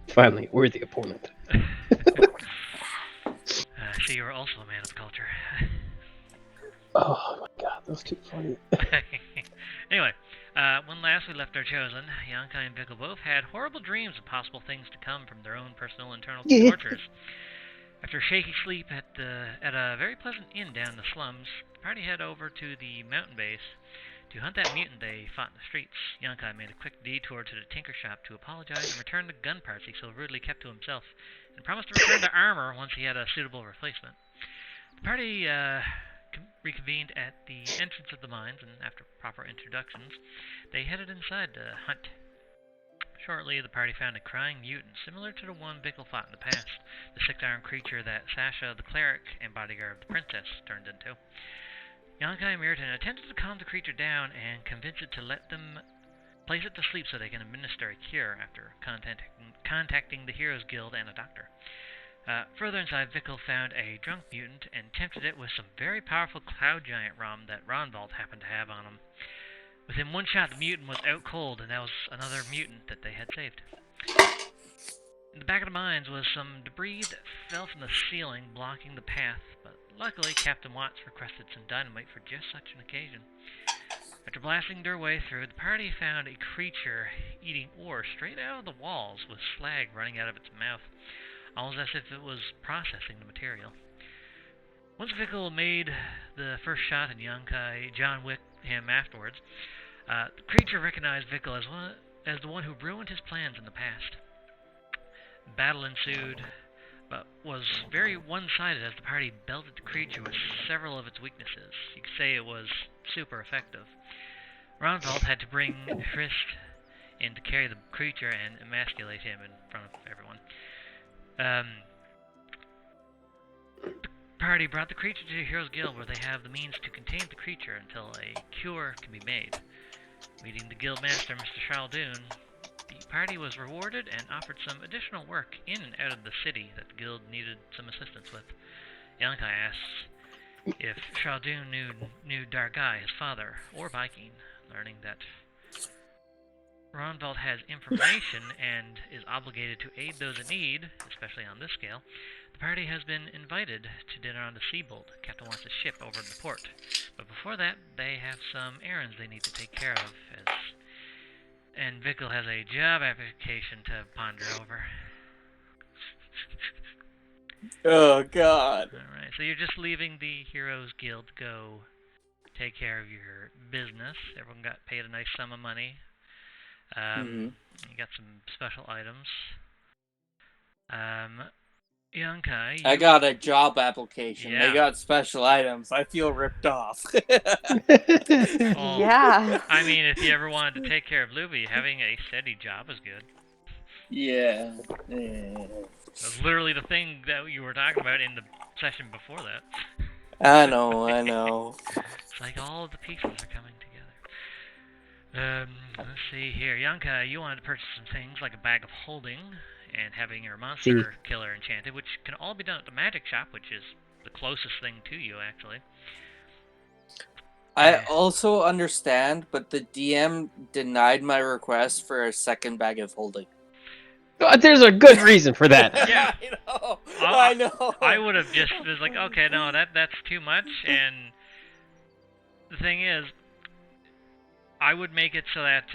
Finally, worthy opponent. So you are also a man of culture. Oh my god, that was too funny. Anyway, when last we left our chosen, Yankai and Vickle both had horrible dreams of possible things to come from their own personal internal tortures. After a shaky sleep at a very pleasant inn down in the slums, the party head over to the mountain base to hunt that mutant they fought in the streets. Yankai made a quick detour to the tinker shop to apologize and return the gun parts he so rudely kept to himself, and promised to return the armor once he had a suitable replacement. The party reconvened at the entrance of the mines, and after proper introductions, they headed inside to hunt. Shortly, the party found a crying mutant similar to the one Bickle fought in the past, the six-armed creature that Sasha, the cleric and bodyguard of the princess, turned into. Yankai and Mirton attempted to calm the creature down and convince it to let them place it to sleep so they can administer a cure after contacting the Heroes Guild and a doctor. Further inside, Vickle found a drunk mutant and tempted it with some very powerful cloud giant rum that Ronvald happened to have on him. Within one shot, the mutant was out cold, and that was another mutant that they had saved. In the back of the mines was some debris that fell from the ceiling, blocking the path, but luckily Captain Watts requested some dynamite for just such an occasion. After blasting their way through, the party found a creature eating ore straight out of the walls with slag running out of its mouth, almost as if it was processing the material. Once Vickle made the first shot and Yankai John Wick him afterwards, the creature recognized Vickle as the one who ruined his plans in the past. Battle ensued, but was very one-sided as the party belted the creature with several of its weaknesses. You could say it was super effective. Ronvald had to bring Hrist in to carry the creature and emasculate him in front of everyone. The party brought the creature to the Heroes Guild, where they have the means to contain the creature until a cure can be made. Meeting the guild master, Mr. Chaldoon, the party was rewarded and offered some additional work in and out of the city that the guild needed some assistance with. Yankai asks if Chaldoon knew Dargai, his father, or Viking, learning that Ronvald has information and is obligated to aid those in need, especially on this scale. The party has been invited to dinner on the Seabold, Captain Watts' ship over in the port. But before that, they have some errands they need to take care of, and Vickle has a job application to ponder over. Oh, God. Alright, so you're just leaving the Heroes Guild to go take care of your business. Everyone got paid a nice sum of money. You got some special items. Yankai, I got a job application. Yeah. They got special items. I feel ripped off. Well, Yeah. I mean, if you ever wanted to take care of Luby, having a steady job is good. Yeah. That's literally the thing that you were talking about in the session before that. I know. It's like all of the pieces are coming together. Let's see here. Yankai, you wanted to purchase some things like a bag of holding and having your monster killer enchanted, which can all be done at the magic shop, which is the closest thing to you, actually. I also understand, but the DM denied my request for a second bag of holding. There's a good reason for that. Yeah. I know. I would have just was like, okay, no, that's too much. And the thing is, I would make it so that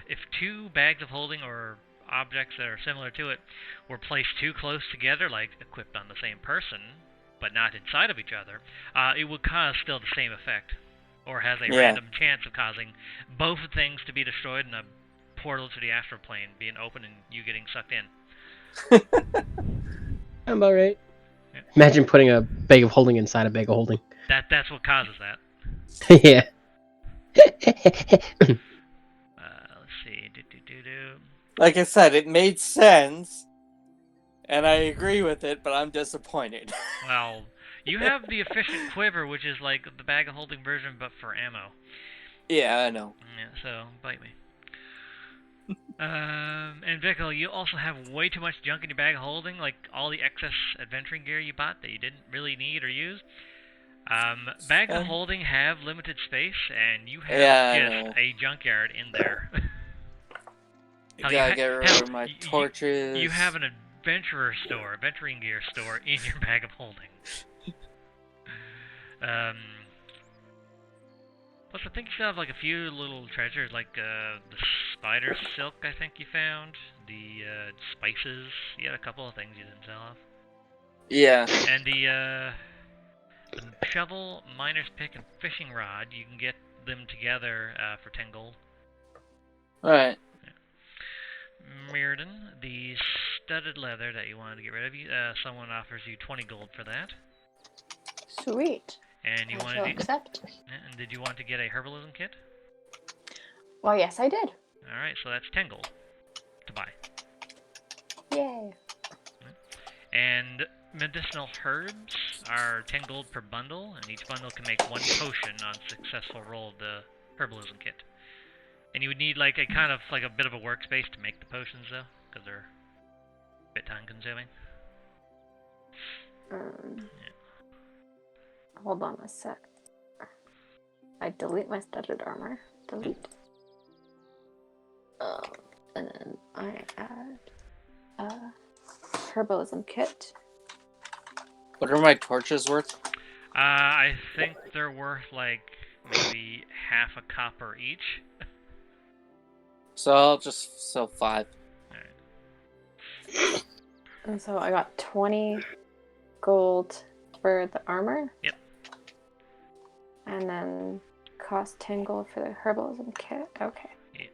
if two bags of holding or objects that are similar to it were placed too close together, like equipped on the same person, but not inside of each other, it would cause still the same effect, or has a random chance of causing both things to be destroyed and a portal to the astral plane being open and you getting sucked in. I'm about right. Yeah. Imagine putting a bag of holding inside a bag of holding. That's what causes that. Yeah. Let's see. Like I said, it made sense, and I agree with it, but I'm disappointed. Well, you have the efficient quiver, which is like the bag of holding version, but for ammo. Yeah, I know. Yeah, so bite me. And Vickle, you also have way too much junk in your bag of holding, like all the excess adventuring gear you bought that you didn't really need or use. Bags of holding have limited space, and you have just a junkyard in there. Hell, Gotta get rid hell, of my you torches. have an adventuring gear store in your bag of holding. Plus, I think you still have like a few little treasures, like the spider silk. I think you found the spices. You had a couple of things you didn't sell off. Yeah. And the shovel, miner's pick, and fishing rod. You can get them together for 10 gold. Alright. Mirrodin, the studded leather that you wanted to get rid of, someone offers you 20 gold for that. Sweet. And you I wanted shall to, accept. and did you want to get a herbalism kit? Well, yes, I did. Alright, so that's 10 gold to buy. Yay. And medicinal herbs are 10 gold per bundle, and each bundle can make one potion on successful roll of the herbalism kit. And you would need like a kind of like a bit of a workspace to make the potions though, because they're a bit time consuming. Hold on a sec. I delete my studded armor. Delete. And then I add a herbalism kit. What are my torches worth? I think they're worth like maybe half a copper each. So I'll just sell 5. Alright. And so I got 20 gold for the armor. Yep. And then cost 10 gold for the herbalism kit. Okay. Yep.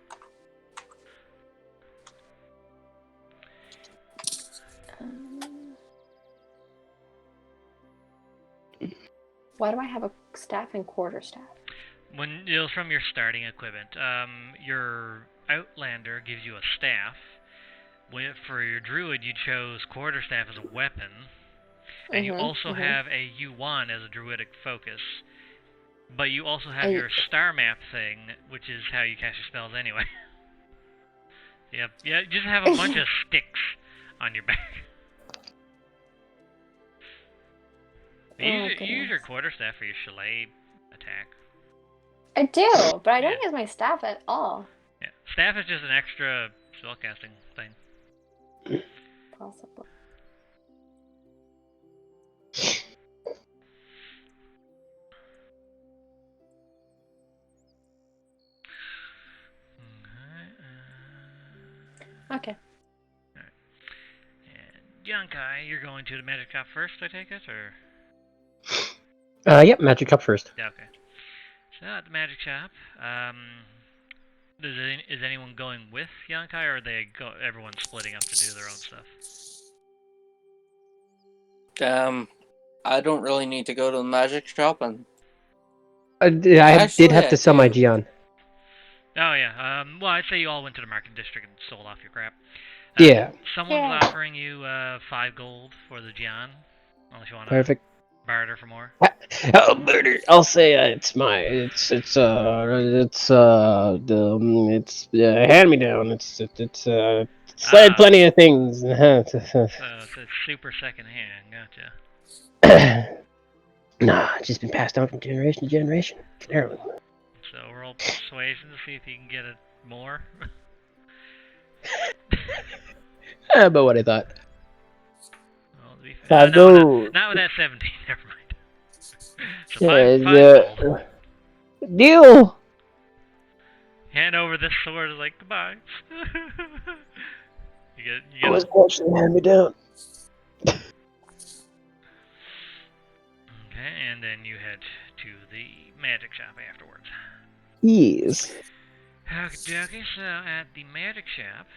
Why do I have a staff and quarterstaff? When it's from your starting equipment, your Outlander gives you a staff. For your druid, you chose quarterstaff as a weapon, and you also have a U1 as a druidic focus. But you also have your star map thing, which is how you cast your spells anyway. Yep, yeah, you just have a bunch of sticks on your back. You use your quarterstaff for your shillelagh attack. I do, but I don't use my staff at all. Yeah, staff is just an extra spellcasting thing. Possibly. Okay. Alright. And Yonkai, you're going to the magic shop first, I take it, or? Yep, magic cup first. Yeah, okay. So at the magic shop, is anyone going with Yonkai, or are everyone splitting up to do their own stuff? I don't really need to go to the magic shop, and I did have to sell my Gion. Oh yeah. Well, I'd say you all went to the market district and sold off your crap. Yeah. Someone's offering you 5 gold for the Gion, unless you want to Perfect. barter for more. Oh, barter! I'll say it's hand me down. It's slayed plenty of things. So it's super second hand. Gotcha. Nah, it's just been passed down from generation to generation. It's an heirloom. So roll persuasion to see if you can get it more. About what I thought. Well, to be fair, not with that 17. Never mind. So 5 gold. Deal. Hand over this sword. Is like goodbye. you get. Was actually hand me down. Okay, and then you head to the magic shop afterwards. Yes. Okay, so at the magic shop,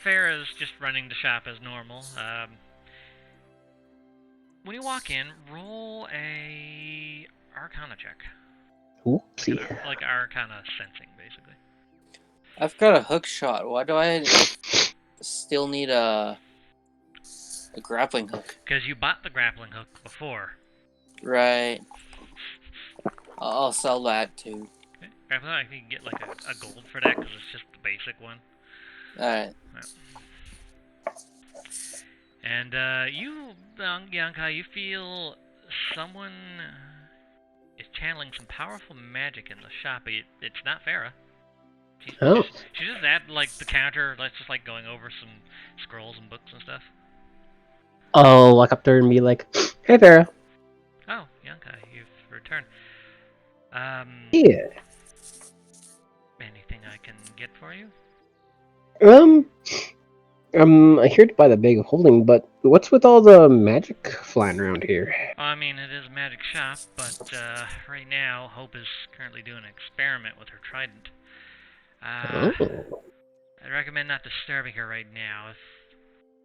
Farah's just running the shop as normal. When you walk in, roll a Arcana check. Oopsie. Like Arcana sensing, basically. I've got a hook shot. Why do I still need a grappling hook? Because you bought the grappling hook before. Right. I'll sell that too. Okay. Grappling hook, I think you can get like a gold for that because it's just the basic one. Alright. And you, Yonkai, you feel someone is channeling some powerful magic in the shop. It's not Farah. Oh. She's just at like the counter, like just like going over some scrolls and books and stuff. I'll walk up there and be like, "Hey, Vera." Oh, Yankai, you've returned. Yeah. Anything I can get for you? I'm here to buy the bag of holding, but what's with all the magic flying around here? Well, I mean, it is a magic shop, but right now, Hope is currently doing an experiment with her trident. Oh. I recommend not disturbing her right now.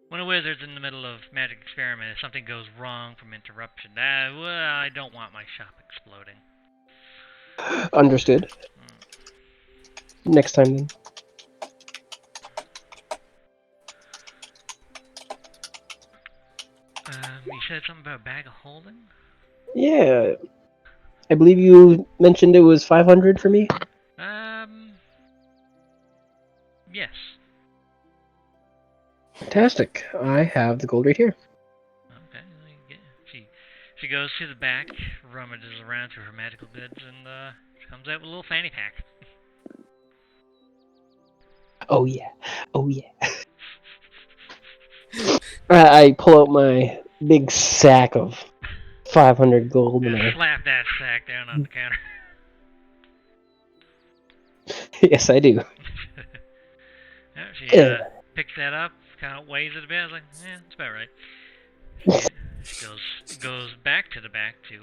When a wizard's in the middle of magic experiment, if something goes wrong from interruption, well, I don't want my shop exploding. Understood. Next time then. You said something about a bag of holding? Yeah. I believe you mentioned it was 500 for me? Yes. Fantastic. I have the gold right here. Okay. She goes to the back, rummages around through her magical goods, and comes out with a little fanny pack. Oh yeah. Oh yeah. I pull out my big sack of 500 gold and I... Slap that sack down on the counter. Yes, I do. Yeah, she picks that up, kind of weighs it a bit. I was like, yeah, that's about right. She goes back to the back to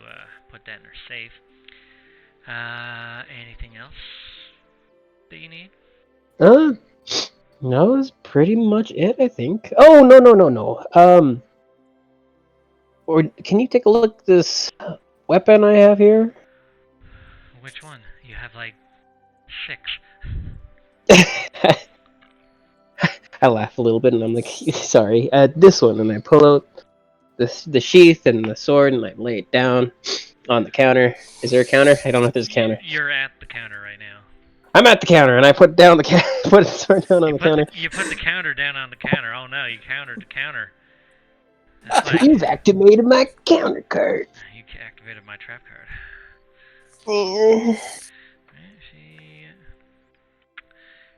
put that in her safe. Anything else that you need? That was pretty much it, I think. Oh, no. Or can you take a look at this weapon I have here? Which one? You have like 6. I laugh a little bit and I'm like, sorry, this one. And I pull out the sheath and the sword and I lay it down on the counter. Is there a counter? I don't know if there's a counter. You're at the counter right now. I'm at the counter and I put down the put the sword down on the counter. You put the counter down on the counter. Oh no, you countered the counter. That's like, You've activated my counter card. you activated my trap card.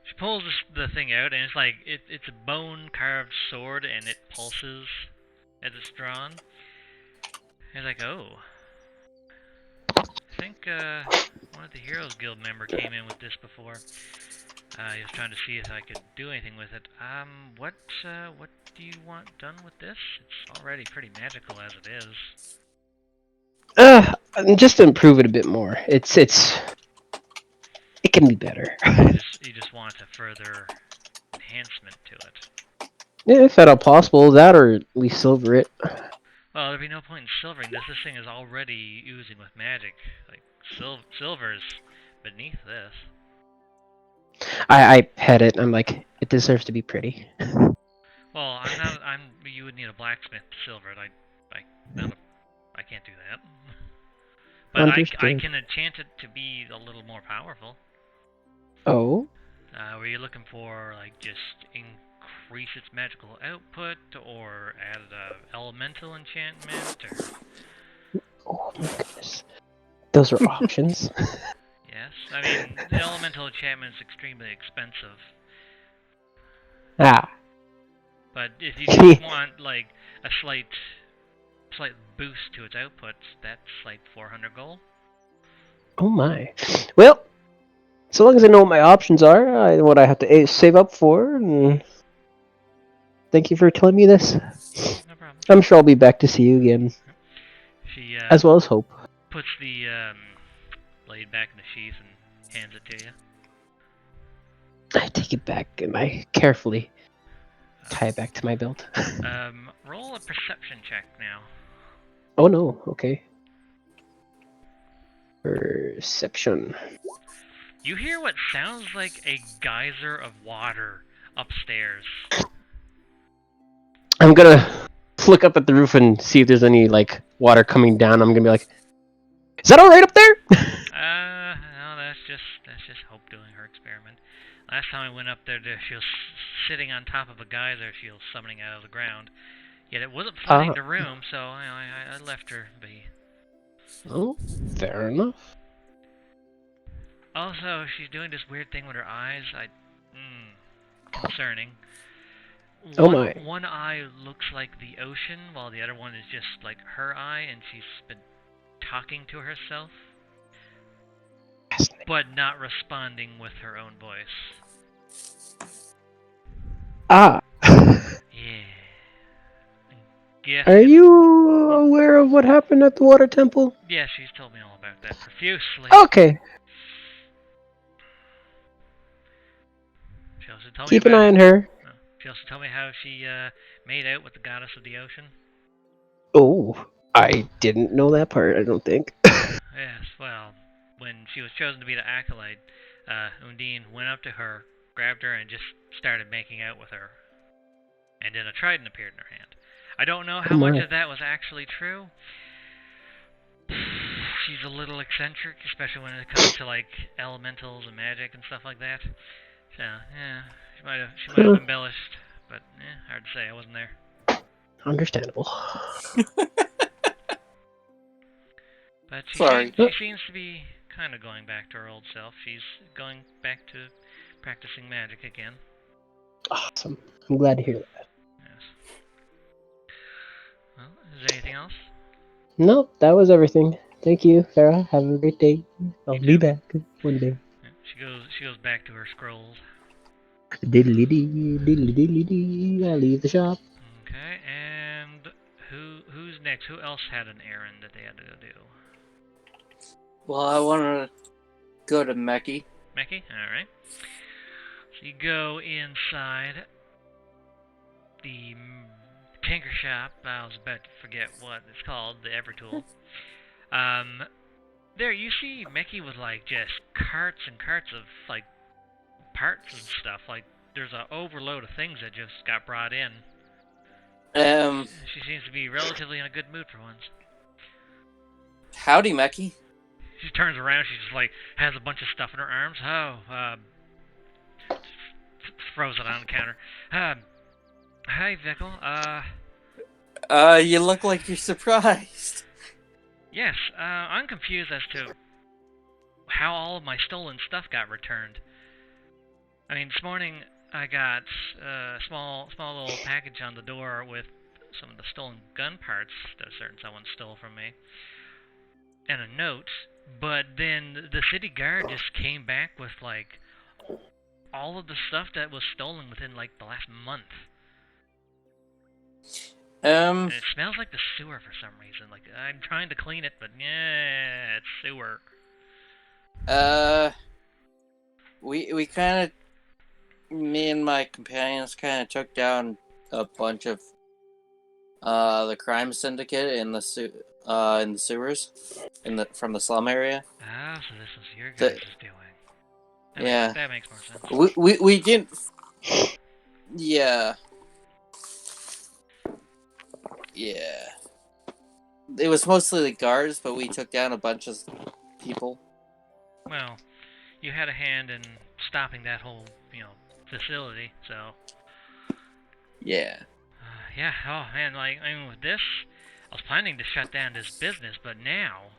She pulls the thing out, and it's like it's a bone-carved sword, and it pulses as it's drawn. It's like, oh, I think one of the Heroes Guild member came in with this before. He was trying to see if I could do anything with it. What do you want done with this? It's already pretty magical as it is. Just to improve it a bit more. It can be better. You just want a further enhancement to it. Yeah, if at all possible, that or at least silver it. Well, there'd be no point in silvering this. This thing is already oozing with magic. Like, silver's beneath this. I pet it. I'm like, it deserves to be pretty. Well, you would need a blacksmith to silver it. I can't do that. But I can enchant it to be a little more powerful. Oh? Were you looking for, like, just increase its magical output, or add an elemental enchantment, or... Oh my goodness. Those are options. Yes, I mean, the elemental enchantment is extremely expensive. Ah. But if you just want, like, a slight boost to its output, that's like 400 gold. Oh my. Well, so long as I know what my options are, what I have to save up for, and thank you for telling me this. No problem. I'm sure I'll be back to see you again. She as well as Hope. Puts the blade back in the sheath and hands it to you. I take it back and I carefully tie it back to my belt. Roll a perception check now. Oh no, okay. Perception. You hear what sounds like a geyser of water upstairs. I'm gonna look up at the roof and see if there's any, like, water coming down. I'm gonna be like, is that alright up there? No, that's just Hope doing her experiment. Last time I went up there, she was sitting on top of a geyser she was summoning out of the ground. Yet it wasn't flooding the room, so I left her be. Oh, fair enough. Also, she's doing this weird thing with her eyes. Concerning. Oh my. One eye looks like the ocean, while the other one is just like her eye, and she's been talking to herself, but not responding with her own voice. Ah. Yeah. Yes. Are you aware of what happened at the water temple? Yeah, she's told me all about that profusely. Okay. She also told Keep me an eye about on her. She also told me how she made out with the goddess of the ocean. Oh, I didn't know that part, I don't think. Yes, well, when she was chosen to be the acolyte, Undine went up to her, grabbed her, and just started making out with her. And then a trident appeared in her hand. I don't know how much of that was actually true. She's a little eccentric, especially when it comes to like elementals and magic and stuff like that. So yeah, she might have embellished, but hard to say. I wasn't there. Understandable. But Sorry. she seems to be kind of going back to her old self. She's going back to practicing magic again. Awesome. I'm glad to hear that. Yes. Well, is there anything else? No, that was everything. Thank you, Farah. Have a great day. I'll be back one day. Yeah, she goes back to her scrolls. Diddly dee, diddly diddly dee. I leave the shop. Okay, and who's next? Who else had an errand that they had to go do? Well, I want to go to Meki. Meki? Alright. So you go inside the tinker shop. I was about to forget what it's called, the Evertool. There you see Meki with like just carts and carts of like parts and stuff. Like there's an overload of things that just got brought in. She seems to be relatively in a good mood for once. Howdy, Meki. She turns around, she just like has a bunch of stuff in her arms. Throws it on the counter. Hi, Vickle. You look like you're surprised. Yes, I'm confused as to how all of my stolen stuff got returned. I mean, this morning I got a small little package on the door with some of the stolen gun parts that a certain someone stole from me, and a note. But then the city guard just came back with like all of the stuff that was stolen within like the last month. And it smells like the sewer for some reason. Like I'm trying to clean it, but yeah, it's sewer. We kind of, me and my companions kind of took down a bunch of the crime syndicate in the sewers from the slum area. Ah, so this was your guys' doing. That makes more sense. We didn't. Yeah. Yeah. It was mostly the guards, but we took down a bunch of people. Well, you had a hand in stopping that whole, facility, so. Yeah. Yeah, oh man, like, I mean, with this, I was planning to shut down this business, but now.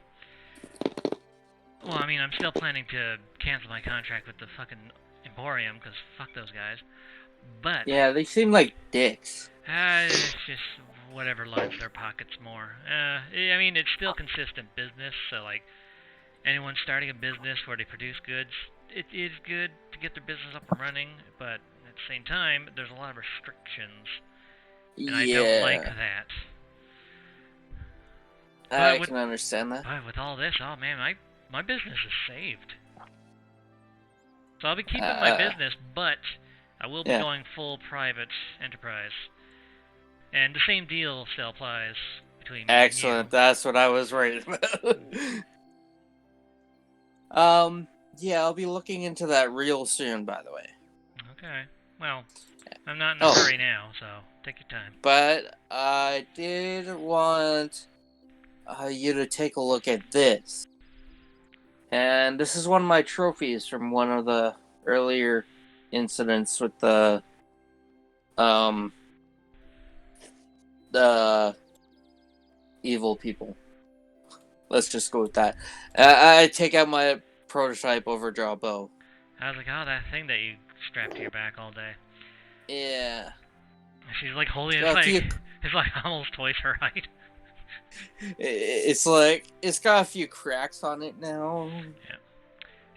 Well, I mean, I'm still planning to cancel my contract with the fucking Emporium, because fuck those guys. But. Yeah, they seem like dicks. It's just whatever lines their pockets more. I mean, it's still consistent business, so, like, anyone starting a business where they produce goods, it is good to get their business up and running, but at the same time, there's a lot of restrictions, and I don't like that. I can understand that. But with all this, oh man, my business is saved. So I'll be keeping my business, but I will be going full private enterprise. And the same deal still applies between me Excellent, and you. that's what I was worried about. Yeah, I'll be looking into that real soon, by the way. Okay. Well, I'm not in a hurry now, so take your time. But I did want you to take a look at this. And this is one of my trophies from one of the earlier incidents with the evil people. Let's just go with that. I take out my prototype overdraw bow. I was like, oh, that thing that you strapped to your back all day. Yeah. She's like holding Got a few- it's like almost twice her height. It's like it's got a few cracks on it now.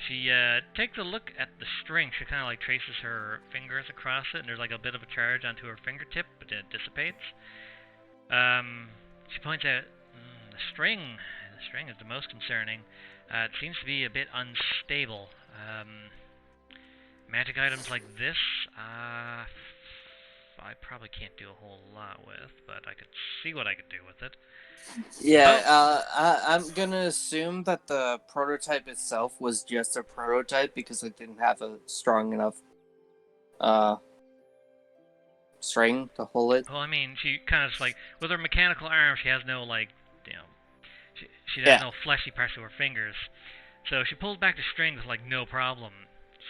She takes a look at the string. She kind of like traces her fingers across it, and there's like a bit of a charge onto her fingertip, but it dissipates. She points out the string. The string is the most concerning. It seems to be a bit unstable. Magic items like this, I probably can't do a whole lot with, but I could see what I could do with it. Yeah, I'm gonna assume that the prototype itself was just a prototype because it didn't have a strong enough string to hold it. Well, I mean, she kind of like with her mechanical arm, she has no like, she has no fleshy parts to her fingers, so she pulls back the string with like no problem.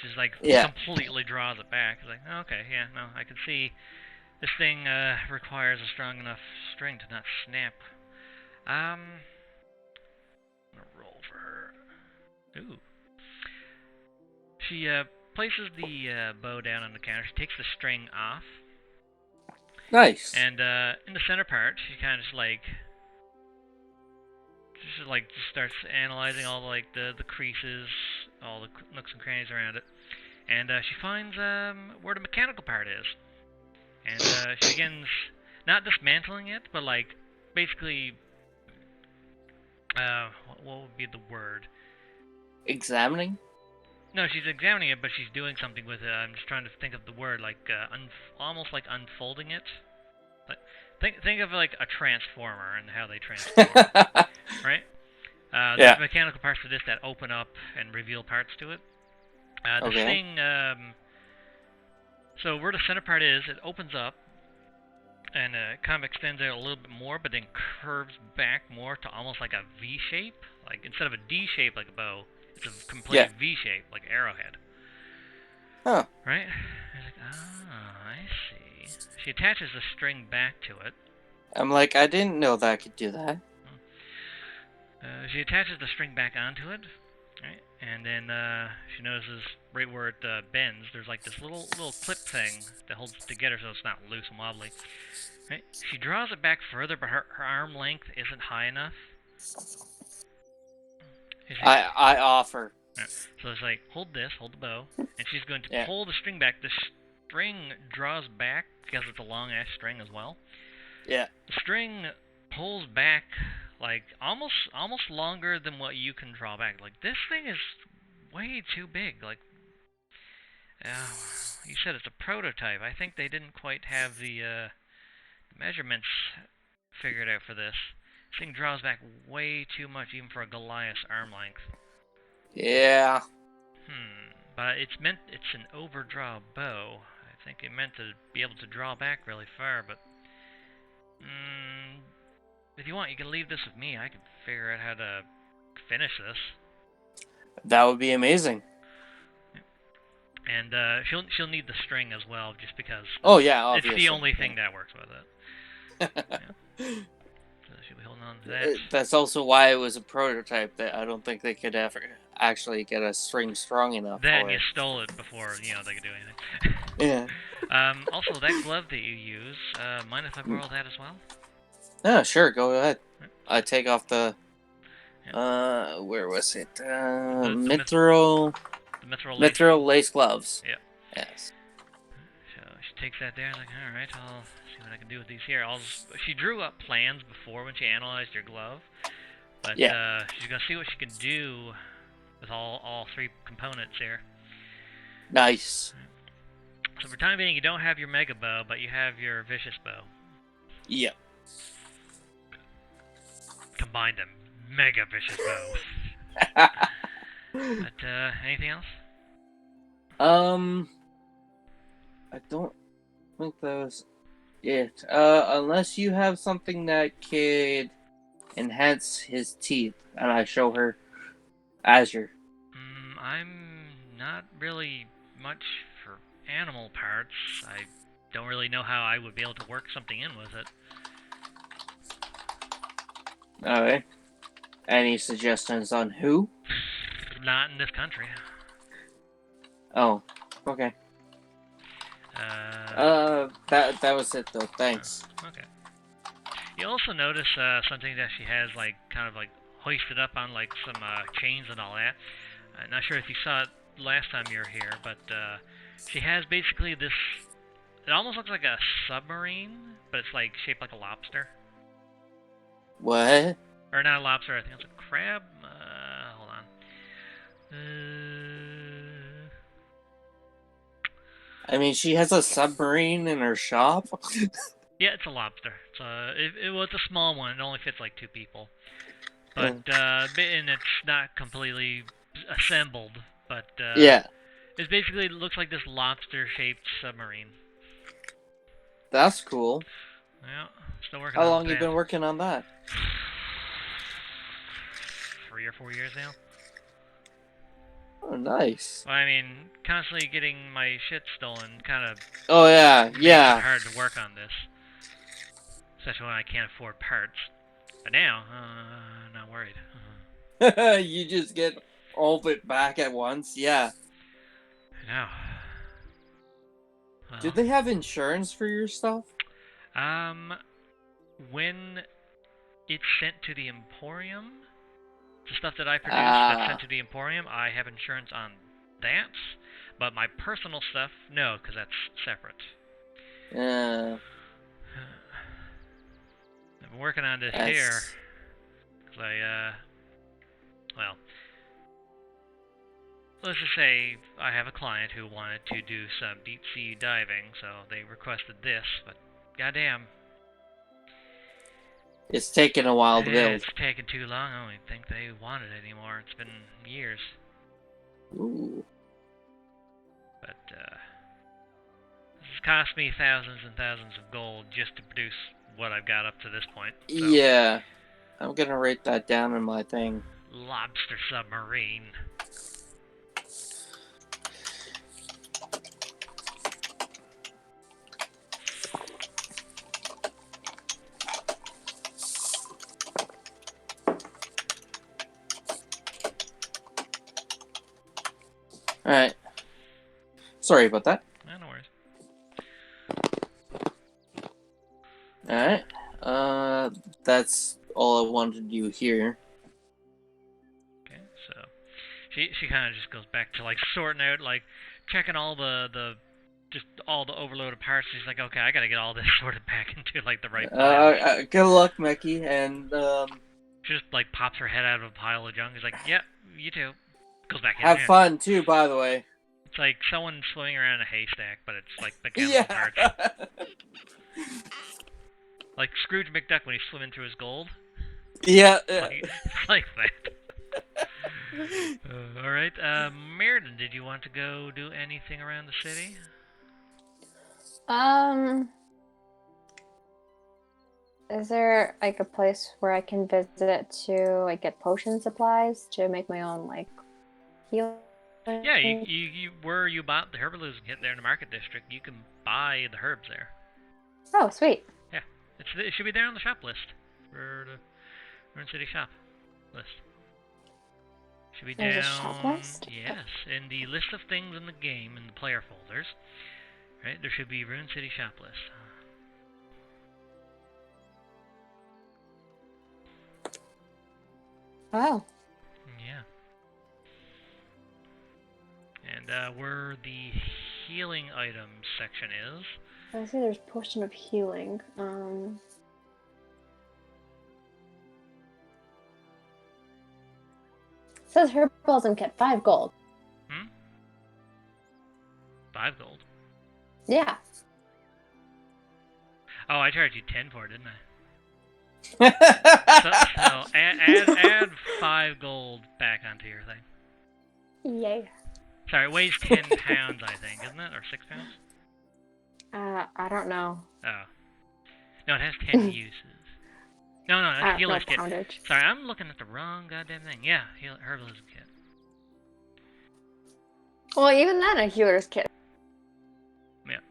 She's like completely draws it back. It's like, okay, yeah, no, I can see this thing requires a strong enough string to not snap. I'm gonna roll for her. Ooh. She places the bow down on the counter. She takes the string off. Nice. And in the center part, she kind of just starts analyzing all the creases, all the nooks and crannies around it, and she finds where the mechanical part is, and she begins not dismantling it, but like basically, what would be the word? Examining? No, she's examining it, but she's doing something with it. I'm just trying to think of the word, like almost like unfolding it. Like think of like a transformer and how they transform, right? There's mechanical parts to this that open up and reveal parts to it. The thing, so where the center part is, it opens up and kind of extends out a little bit more, but then curves back more to almost like a V shape. Like instead of a D shape like a bow, it's a complete V shape, like arrowhead. Huh. Right? I was like, I see. She attaches the string back to it. I'm like, I didn't know that I could do that. She attaches the string back onto it, right? And then she notices right where it bends, there's like this little clip thing that holds it together so it's not loose and wobbly. Right? She draws it back further, but her arm length isn't high enough. I offer. Yeah. So it's like, hold the bow, and she's going to pull the string back. The string draws back because it's a long-ass string as well. Yeah. The string pulls back like almost longer than what you can draw back. Like this thing is way too big. Like you said, it's a prototype. I think they didn't quite have the measurements figured out for this. This thing draws back way too much, even for a Goliath's arm length. Yeah. But it's an overdraw bow. I think it meant to be able to draw back really far, but if you want, you can leave this with me. I can figure out how to finish this. That would be amazing. And she'll need the string as well, just because. Oh yeah, obviously. It's the only thing that works with it. So she'll be holding on to that. That's also why it was a prototype. That I don't think they could ever actually get a string strong enough. Then you stole it before they could do anything. Yeah. Also, that glove that you use, mind if I borrow that as well? Yeah, sure. Go ahead. I take off the. Where was it? Mithril. The mithril lace gloves. Yeah. Yes. So she takes that there. And like, all right, I'll see what I can do with these here. She drew up plans before when she analyzed your glove, but she's gonna see what she can do with all three components here. Nice. So for time being, you don't have your mega bow, but you have your vicious bow. Yep. Combine them. Mega vicious bow. But, anything else? I don't think that was it. Unless you have something that could enhance his teeth, and I show her Azure. I'm not really much for animal parts. I don't really know how I would be able to work something in with it. Alright. Any suggestions on who? not in this country. Oh, okay. That was it though. Thanks. Okay. You also notice something that she has like kind of like hoisted up on like some chains and all that. I'm not sure if you saw it last time you were here, but she has basically this. It almost looks like a submarine, but it's like shaped like a lobster. What? Or not a lobster. I think it's a crab. Hold on. I mean, she has a submarine in her shop. Yeah, it's a lobster. It's a small one. It only fits like 2 people. But and it's not completely assembled. But Yeah, it basically looks like this lobster-shaped submarine. that's cool. Yeah, still working How on long that. you been working on that? 3 or 4 years now. Oh, nice. Well, I mean, constantly getting my shit stolen kind of Oh yeah, makes it yeah. hard to work on this. Especially when I can't afford parts. But now, not worried. You just get all of it back at once. Yeah. I know. Do Well, they have insurance for your stuff? when it's sent to the Emporium, the stuff that I produce that's sent to the Emporium, I have insurance on that. But my personal stuff, no, because that's separate. I've been working on this here, because well, let's just say I have a client who wanted to do some deep sea diving, so they requested this, but goddamn. It's taken a while to build. It's taken too long. I don't even think they want it anymore. It's been years. Ooh. But, it's cost me thousands and thousands of gold just to produce what I've got up to this point. So. Yeah. I'm gonna write that down in my thing. Lobster submarine. Alright. Sorry about that. No worries. Alright. That's all I wanted to do here. Okay, so she kind of just goes back to like sorting out, like checking all the just all the overloaded parts. She's like, okay, I gotta get all this sorted back into like the right pile. Good luck, Mickey, and She just like pops her head out of a pile of junk. He's like, yep, you too. Goes back in have there. fun too, by the way. It's like someone swimming around a haystack, but it's like mechanical parts. Like Scrooge McDuck when he's swimming through his gold. Yeah. It's like that. Alright, Meriden, did you want to go do anything around the city? Is there like a place where I can visit to like get potion supplies to make my own like healing? Yeah, you where you bought the herbalism kit there in the market district, you can buy the herbs there. Oh, sweet. Yeah, it should be there on the shop list for the Ruin City shop list. Should be There's down. a shop list? Yes, in the list of things in the game in the player folders. Right, there should be Ruin City shop list. Wow. Yeah. And where the healing items section is. I see there's potion of healing. It says herbalism kit, 5 gold. 5 gold? Yeah. Oh, I charged you 10 for it, didn't I? so add 5 gold back onto your thing. Yay. Sorry, it weighs 10 pounds, I think, isn't it? Or 6 pounds? I don't know. Oh. No, it has 10 uses. No, that's healer's kit. Poundage. Sorry, I'm looking at the wrong goddamn thing. Yeah, herbalism kit. Well, even then, a healer's kit. Yeah.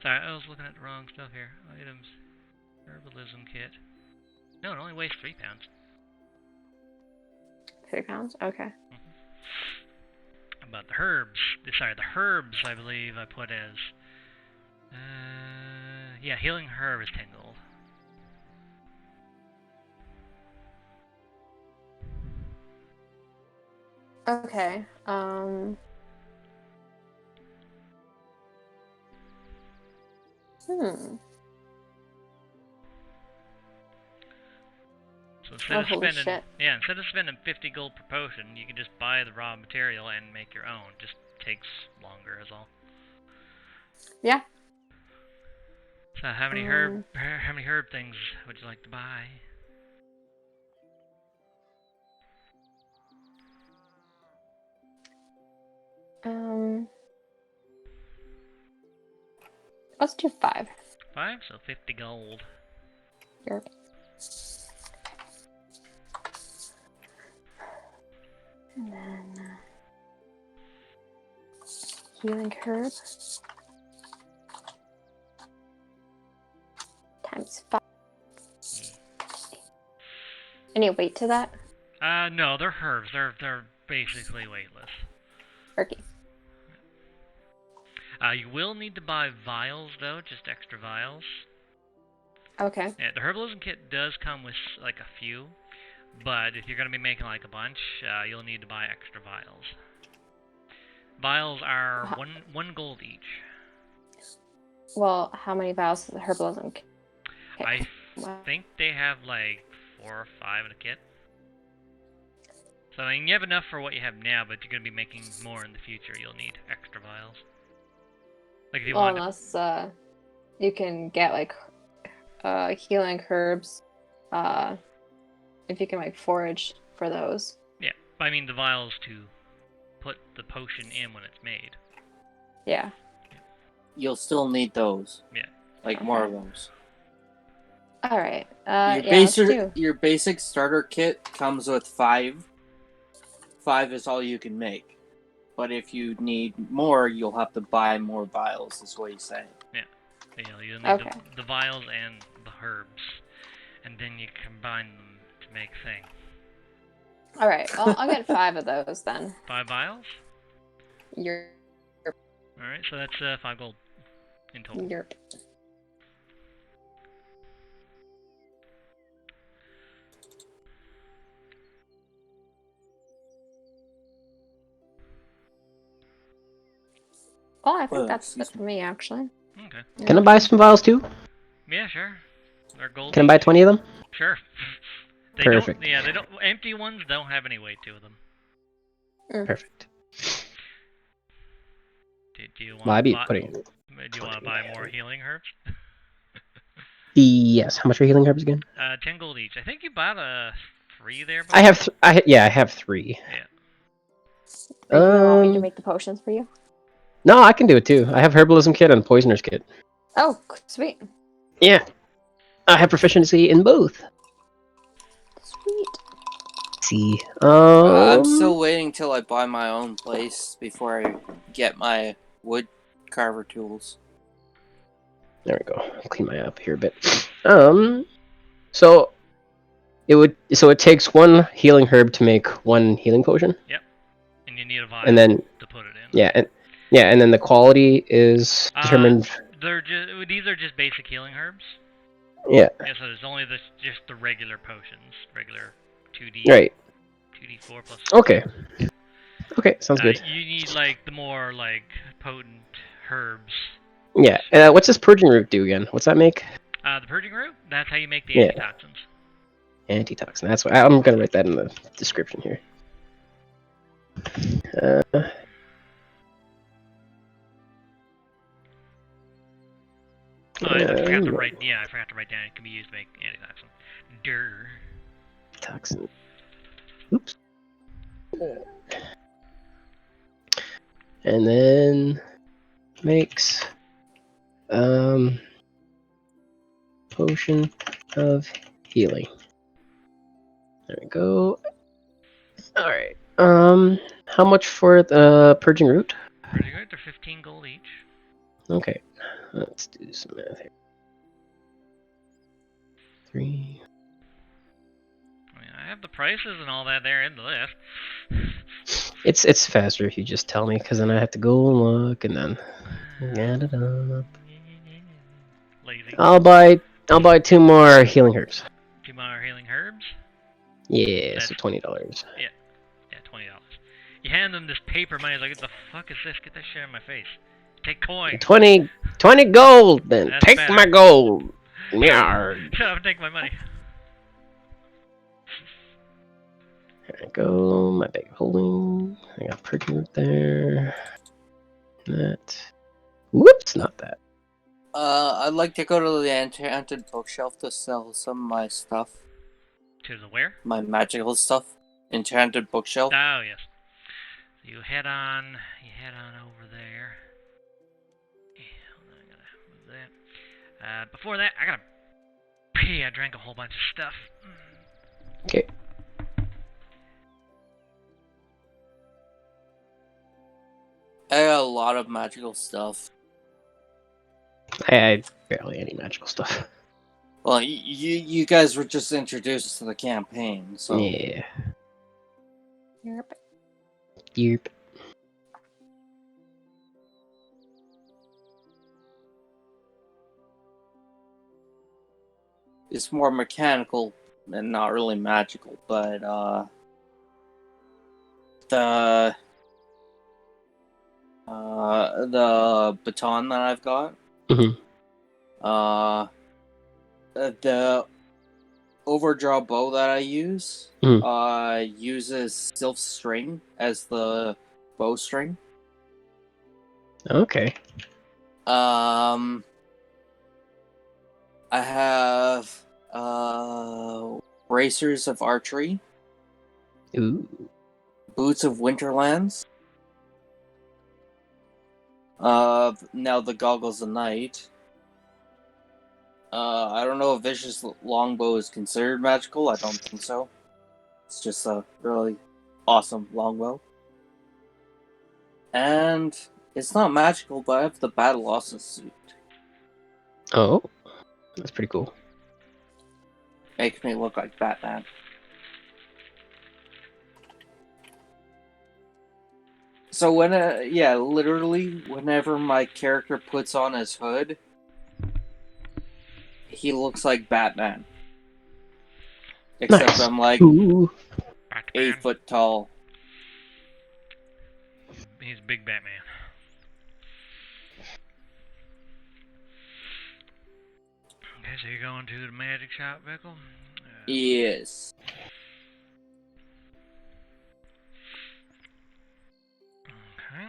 Sorry, I was looking at the wrong stuff here. Items. Herbalism kit. No, it only weighs 3 pounds. 3 pounds? Okay. about the herbs. Sorry, the herbs I believe I put as... yeah, healing herb is 10 gold. Okay. So instead Oh, of holy spending, shit. yeah, instead of spending 50 gold per potion, you can just buy the raw material and make your own. Just takes longer, is all. Yeah. So how many herb things would you like to buy? Let's do 5. 5, so 50 gold. Here. And then healing herb times 5. Any weight to that? No, they're herbs. They're basically weightless. Okay. You will need to buy vials though, just extra vials. Okay. Yeah, the herbalism kit does come with like a few, but if you're gonna be making like a bunch, you'll need to buy extra vials. Vials are one gold each. Well, how many vials does the herbalism kit? I think they have like 4 or 5 in a kit. So I mean, you have enough for what you have now, but you're gonna be making more in the future. You'll need extra vials. Like if you want. Unless you can get like healing herbs, if you can like forage for those. Yeah, I mean the vials to put the potion in when it's made. Yeah. You'll still need those. Yeah. Like more of those. All right. Your basic starter kit comes with 5. 5 is all you can make. But if you need more, you'll have to buy more vials, is what he's saying. Yeah. You'll need the vials and the herbs. And then you combine them to make thing. All right. Well, I'll get 5 of those then. 5 vials? Yerp. Alright, so that's 5 gold in total. Yerp. Well, I think that's good for me, actually. Okay. Yeah. Can I buy some vials too? Yeah, sure. They're gold. Can I buy 20 of them? Sure. Perfect. They don't. Empty ones don't have any weight to them. Perfect. Do you want? Well, I'd be buy, putting it. Do you want to buy more healing herbs? Yes. How much are healing herbs again? 10 gold each. I think you bought 3 there. I have. I have 3. Yeah. You want me to make the potions for you? No, I can do it too. I have herbalism kit and poisoner's kit. Oh, sweet. Yeah. I have proficiency in both. Sweet. See. I'm still waiting till I buy my own place before I get my wood carver tools. There we go. I'll clean my up here a bit. So it takes 1 healing herb to make 1 healing potion. Yep. And you need a vial And then to put it in. Yeah, and then the quality is determined. These are just basic healing herbs. Yeah. Yeah, so there's only just the regular potions, regular 2d. Right. 2d4 plus. Okay. Okay, sounds good. You need like the more like potent herbs. Yeah. What's this purging root do again? What's that make? The purging root. That's how you make the antitoxins. Antitoxin. That's why I'm gonna write that in the description here. I forgot to write. Yeah, I forgot to write down. It can be used to make antitoxin. Toxin. Oops. And then makes potion of healing. There we go. All right. How much for the purging root? Purging root, they're 15 gold each. Okay. Let's do some math here. 3. I mean, I have the prices and all that there in the list. It's faster if you just tell me, because then I have to go and look and then add it up. Lazy. I'll buy 2 more healing herbs. 2 more healing herbs. Yeah, so That's- $20. Yeah, $20. You hand them this paper money. He's like, what the fuck is this? Get that shit out of my face. Take coin. 20 gold. Then That's take better. my gold. Yarg. Shut up and take my money. There I go. My bag of holding. I got pertinent there. That. Whoops, not that. I'd like to go to the enchanted bookshelf to sell some of my stuff. To the where? My magical stuff. Enchanted bookshelf. Oh, yes. You head on over there. Yeah, hold on, I gotta move that. Before that, I gotta pee. I drank a whole bunch of stuff. Okay. I got a lot of magical stuff. I had barely any magical stuff. Well, you guys were just introduced to the campaign, so... Yeah. Yep. Yep. It's more mechanical and not really magical, but the baton that I've got, Mhm. the overdraw bow that I use, uses silk string as the bowstring. Okay. I have bracers of archery, Ooh. boots of winterlands. Now the goggles of night. I don't know if vicious longbow is considered magical. I don't think so. It's just a really awesome longbow. And it's not magical, but I have the battle awesome suit. Oh. That's pretty cool. Makes me look like Batman. So literally, whenever my character puts on his hood, he looks like Batman. Except Nice. I'm like Ooh. Batman. 8 foot tall. He's big Batman. Okay, so you're going to the magic shop, Bickle? Yes. Okay,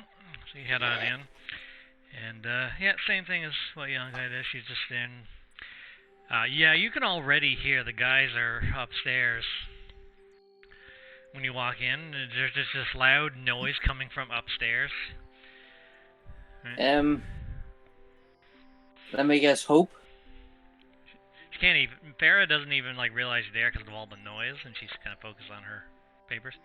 so you head on in. And, yeah, same thing as what young guy did. She's just in. Yeah, you can already hear the guys are upstairs. When you walk in, there's just this loud noise coming from upstairs. Right? Let me guess, Hope? She can't even. Farah doesn't even like realize you're there because of all the noise, and she's kind of focused on her papers.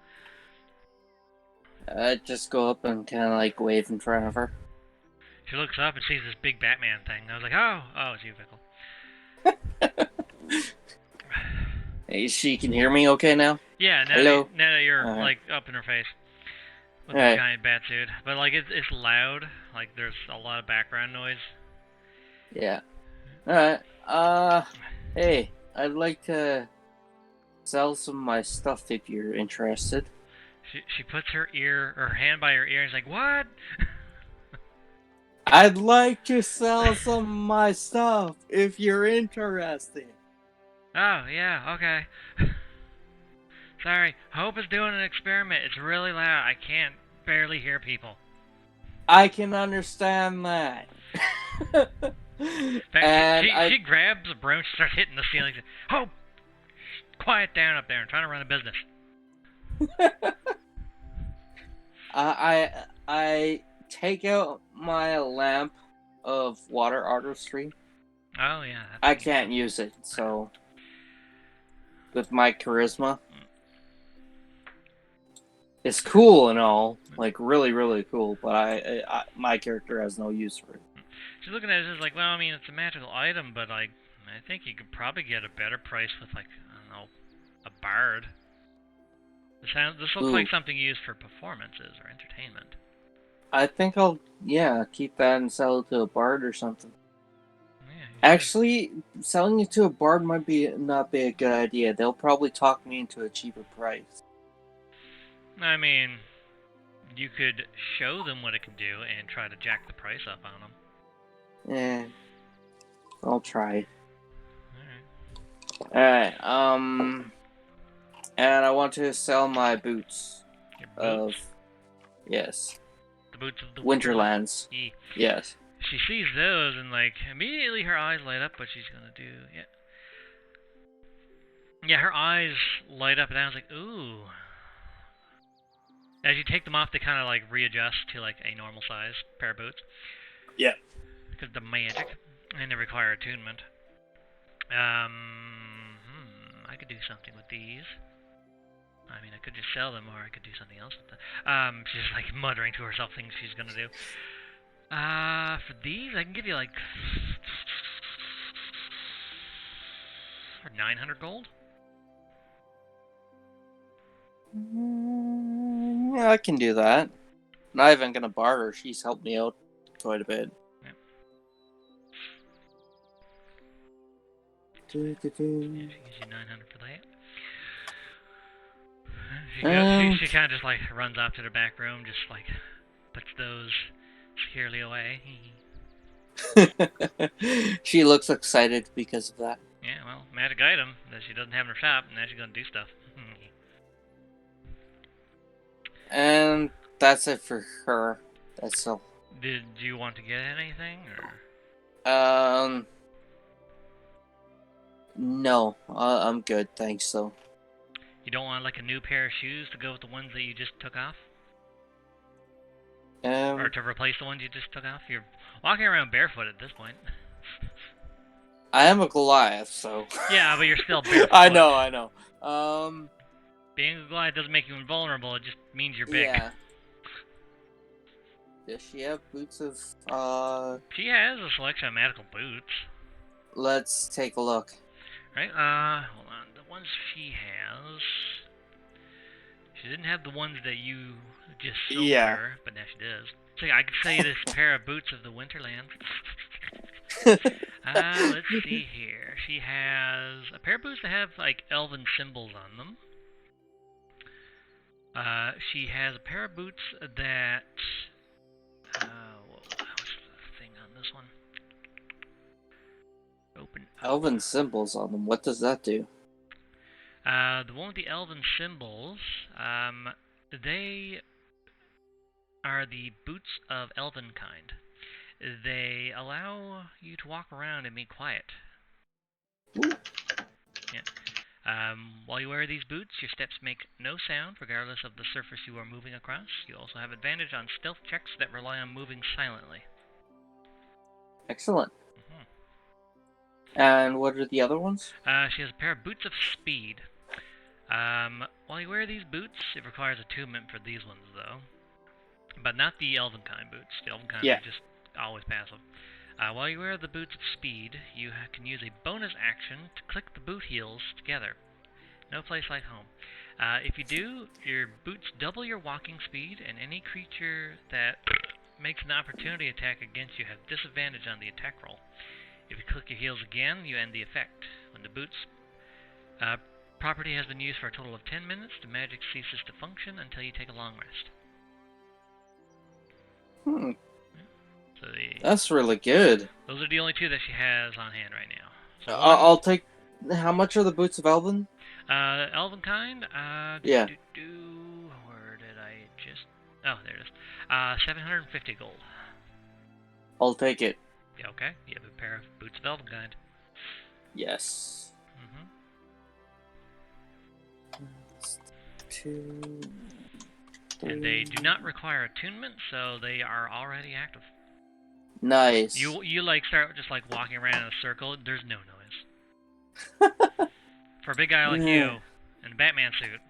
Just go up and kind of like wave in front of her. She looks up and sees this big Batman thing. I was like, oh, it's you, Pickle. Hey, she can hear me okay now? Yeah, Hello? now that you're Alright. like up in her face with Alright. the giant bat suit, but like it's loud. Like there's a lot of background noise. Yeah. Alright. Hey, I'd like to sell some of my stuff if you're interested. She puts her hand by her ear and is like, what? I'd like to sell some of my stuff if you're interested. Oh, yeah, okay. Sorry, Hope is doing an experiment. It's really loud. I can't barely hear people. I can understand that. In fact, she grabs a broom, she starts hitting the ceiling. Hope! Quiet down up there. I'm trying to run a business. I take out my lamp of water artistry. Oh, yeah. I can't use it, so... With my charisma. It's cool and all. Like, really, really cool, but I my character has no use for it. She's looking at it as like, well, I mean, it's a magical item, but, like, I think you could probably get a better price with, like, I don't know, a bard. This looks like something used for performances or entertainment. I think I'll keep that and sell it to a bard or something. Yeah, you should. Actually, selling it to a bard might not be a good idea. They'll probably talk me into a cheaper price. I mean, you could show them what it can do and try to jack the price up on them. I'll try. Alright. Alright, and I want to sell my boots. Your boots? Yes. The boots of the Winterlands. Yes. She sees those and, like, immediately her eyes light up what she's gonna do. Yeah, her eyes light up and I was like, ooh. As you take them off, they kind of, like, readjust to, like, a normal size pair of boots. Yeah. Because the magic. And they require attunement. I could do something with these. I mean, I could just sell them, or I could do something else with them. She's like muttering to herself things she's gonna do. For these, I can give you like 900 gold. Yeah, I can do that. Not even gonna barter. She's helped me out quite a bit. Yeah, she gives you 900 for that. She kind of just like runs off to the back room, just like puts those securely away. She looks excited because of that. Yeah, well, magic item that she doesn't have in her shop, and now she's gonna do stuff. And that's it for her. That's all. Did you want to get anything, or? No, I'm good, thanks though. You don't want like a new pair of shoes to go with the ones that you just took off? Or to replace the ones you just took off? You're walking around barefoot at this point. I am a Goliath, so... Yeah, but you're still barefoot. I know. Being a Goliath doesn't make you invulnerable, it just means you're big. Yeah. Does she have boots of, She has a selection of magical boots. Let's take a look. Right, hold on. The ones she has... She didn't have the ones that you just sold her, but now she does. So I could say this pair of boots of the Winterland. Let's see here. She has a pair of boots that have, like, elven symbols on them. She has a pair of boots that... what's the thing on this one? Open up. Elven symbols on them. What does that do? The one with the elven symbols, they are the boots of elven kind. They allow you to walk around and be quiet. Ooh. Yeah. While you wear these boots, your steps make no sound, regardless of the surface you are moving across. You also have advantage on stealth checks that rely on moving silently. Excellent. And what are the other ones? She has a pair of boots of speed. While you wear these boots, it requires attunement for these ones, though. But not the elven kind boots. The elven kind are just always passive. While you wear the boots of speed, you can use a bonus action to click the boot heels together. No place like home. If you do, your boots double your walking speed, and any creature that makes an opportunity attack against you has disadvantage on the attack roll. If you click your heels again, you end the effect. When the boots property has been used for a total of 10 minutes, the magic ceases to function until you take a long rest. So that's really good. Those are the only two that she has on hand right now. So I'll take... How much are the boots of Elven? Elven kind? Where did I just... Oh, there it is. 750 gold. I'll take it. Yeah, okay. You have a pair of boots of elven kind. Yes. Two, three. And they do not require attunement, so they are already active. Nice. You like start just like walking around in a circle. There's no noise. For a big guy like you in a Batman suit.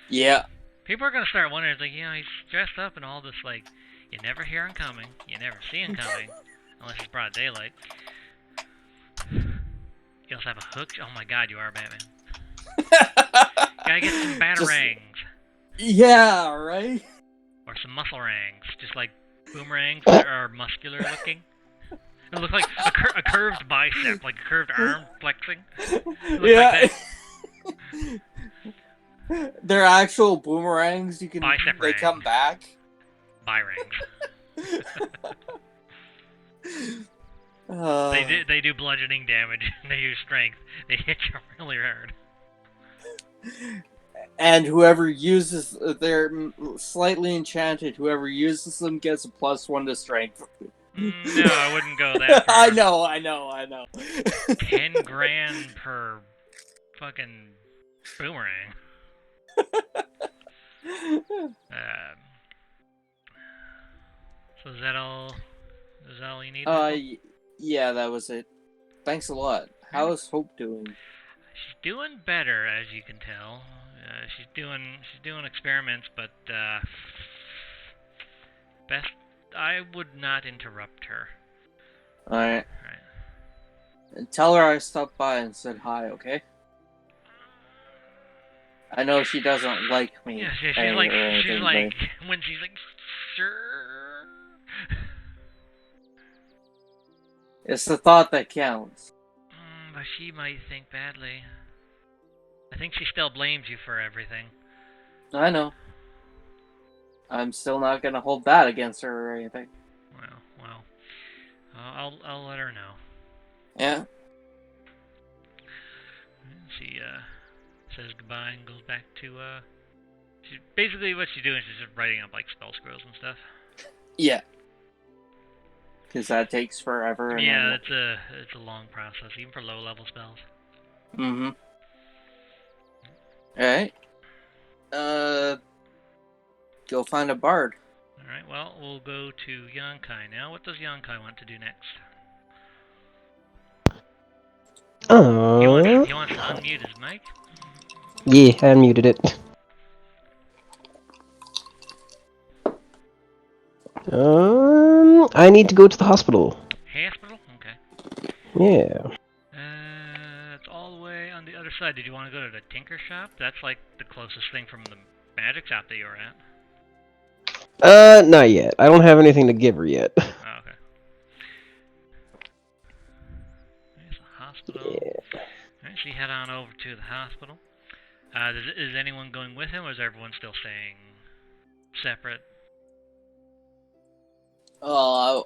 Yeah. People are gonna start wondering, like, he's dressed up and all this, like, you never hear him coming, you never see him coming, unless it's broad daylight. You also have a hook. Oh my God, you are Batman. Gotta get some batarangs. Yeah, right? Or some muscle rangs, just like boomerangs that are muscular looking. It looks like a curved bicep, like a curved arm flexing. It looks like Yeah. that. They're actual boomerangs. Bicep They come rangs. back. Birangs. Uh, They do bludgeoning damage. They use strength. They hit you really hard. and whoever uses they're slightly enchanted. Whoever uses them gets a +1 to strength. No, I wouldn't go that far. I know. 10 grand per fucking boomerang. So is that all? Is that all you need? Yeah, that was it. Thanks a lot. How is Hope doing? She's doing better, as you can tell. She's doing experiments, but best I would not interrupt her. Alright. Right. And tell her I stopped by and said hi, okay? I know she doesn't like me. Yeah, she's or like anything, when she's like, sure. It's the thought that counts. But she might think badly. I think she still blames you for everything. I know. I'm still not gonna hold that against her or anything. Well, I'll let her know. Yeah. She says goodbye and goes back to basically what she's doing. She's just writing up like spell scrolls and stuff. Yeah. Because that takes forever. And yeah, it's a long process, even for low level spells. Mm-hmm. Alright. Go find a bard. Alright, well, we'll go to Yonkai now. What does Yonkai want to do next? He wants to unmute his mic. Yeah, I unmuted it. I need to go to the hospital. Hospital? Okay. Yeah. It's all the way on the other side. Did you want to go to the Tinker Shop? That's like the closest thing from the magic shop that you were at. Not yet. I don't have anything to give her yet. Oh, okay. There's the hospital. Yeah. Alright, so you head on over to the hospital. Is anyone going with him, or is everyone still staying separate? Oh,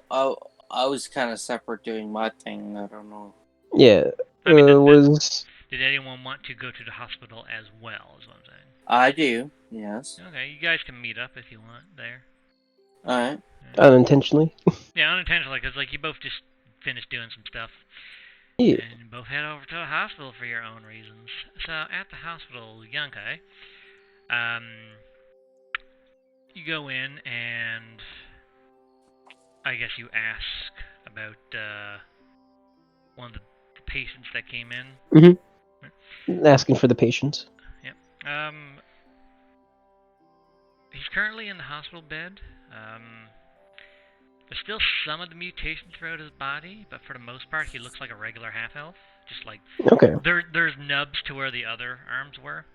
I was kind of separate doing my thing. I don't know. Yeah. I mean, was... Did anyone want to go to the hospital as well, is what I'm saying? I do, yes. Okay, you guys can meet up if you want there. Alright. Unintentionally? Yeah, unintentionally, because like you both just finished doing some stuff. Yeah. And you both head over to the hospital for your own reasons. So at the hospital, Yonkai, you go in and I guess you ask about one of the patients that came in. Mm-hmm. Asking for the patients. Yep. He's currently in the hospital bed. There's still some of the mutations throughout his body, but for the most part, he looks like a regular half-elf. Just like Okay. There's nubs to where the other arms were.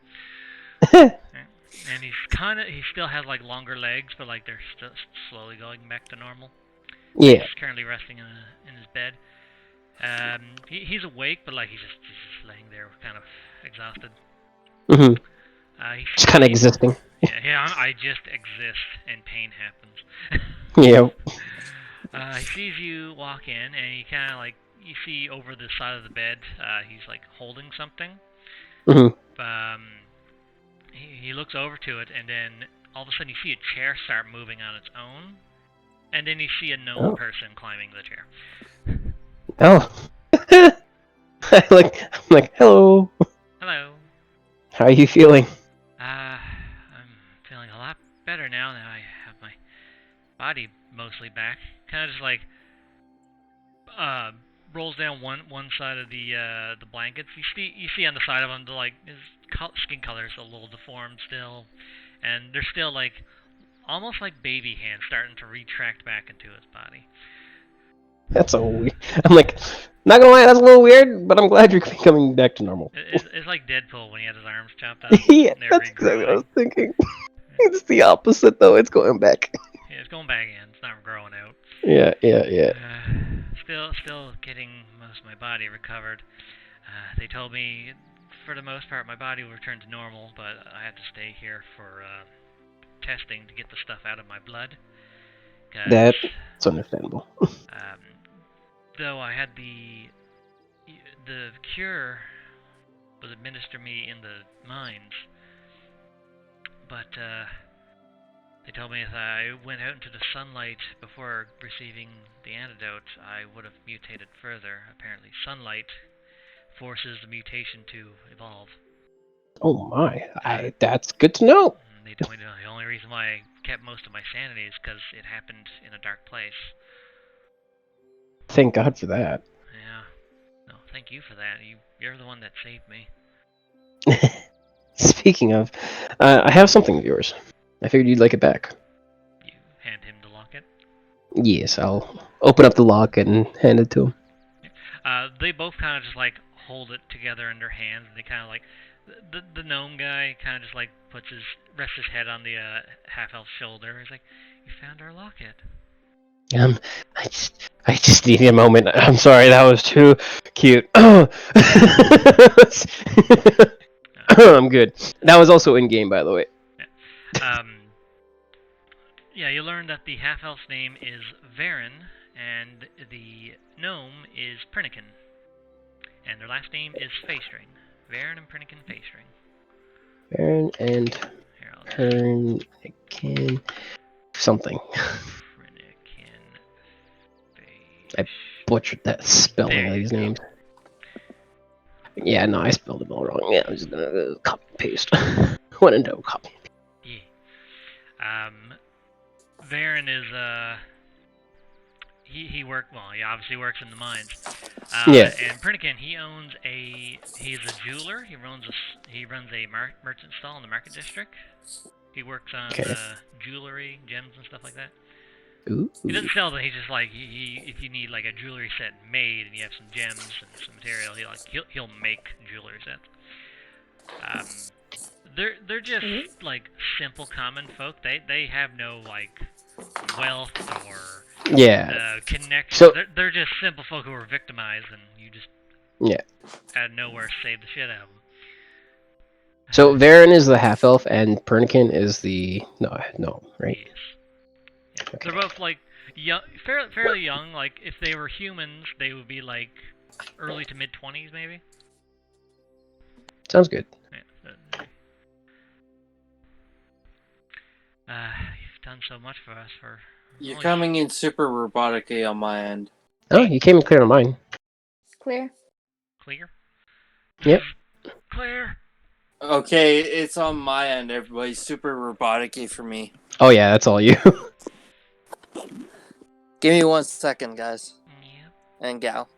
And he still has like longer legs, but like they're still slowly going back to normal. Yeah. He's currently resting in his bed. He's awake, but like he's just laying there, kind of exhausted. Mm-hmm. Just kind of existing. Yeah, I just exist, and pain happens. Yep. He sees you walk in, and he kind of like you see over the side of the bed. He's like holding something. Mm-hmm. He looks over to it, and then all of a sudden you see a chair start moving on its own, and then you see a gnome person climbing the chair. Oh. I'm like, hello. Hello. How are you feeling? I'm feeling a lot better now that I have my body mostly back. Kind of just like rolls down one side of the blankets. You see on the side of him, like his skin color is a little deformed still, and there's still like almost like baby hands starting to retract back into his body. That's so weird. I'm like, not gonna lie, that's a little weird, but I'm glad you're coming back to normal. It's like Deadpool when he had his arms chopped off. Yeah, that's exactly what I was thinking. It's the opposite, though. It's going back. Yeah, it's going back in. It's not growing out. Yeah. Still getting most of my body recovered. They told me, for the most part, my body will return to normal, but I have to stay here for testing to get the stuff out of my blood. That's understandable. Though I had the cure was administered me in the mines, but they told me if I went out into the sunlight before receiving the antidote, I would have mutated further. Apparently, sunlight forces the mutation to evolve. Oh my! That's good to know. And they told me the only reason why I kept most of my sanity is because it happened in a dark place. Thank God for that. Yeah. No, thank you for that. You're the one that saved me. Speaking of, I have something of yours. I figured you'd like it back. You hand him the locket. Yes, I'll open up the lock and hand it to him. They both kind of just like hold it together in their hands, and they kind of like the gnome guy kind of just like rests his head on the half-elf's shoulder. He's like, "You found our locket." I just need a moment. I'm sorry, that was too cute. Oh, I'm good. That was also in game, by the way. Yeah, you learn that the half-elf's name is Varen, and the gnome is Pernikin. And their last name is Facestring. Varen and Pernikin Facestring. Varen and Pernikin something. Pernikin I butchered that spelling of these names. Yeah, no, I spelled it all wrong. Yeah, I'm just gonna copy and paste. What a no copy. Yeah. Varen is he obviously works in the mines. Yeah. And Pernikin, he's a jeweler. He runs a merchant stall in the market district. He works on jewelry, gems, and stuff like that. Ooh. He doesn't sell them. He's just like if you need like a jewelry set made and you have some gems and some material, he'll make jewelry sets. They're just like simple common folk. They have no like wealth or connection. So, they're just simple folk who were victimized, and you just out of nowhere save the shit out of them. So Varen is the half elf, and Pernikin is the no, right? Yes. Okay. They're both like young, fairly young. Like if they were humans, they would be like early to mid 20s, maybe. Sounds good. You've done so much for us. You're coming in super robotic-y on my end. Oh, you came in clear on mine. Clear. Clear? Yep. Clear. Okay, it's on my end, everybody. Super robotic-y for me. Oh yeah, that's all you. Give me 1 second, guys. Yep. And gal.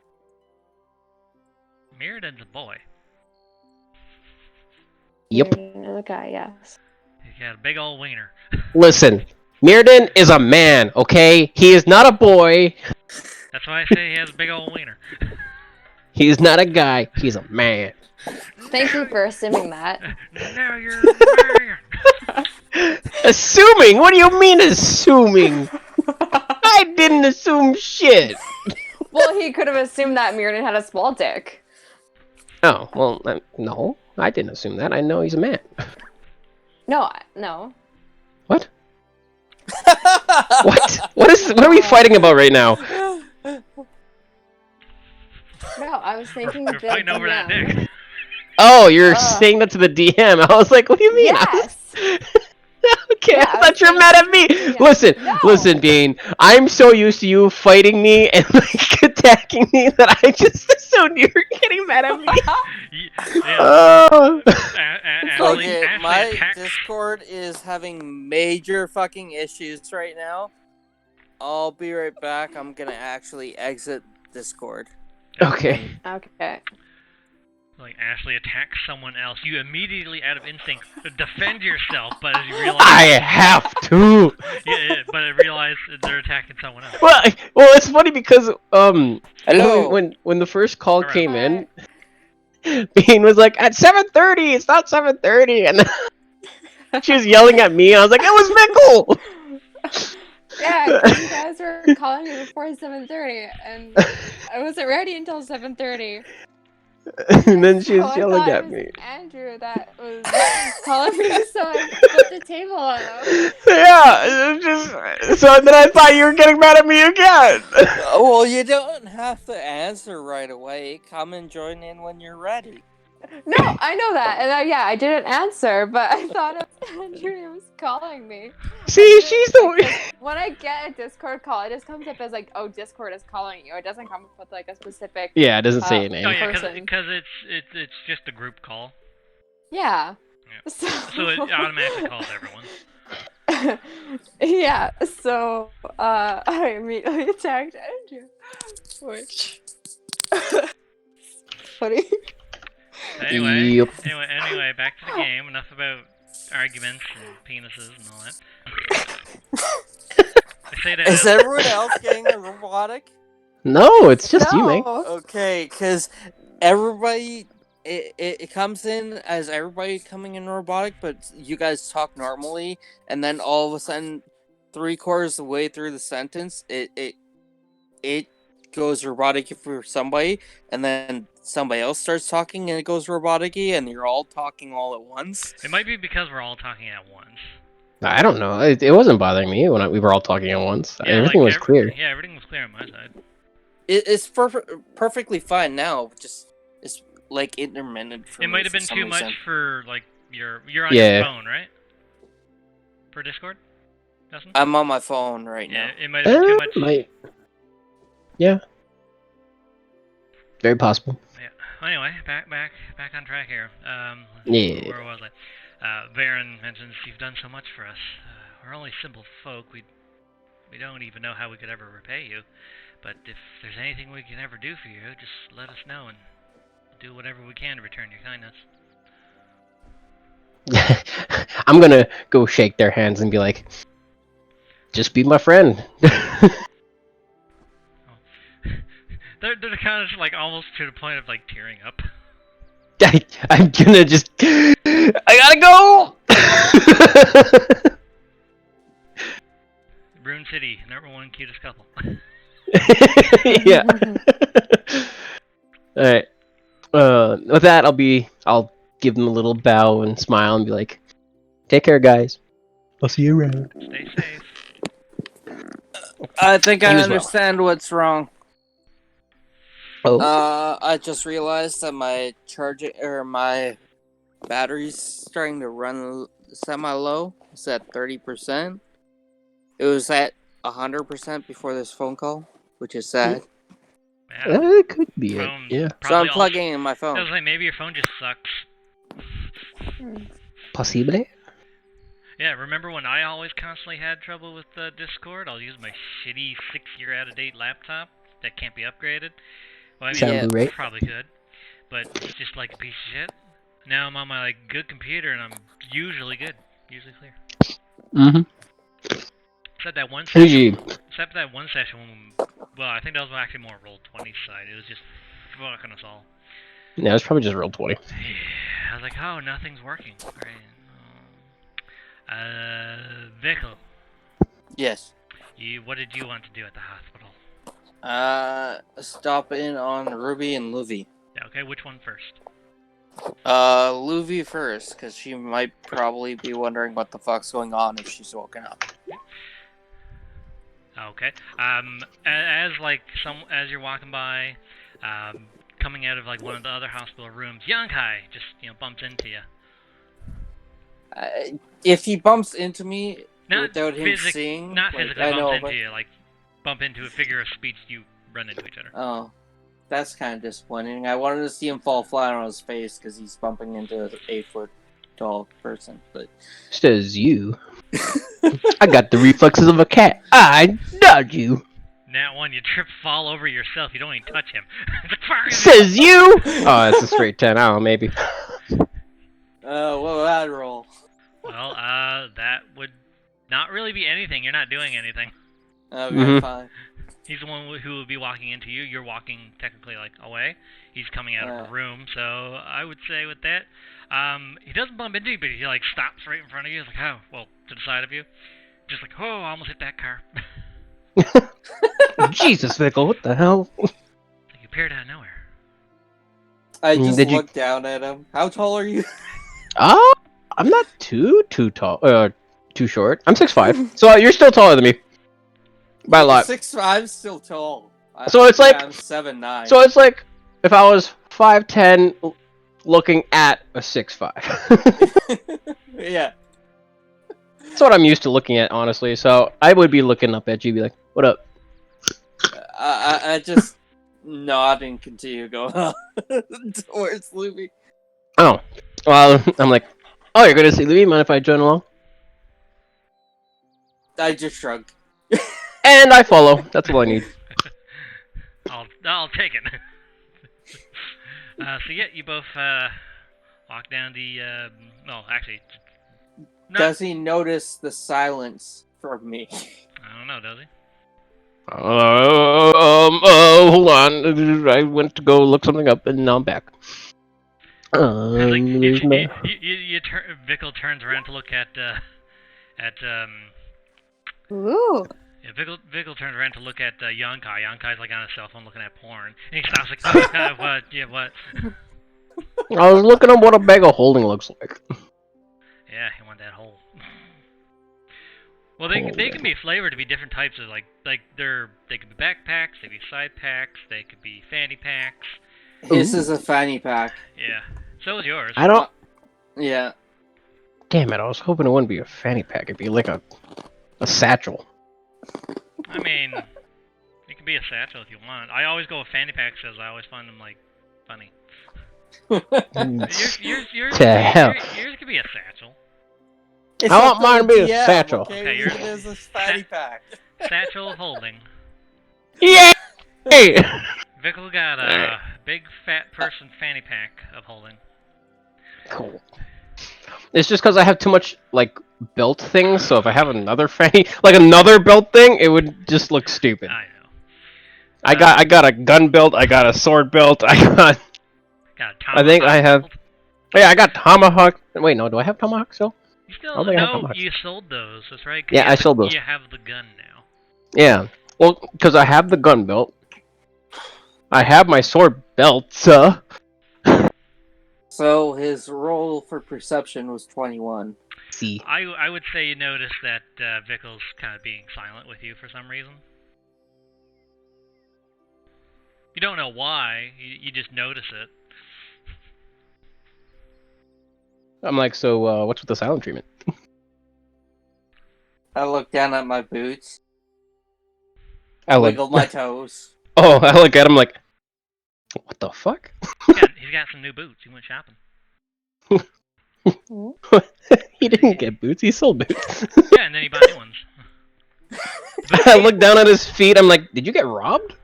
Mirrodin's a boy. Yep. Another guy, yes. He's got a big old wiener. Listen, Mirrodin is a man, okay? He is not a boy. That's why I say he has a big old wiener. He's not a guy. He's a man. Thank you for assuming that. Now you're a man. Assuming? What do you mean assuming? I didn't assume shit. Well, he could have assumed that Mirrodin had a small dick. Oh, well, no. I didn't assume that. I know he's a man. No. What? What are we fighting about right now? No, I was thinking We're fighting over that dick. Oh, you're saying that to the DM. I was like, what do you mean? Yes. Okay, Yeah, I thought you were mad at me. Yeah. Listen, Bean. I'm so used to you fighting me and like attacking me that I just assumed you were getting mad at me. Okay, my Discord is having major fucking issues right now. I'll be right back. I'm gonna actually exit Discord. Okay. Like Ashley attacks someone else, you immediately, out of instinct, defend yourself, but as you realize I have to. but I realize they're attacking someone else. Well, it's funny because Hello. when the first call came in, Bean was like, at 7:30. It's not 7:30, and She was yelling at me. I was like, it was Mickle! Yeah, because you guys were calling me before 7:30, and I wasn't ready until 7:30. And then she So was I yelling thought it at was me. Andrew that was calling me, so I flipped the table on him. Yeah, it just so then I thought you were getting mad at me again. Well, you don't have to answer right away. Come and join in when you're ready. No, I know that, and I didn't answer, but I thought it was Andrew who was calling me. See, she's the When I get a Discord call, it just comes up as like, oh, Discord is calling you. It doesn't come up with like a specific. Yeah, it doesn't say a Oh name. yeah, person. because it's just a group call. Yeah. Yeah. So it automatically calls everyone. yeah. So I immediately attacked Andrew, which funny. Anyway, Yep. anyway, back to the game. Enough about arguments and penises and all that. I say that Is everyone else getting a robotic? No, it's just you, mate. Okay, because everybody, it comes in as everybody coming in robotic, but you guys talk normally, and then all of a sudden, 3/4 of the way through the sentence, it goes robotic for somebody, and then somebody else starts talking and it goes robotic-y, and you're all talking all at once. It might be because we're all talking at once. I don't know. It wasn't bothering me when we were all talking at once. Yeah, Everything was clear. Yeah, everything was clear on my side. It's perfectly fine now. Just it's like intermittent for It me might have for been some too reason. much for like you're on Yeah. your phone, right? For Discord, Dustin? I'm on my phone right now. Yeah, it might have been too much. Yeah. Very possible. Anyway, back on track here. Yeah. Where was I? Baron mentions you've done so much for us. We're only simple folk. We don't even know how we could ever repay you. But if there's anything we can ever do for you, just let us know and we'll do whatever we can to return your kindness. I'm gonna go shake their hands and be like, just be my friend. They're kind of just like almost to the point of like tearing up. I'm gonna just. I gotta go! Rune City, #1 cutest couple. Yeah. Alright. With that, I'll give them a little bow and smile and be like, take care, guys. I'll see you around. Stay safe. I think You I as well. understand what's wrong. Oh. I just realized that my my battery's starting to run semi-low. It's at 30%. It was at 100% before this phone call, which is sad. Yeah. It could be it. Phone- Yeah. So I'm probably plugging in my I phone. was like, maybe your phone just sucks. Possible? Yeah, remember when I always constantly had trouble with Discord? I'll use my shitty 6-year out-of-date laptop that can't be upgraded. Well, I mean, Sound Yeah. right? probably could, but it's just like a piece of shit. Now I'm on my like good computer and I'm usually good, usually clear. Mm-hmm. Except that one session. Usually, Except that one session when, well, I think that was actually more Roll20 side. It was just fucking us all. yeah, it's probably just roll 20. I was like, oh, nothing's working. Great. Vickle, Yes. what did you want to do at the hospital? Stop in on Ruby and Luvi. Yeah, okay, which one first? Luvi first, because she might probably be wondering what the fuck's going on if she's woken up. Okay. As you're walking by, coming out of like one of the other hospital rooms, Yankai just bumps into you. If he bumps into me Not without him seeing, not like, physically I bumps know, into but you, like bump into a figure of speech. You run into each other. oh, that's kind of disappointing. I wanted to see him fall flat on his face because he's bumping into an 8-foot-tall person. But Says you. I got the reflexes of a cat. I dodge you. Nat 1, you trip, fall over yourself. You don't even touch him. It's like, fuck. Says you. Oh, that's a straight 10. I don't know, maybe. what would I roll? Well, that would not really be anything. You're not doing anything. Okay, Mhm. fine. He's the one who will be walking into you. You're walking technically like away. He's coming out of a room. So I would say with that, he doesn't bump into you, but he like stops right in front of you. He's like, oh, well, to the side of you. Just like, oh, I almost hit that car. Jesus, Vickle, what the hell? You appeared out of nowhere. I just Did you- looked down at him. How tall are you? I'm not too tall. Too short. I'm 6'5". So you're still taller than me. By a lot. 6'5", still tall. So it's like- I'm 7'9". So it's like if I was 5'10", looking at a 6'5". Yeah. That's what I'm used to looking at, honestly. So I would be looking up at you, be like, "What up?" I just nod and continue going on towards Luby. Oh, well, I'm like, "Oh, you're gonna see Louis? Mind if I join along?" I just shrugged. And I follow. That's all I need. I'll take it. So yeah, you both walk down the. Well, actually, Does he notice the silence from me? I don't know. Does he? Hold on. I went to go look something up, and now I'm back. Vickle turns around to look at Ooh. Yeah, Vickle turns around to look at Yonkai. Yonkai's like on his cell phone looking at porn, and he stops like, oh, what? Yeah, what? I was looking at what a bag of holding looks like. Yeah, he wanted that hole. Well, they can be flavored to be different types of they could be backpacks, they could be side packs, they could be fanny packs. This is a fanny pack. Yeah, so is yours. I don't. Yeah. Damn it! I was hoping it wouldn't be a fanny pack. It'd be like a satchel. I mean, it can be a satchel if you want. I always go with fanny packs because I always find them like funny. Yours To hell. yours could be a satchel. It's I up want to mine to the be a DM, satchel. Okay, Okay, yours yours- is a fanny pack. Satchel holding. Yeah. Hey. Vickle got a big fat person fanny pack of holding. Cool. It's just because I have too much like belt things. So if I have another fanny, like another belt thing, it would just look stupid. I know. I got a gun belt. I got a sword belt. I got. Got I think I have- belt. Yeah, I got tomahawk. Wait, no. Do I have tomahawk still? You I still don't think I have no, tomahawks. you sold those. That's right. 'cause Yeah, you have I sold those. You have the gun now. Yeah. Well, because I have the gun belt. I have my sword belt. So his roll for perception was 21. see. I would say you notice that Vickle's kind of being silent with you for some reason. You don't know why. You just notice it. I'm like, so what's with the silent treatment? I look down at my boots, I like. wiggle my toes. Oh, I look at him like, what the fuck? He's got some new boots. He went shopping. He didn't get boots. He sold boots. Yeah, and then he bought new ones. I look down at his feet. I'm like, did you get robbed?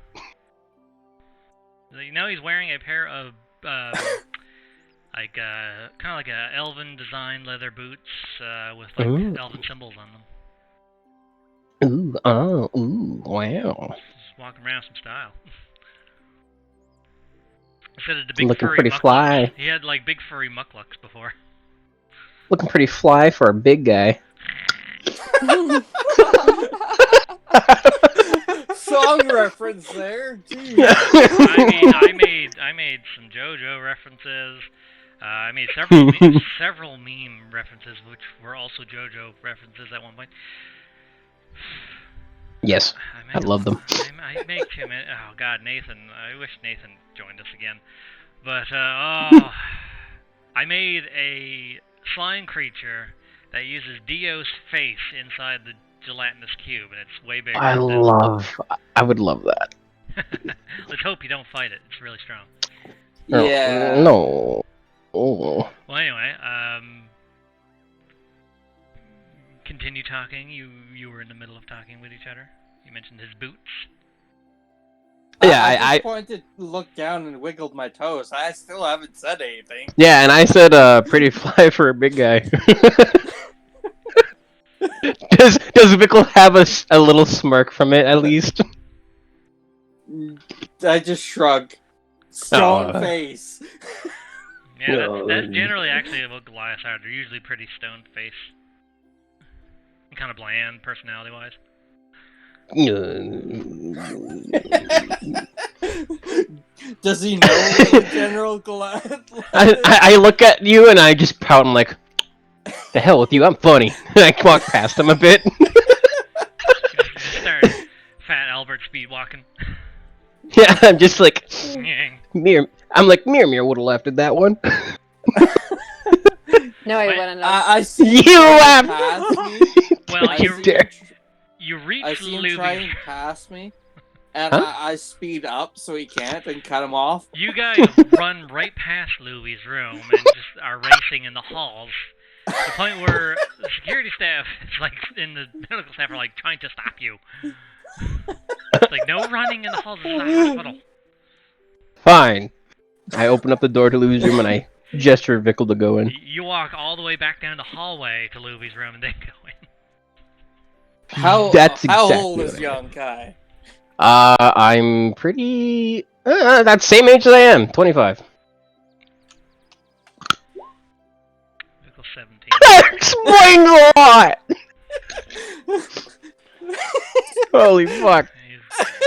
You know, he's wearing a pair of kind of like a elven design leather boots with like Ooh. elven symbols on them. Ooh, oh, ooh, wow. Just walking around some style. Instead of the big Looking furry pretty mucklucks. fly. He had like big furry mucklucks before. Looking pretty fly for a big guy. Song reference there. Jeez. I made some JoJo references. I made several meme references, which were also JoJo references at one point. Yes, I love them. I make too many. Oh God, Nathan! I wish Nathan joined us again. But I made a slime creature that uses Dio's face inside the gelatinous cube, and it's way bigger. I would love that. Let's hope you don't fight it. It's really strong. Yeah. No. Oh. Well, anyway, continue talking. You were in the middle of talking with each other. You mentioned his boots. Yeah, I just pointed, looked down, and wiggled my toes. I still haven't said anything. Yeah, and I said, pretty fly for a big guy. Does Vickle have a little smirk from it, at least? I just shrug. Stone face. Yeah, that's generally actually what Goliaths are. They're usually pretty stone-faced. Kind of bland, personality-wise. Does he know what the General Goliath I look at you and I just pout. I'm like, the hell with you, I'm funny. I walk past him a bit. Just start Fat Albert speed walking. Yeah, I'm just like, Mir. I'm like, Mir would have laughed at that one. No, I wouldn't have. I see You laughed. past me. Well, you I reach see him trying Luby's. past me, and Huh? I speed up so he can't and cut him off. You guys run right past Luby's room and just are racing in the halls. To the point where the security staff is like, and the medical staff are like trying to stop you. It's like, no running in the halls of the hospital. Fine. I open up the door to Louis' room and I gesture Vickle to go in. You walk all the way back down the hallway to Luby's room and then go in. How Exactly old is what I young Kai? I'm pretty... that same age as I am, 25. Vehicle 17. That explains a lot! Holy fuck.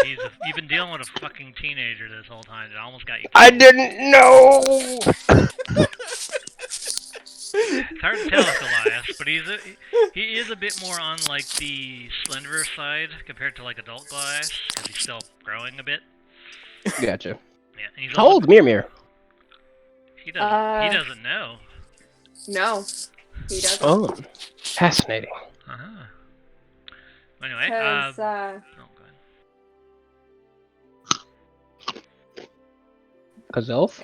You've been dealing with a fucking teenager this whole time. It almost got you killed. I didn't know! It's hard to tell with Goliath, but he is a bit more on like the slenderer side compared to like adult Goliath, because he's still growing a bit. Gotcha. Yeah, and he's How old Mir? He doesn't know. No, he doesn't. Oh, fascinating. Uh-huh. Anyway, Because, oh, go ahead. Cause elf?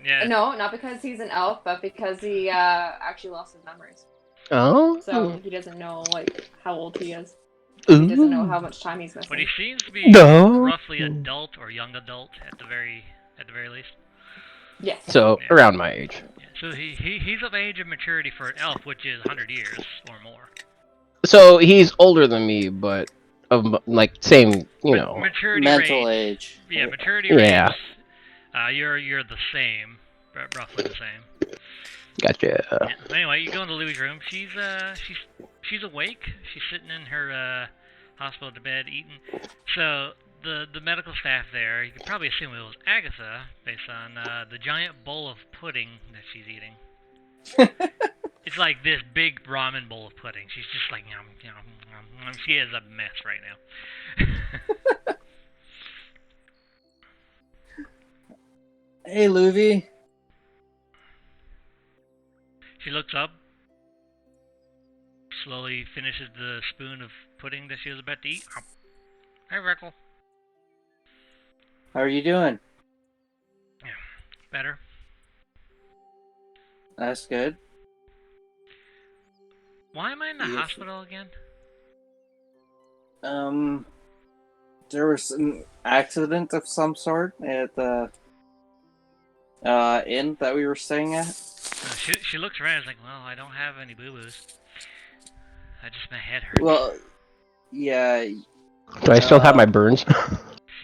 Yeah. No, not because he's an elf, but because he actually lost his memories. Oh? So he doesn't know like how old he is. Ooh. He doesn't know how much time he's missing. But he seems to be roughly adult or young adult at the very least. Yes. So, Yeah. around my age. Yeah. So he's of age of maturity for an elf, which is 100 years or more. So, he's older than me, but of, like, same, you know. Maturity Mental rate, age. Yeah, maturity Yeah. rates. You're the same, roughly the same. Gotcha. Yeah. Anyway, you go into Louie's room. She's awake. She's sitting in her hospital bed eating. So the medical staff there, you could probably assume it was Agatha based on the giant bowl of pudding that she's eating. It's like this big ramen bowl of pudding. She's just like, she is a mess right now. Hey, Luby. She looks up, slowly finishes the spoon of pudding that she was about to eat. Hey, Rickle. How are you doing? Yeah, better. That's good. Why am I in the hospital again? There was an accident of some sort at the inn that we were staying at. She looks around and is like, well, I don't have any boo-boos. My head hurts. Well, yeah. Do I still have my burns?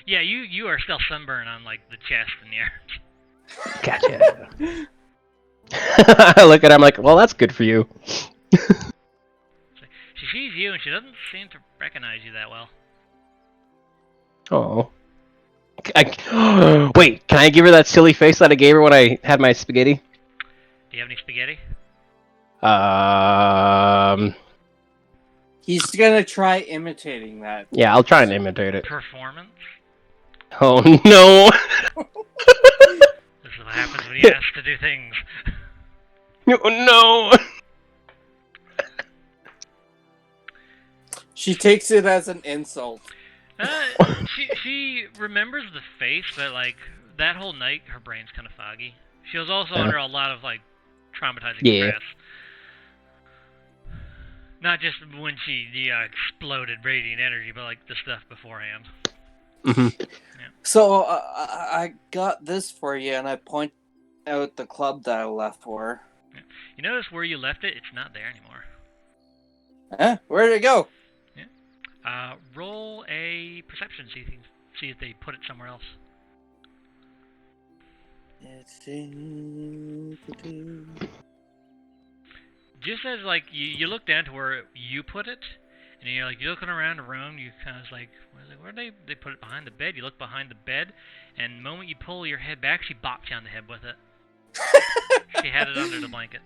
Yeah, you are still sunburned on, like, the chest and the arms. Gotcha. I look at her, I'm like, well, that's good for you. She sees you and she doesn't seem to recognize you that well. Oh. Wait, can I give her that silly face that I gave her when I had my spaghetti? Do you have any spaghetti? He's gonna try imitating that. Yeah, I'll try and imitate it. Performance? Oh no! This is what happens when you ask to do things. Oh no! She takes it as an insult. She remembers the face, but like that whole night, her brain's kind of foggy. She was also under a lot of like traumatizing stress. Not just when she exploded radiant energy, but like the stuff beforehand. Mm-hmm. Yeah. So I got this for you, and I point out the club that I left for her. Yeah. You notice where you left it? It's not there anymore. Huh? Where did it go? Yeah. Roll a perception, see see if they put it somewhere else. Just as like you look down to where you put it, and you're looking around the room. You kind of like, where they put it behind the bed? You look behind the bed, and the moment you pull your head back, she bopped you on the head with it. She had it under the blanket.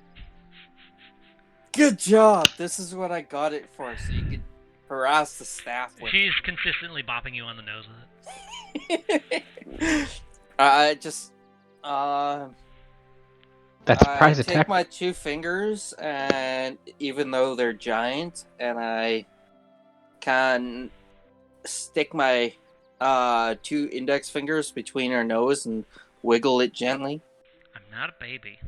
Good job. This is what I got it for, so you could harass the staff with She's consistently bopping you on the nose with it. I just That's a surprise I attack. take my 2 fingers, and even though they're giant, and I can stick my 2 index fingers between her nose and wiggle it gently. I'm not a baby.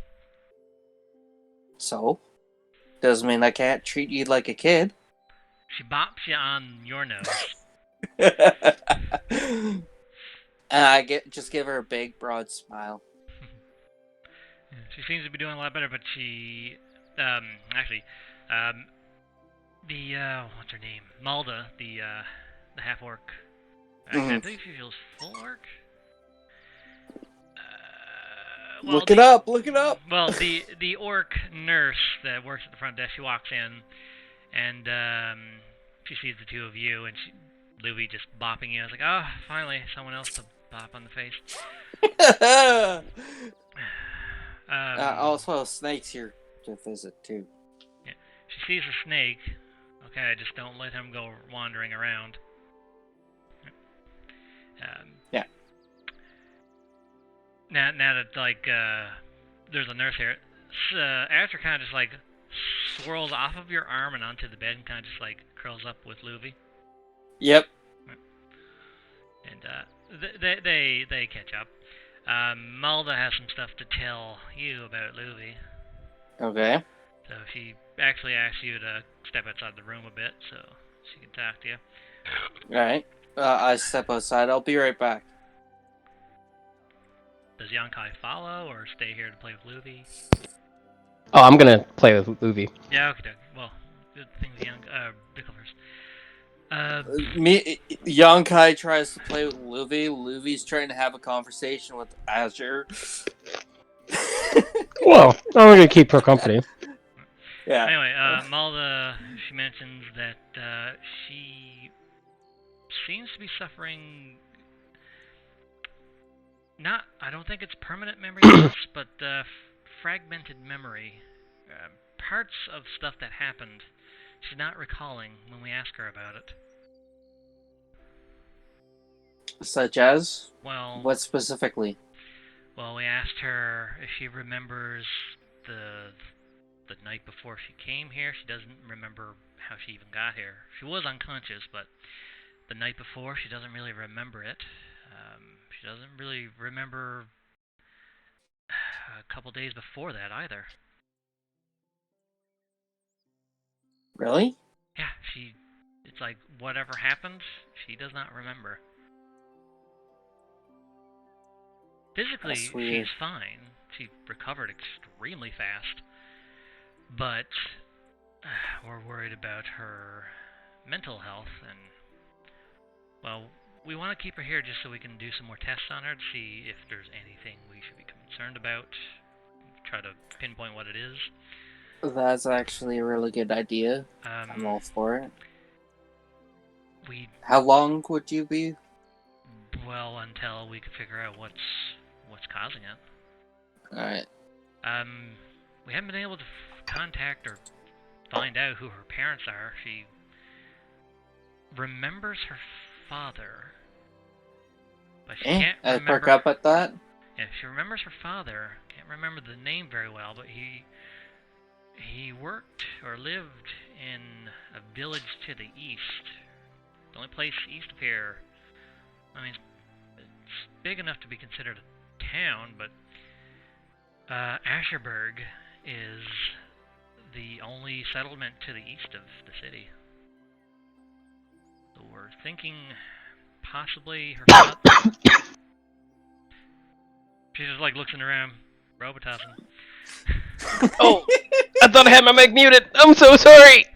So, doesn't mean I can't treat you like a kid. She bops you on your nose. And I just give her a big, broad smile. She seems to be doing a lot better, but she, what's her name? Malda, the half orc. I think she feels full orc. Look it up. Well, the orc nurse that works at the front desk, she walks in, and she sees the 2 of you, and Louie just bopping you. I was like, oh, finally, someone else to bop on the face. Also, Snake's here to visit, too. Yeah. She sees a snake. Okay, just don't let him go wandering around. Yeah. Now that, like, there's a nurse here, Asher kind of just, like, swirls off of your arm and onto the bed and kind of just, like, curls up with Luvi. Yep. And, they catch up. Malda has some stuff to tell you about Luvi. Okay. So she actually asks you to step outside the room a bit so she can talk to you. Alright. I step outside. I'll be right back. Does Yonkai follow or stay here to play with Luvi? Oh, I'm gonna play with Luvi. Yeah, okay. Well, good thing with Bickle first. Yonkai tries to play with Luvi. Luvi's trying to have a conversation with Azure. Well, I'm gonna keep her company. Yeah. Anyway, Malda, she mentions that she seems to be suffering. I don't think it's permanent memory loss, but fragmented memory. Parts of stuff that happened, she's not recalling when we ask her about it. Such as? Well, What specifically? Well, we asked her if she remembers the night before she came here. She doesn't remember how she even got here. She was unconscious, but the night before, she doesn't really remember it. She doesn't really remember a couple days before that either. Really? Yeah, it's like whatever happened, she does not remember. Physically, she's fine. She recovered extremely fast. But we're worried about her mental health, and, well, we want to keep her here just so we can do some more tests on her to see if there's anything we should be concerned about. Try to pinpoint what it is. That's actually a really good idea. I'm all for it. How long would you be? Well, until we can figure out what's causing it. Alright. We haven't been able to contact or find out who her parents are. She remembers her father, but she can't remember. I perk up at that? Yeah, she remembers her father. Can't remember the name very well, but he worked or lived in a village to the east. The only place east of here. I mean, it's big enough to be considered a town, but Asherberg is the only settlement to the east of the city. So we're thinking possibly her father. She just like looks in around, Robotossing. Oh, I thought I had my mic muted. I'm so sorry.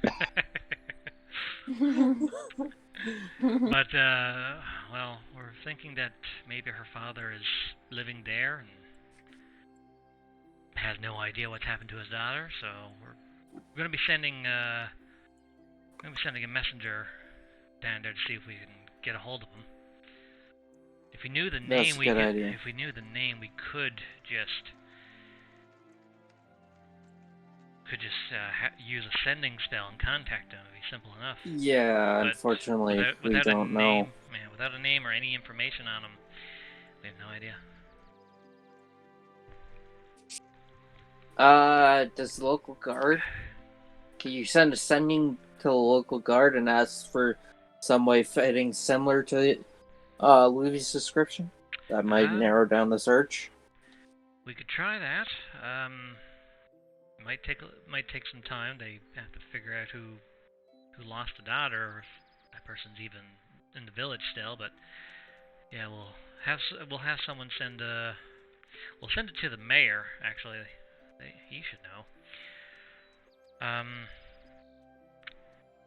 But well, we're we're thinking that maybe her father is living there and has no idea what's happened to his daughter. So we're going to be sending a messenger down there to see if we can get a hold of him. If we knew the name, If we knew the name, we could just use a sending spell and contact him. It'd be simple enough. Yeah, But unfortunately, we without don't know. Without a name or any information on him, we have no idea. Does the local guard? Can you send a sending to the local guard and ask for some way fitting similar to Luvy's description? That might narrow down the search. We could try that. It might take some time. They have to figure out who lost a daughter, or if that person's even in the village still. But yeah, we'll have someone send we'll send it to the mayor. Actually, he should know.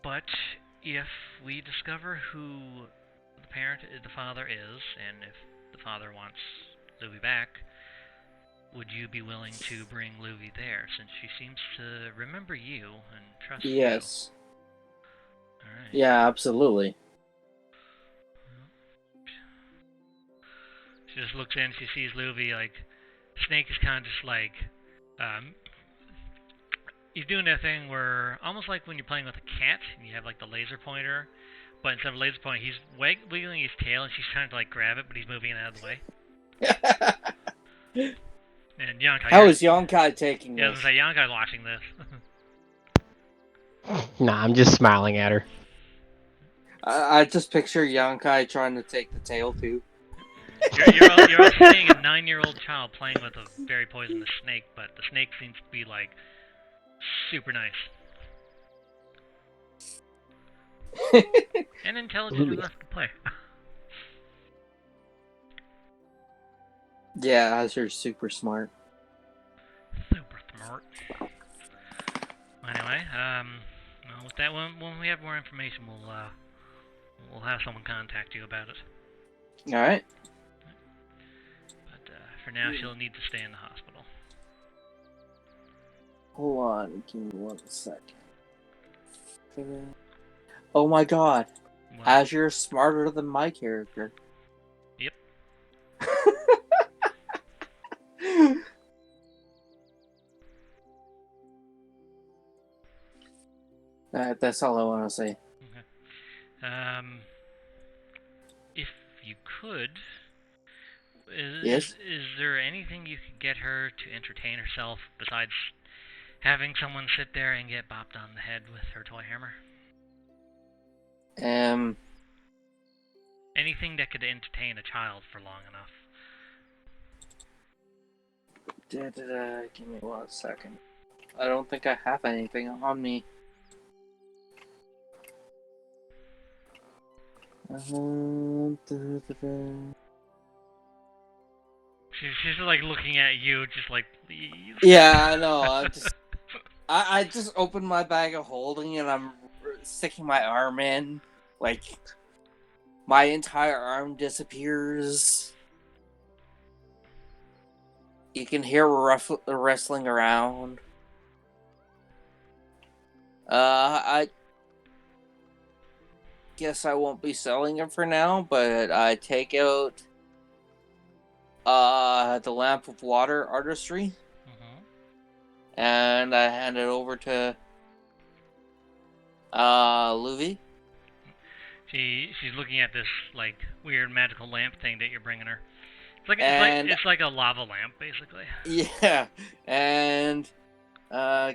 But if we discover who the father is, and if the father wants Luvy back, would you be willing to bring Luvy there, since she seems to remember you and trust you? Yes. Alright. Yeah, absolutely. She just looks in, she sees Luvy, like, Snake is kind of just like, he's doing that thing where, almost like when you're playing with a cat, and you have, like, the laser pointer, but instead of laser pointer, he's wiggling his tail, and she's trying to, like, grab it, but he's moving it out of the way. And Yonkai... How is Yonkai taking this? Yeah, I this? was going to say, Yonkai's watching this. Nah, I'm just smiling at her. I just picture Yonkai trying to take the tail, too. You're also seeing a 9-year-old child playing with a very poisonous snake, but the snake seems to be, like, super nice. And intelligent enough to play. Yeah, Azur's super smart. Super smart. Anyway, well, with that one, when we have more information, we'll have someone contact you about it. Alright. But for now, she'll need to stay in the hospital. Hold on, give me 1 second. Oh my god. What? Azure's smarter than my character. Yep. That's all I want to say. Okay. If you could, Yes? Is there anything you could get her to entertain herself besides having someone sit there and get bopped on the head with her toy hammer? Anything that could entertain a child for long enough. Give me 1 second. I don't think I have anything on me. She's like looking at you, just like, please. Yeah, I know. I just opened my bag of holding and I'm sticking my arm in. Like, my entire arm disappears. You can hear wrestling around. I guess I won't be selling it for now, but I take out the lamp of water artistry. And I hand it over to Luvy. She's looking at this like weird magical lamp thing that you're bringing her. It's like a lava lamp, basically. Yeah, and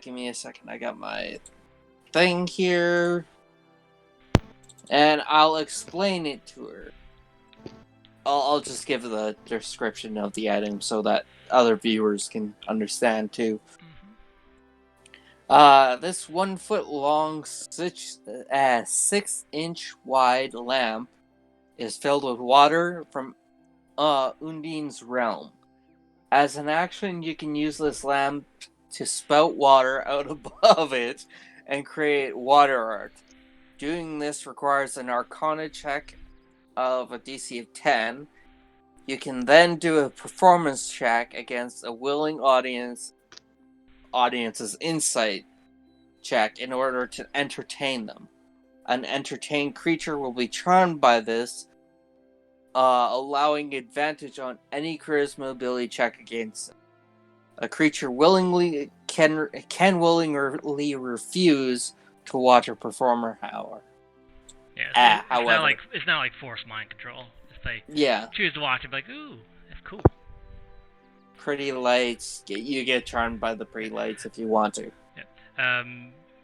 give me a second. I got my thing here, and I'll explain it to her. I'll just give the description of the item so that other viewers can understand too. This 1 foot long, 6-inch wide lamp is filled with water from Undine's realm. As an action, you can use this lamp to spout water out above it and create water art. Doing this requires an Arcana check of a DC of 10. You can then do a performance check against a willing audience's insight check in order to entertain them. An entertained creature will be charmed by this, allowing advantage on any charisma ability check against them. A creature willingly can willingly refuse to watch a performer, however. Yeah, However, it's not like forced mind control. If they yeah, choose to watch it, be like, ooh, that's cool. pretty lights. You get charmed by the pretty lights if you want to. Yeah.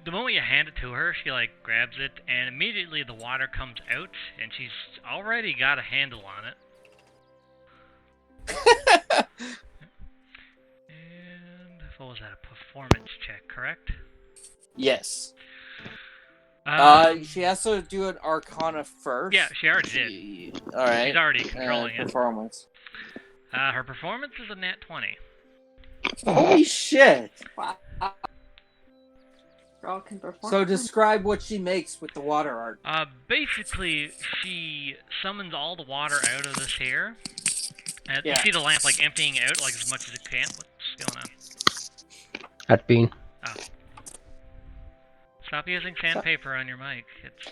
The moment you hand it to her, she like grabs it, and immediately the water comes out, and she's already got a handle on it. And what was that? A performance check, correct? Yes. She has to do an Arcana first. Yeah, she already did. All right. She's already controlling it. Performance. Her performance is a nat 20. Holy shit! Wow. Girl can perform. So describe what she makes with the water art. Basically, she summons all the water out of this here. And Yeah. You see the lamp like emptying out like as much as it can. What's going on? That bean. Oh. Stop using sandpaper on your mic.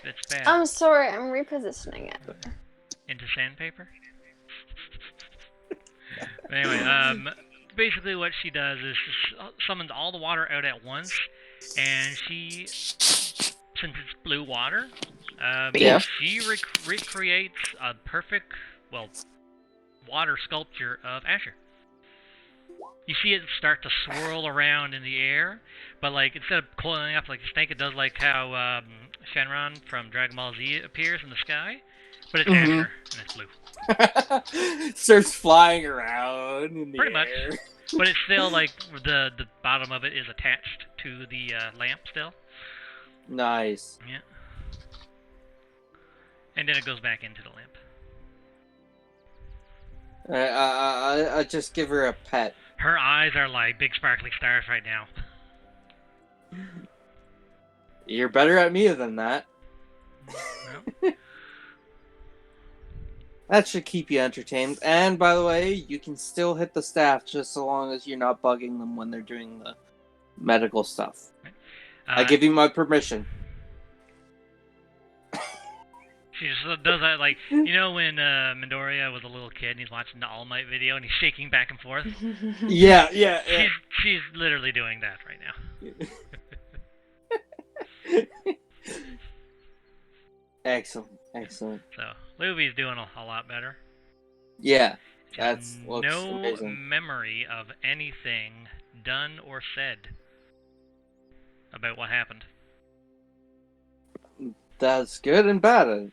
It's bad. I'm sorry, I'm repositioning it. Into sandpaper? Anyway, basically what she does is summons all the water out at once, and she, since it's blue water, she recreates a perfect, water sculpture of Asher. You see it start to swirl around in the air, but like instead of coiling up like a snake, it does like how Shenron from Dragon Ball Z appears in the sky, but it's Asher and it's blue. Starts flying around in the Pretty much. air. But it's still like the bottom of it is attached to the lamp still. Nice. Yeah. And then it goes back into the lamp. I just give her a pet. Her eyes are like big sparkly stars right now. You're better at me than that. No. That should keep you entertained. And by the way, you can still hit the staff just so long as you're not bugging them when they're doing the medical stuff. I give you my permission. She just does that like, you know when Midoriya was a little kid and he's watching the All Might video and he's shaking back and forth? Yeah. She's literally doing that right now. Excellent. So, Luby's doing a lot better. Yeah, She has looks no amazing. memory of anything done or said about what happened. That's good and bad.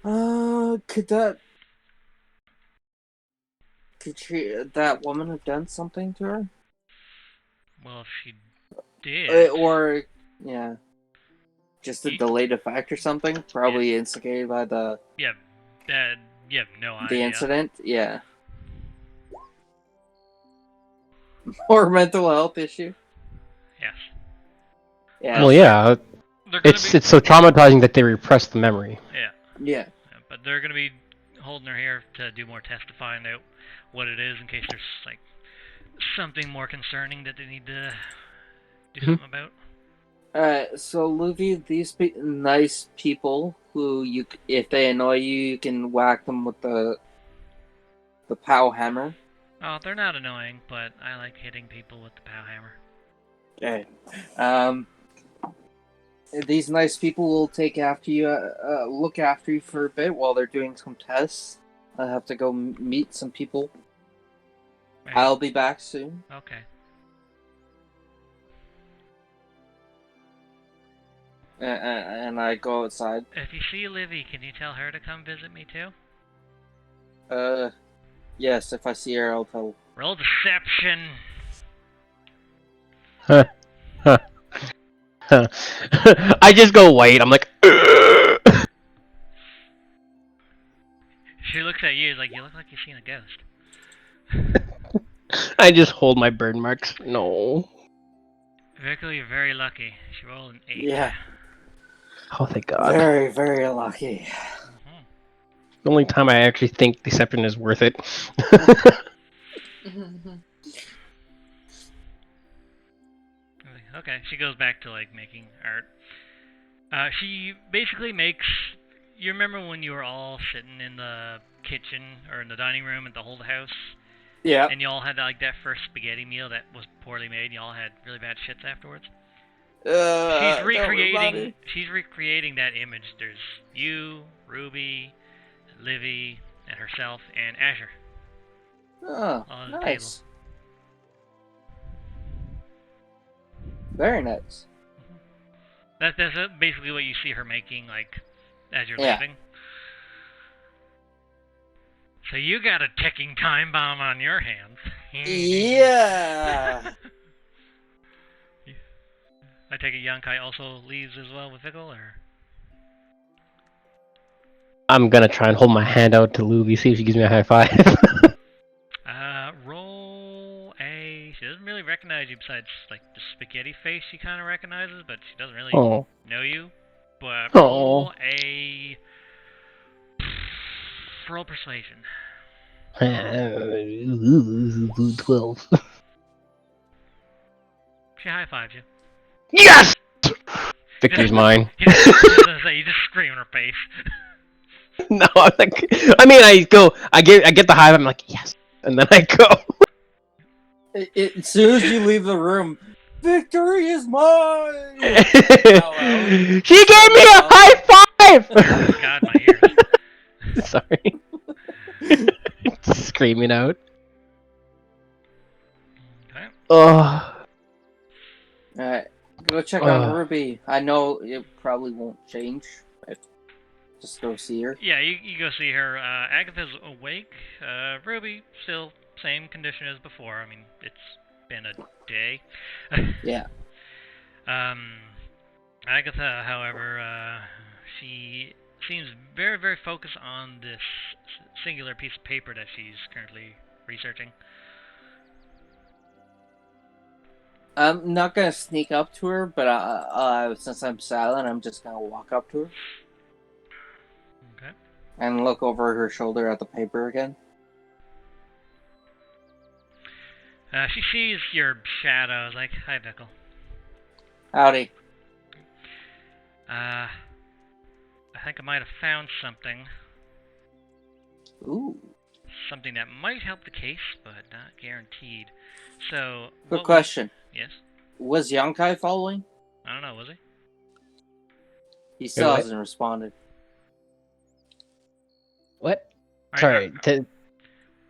Could that woman have done something to her? Well, if she did... Yeah. Just a delayed effect or something? Probably instigated by the... Yeah, you have no idea. The incident? Yeah. Or mental health issue? Yes. Yeah. Well, yeah. It's It's so traumatizing that they repress the memory. Yeah. But they're going to be holding her here to do more testifying out what it is in case there's like something more concerning that they need to do something about. Alright, so Luffy, these nice people who if they annoy you, you can whack them with the POW hammer. Oh, they're not annoying, but I like hitting people with the POW hammer. Okay. These nice people will take after you, look after you for a bit while they're doing some tests. I have to go meet some people. Right. I'll be back soon. Okay. And I go outside. If you see Livy, can you tell her to come visit me too? Yes, if I see her, I'll tell. Roll deception. I just go white. I'm like, She looks at you like, you look like you've seen a ghost. I just hold my burn marks. No. Vickle, you're very lucky. She rolled an 8. Yeah. Oh, thank God. Very, very lucky. Mm-hmm. The only time I actually think deception is worth it. Okay, she goes back to like making art. She basically makes. You remember when you were all sitting in the kitchen or in the dining room at the whole house, Yeah. and you all had like that first spaghetti meal that was poorly made, and you all had really bad shits afterwards. She's recreating. She's recreating that image. There's you, Ruby, Livy, and herself, and Asher Oh, all at the table. nice. Very nice. That's basically what you see her making, like, as you're Yeah. leaving. So you got a ticking time bomb on your hands. Yeah. I take it Yankai also leaves as well with Vickle, or? I'm gonna try and hold my hand out to Luby, see if she gives me a high five. Roll a... She doesn't really recognize you besides, like, the spaghetti face she kind of recognizes, but she doesn't really Oh. know you. But Oh. roll a... Roll persuasion. 12. She high-fives you. Yes! Victory's mine. You just scream in her face. No, I'm like, I mean, I get the hive, I'm like, yes. And then I go. As soon as you leave the room, victory is mine! She gave me a high five! Oh God, my ears. Sorry. Screaming out. Okay. Oh. Alright, go check on Ruby. I know it probably won't change, but just go see her. Yeah, you go see her. Agatha's awake. Ruby, still same condition as before. I mean, it's been a day. Yeah. Agatha, however, she seems very, very focused on this singular piece of paper that she's currently researching. I'm not gonna sneak up to her, but since I'm silent, I'm just gonna walk up to her. Okay. And look over her shoulder at the paper again. She sees your shadow. Like, hi, Vickle. Howdy. I think I might have found something. Ooh. Something that might help the case, but not guaranteed. So, Good question. Yes? Was Yankai following? I don't know, was he? He still hasn't responded. What? Right, Sorry,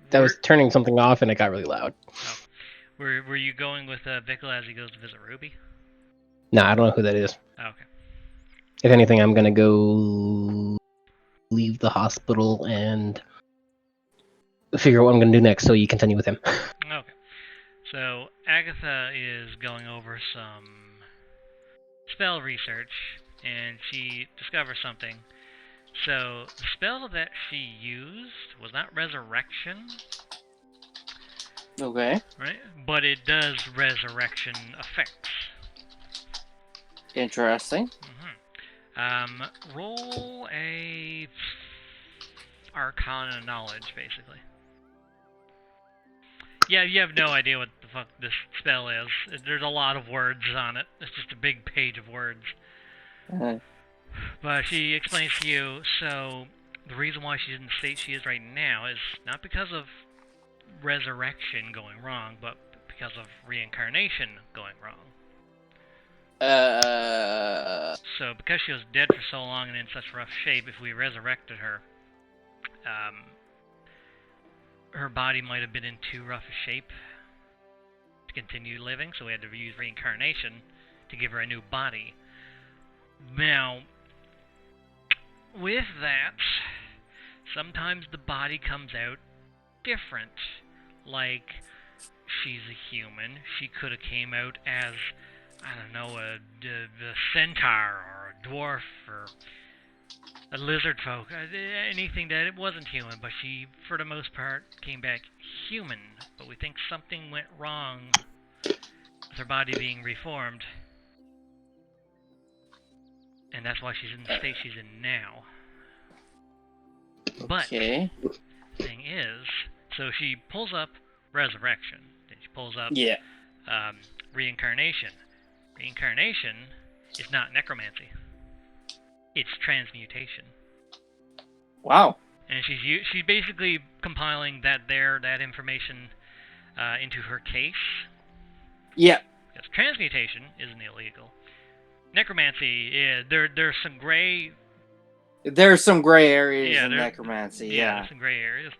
that was turning something off and it got really loud. Oh. Were you going with Vickle as he goes to visit Ruby? No, I don't know who that is. Oh, okay. If anything, I'm gonna go leave the hospital and figure out what I'm gonna do next, so you continue with him. Okay. So, Agatha is going over some spell research, and she discovers something. So, the spell that she used was not resurrection. Okay. Right? But it does resurrection effects. Interesting. Roll a Arcana knowledge, basically. Yeah, you have no idea what the fuck this spell is. There's a lot of words on it. It's just a big page of words. But she explains to you, so the reason why she's in the state she is right now is not because of resurrection going wrong, but because of reincarnation going wrong. So because she was dead for so long and in such rough shape, if we resurrected her, her body might have been in too rough a shape to continue living, so we had to use reincarnation to give her a new body. Now, with that, sometimes the body comes out different. Like, she's a human. She could have came out as, I don't know, a centaur or a dwarf or a lizard folk, anything that it wasn't human, but she, for the most part, came back human. But we think something went wrong with her body being reformed. and that's why she's in the state she's in now. But Okay. thing is, so she pulls up resurrection, then she pulls up Yeah. reincarnation. Reincarnation is not necromancy; it's transmutation. Wow. And she's basically compiling that information into her case. Yeah. Because transmutation isn't illegal. Necromancy, yeah, there's some gray. There's some gray areas in there's- necromancy. Yeah, Yeah. there's some gray areas.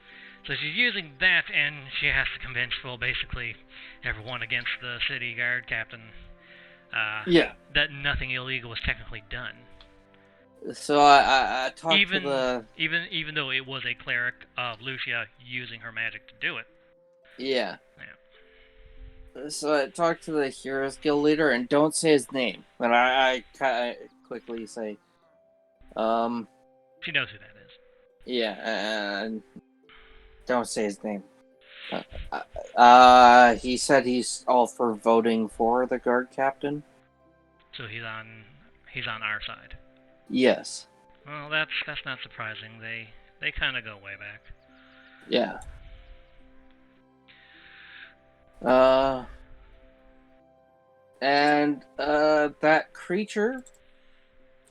So she's using that, and she has to convince, well, basically everyone against the city guard captain Yeah. that nothing illegal was technically done. So I talked Even to the even though it was a cleric of Lucia using her magic to do it. yeah. So I talked to the Heroes Guild leader, and don't say his name. But I quickly say, She knows who that is. yeah, and don't say his name. He said he's all for voting for the guard captain. So he's on our side. Yes. Well, that's not surprising. They kind of go way back. Yeah. And that creature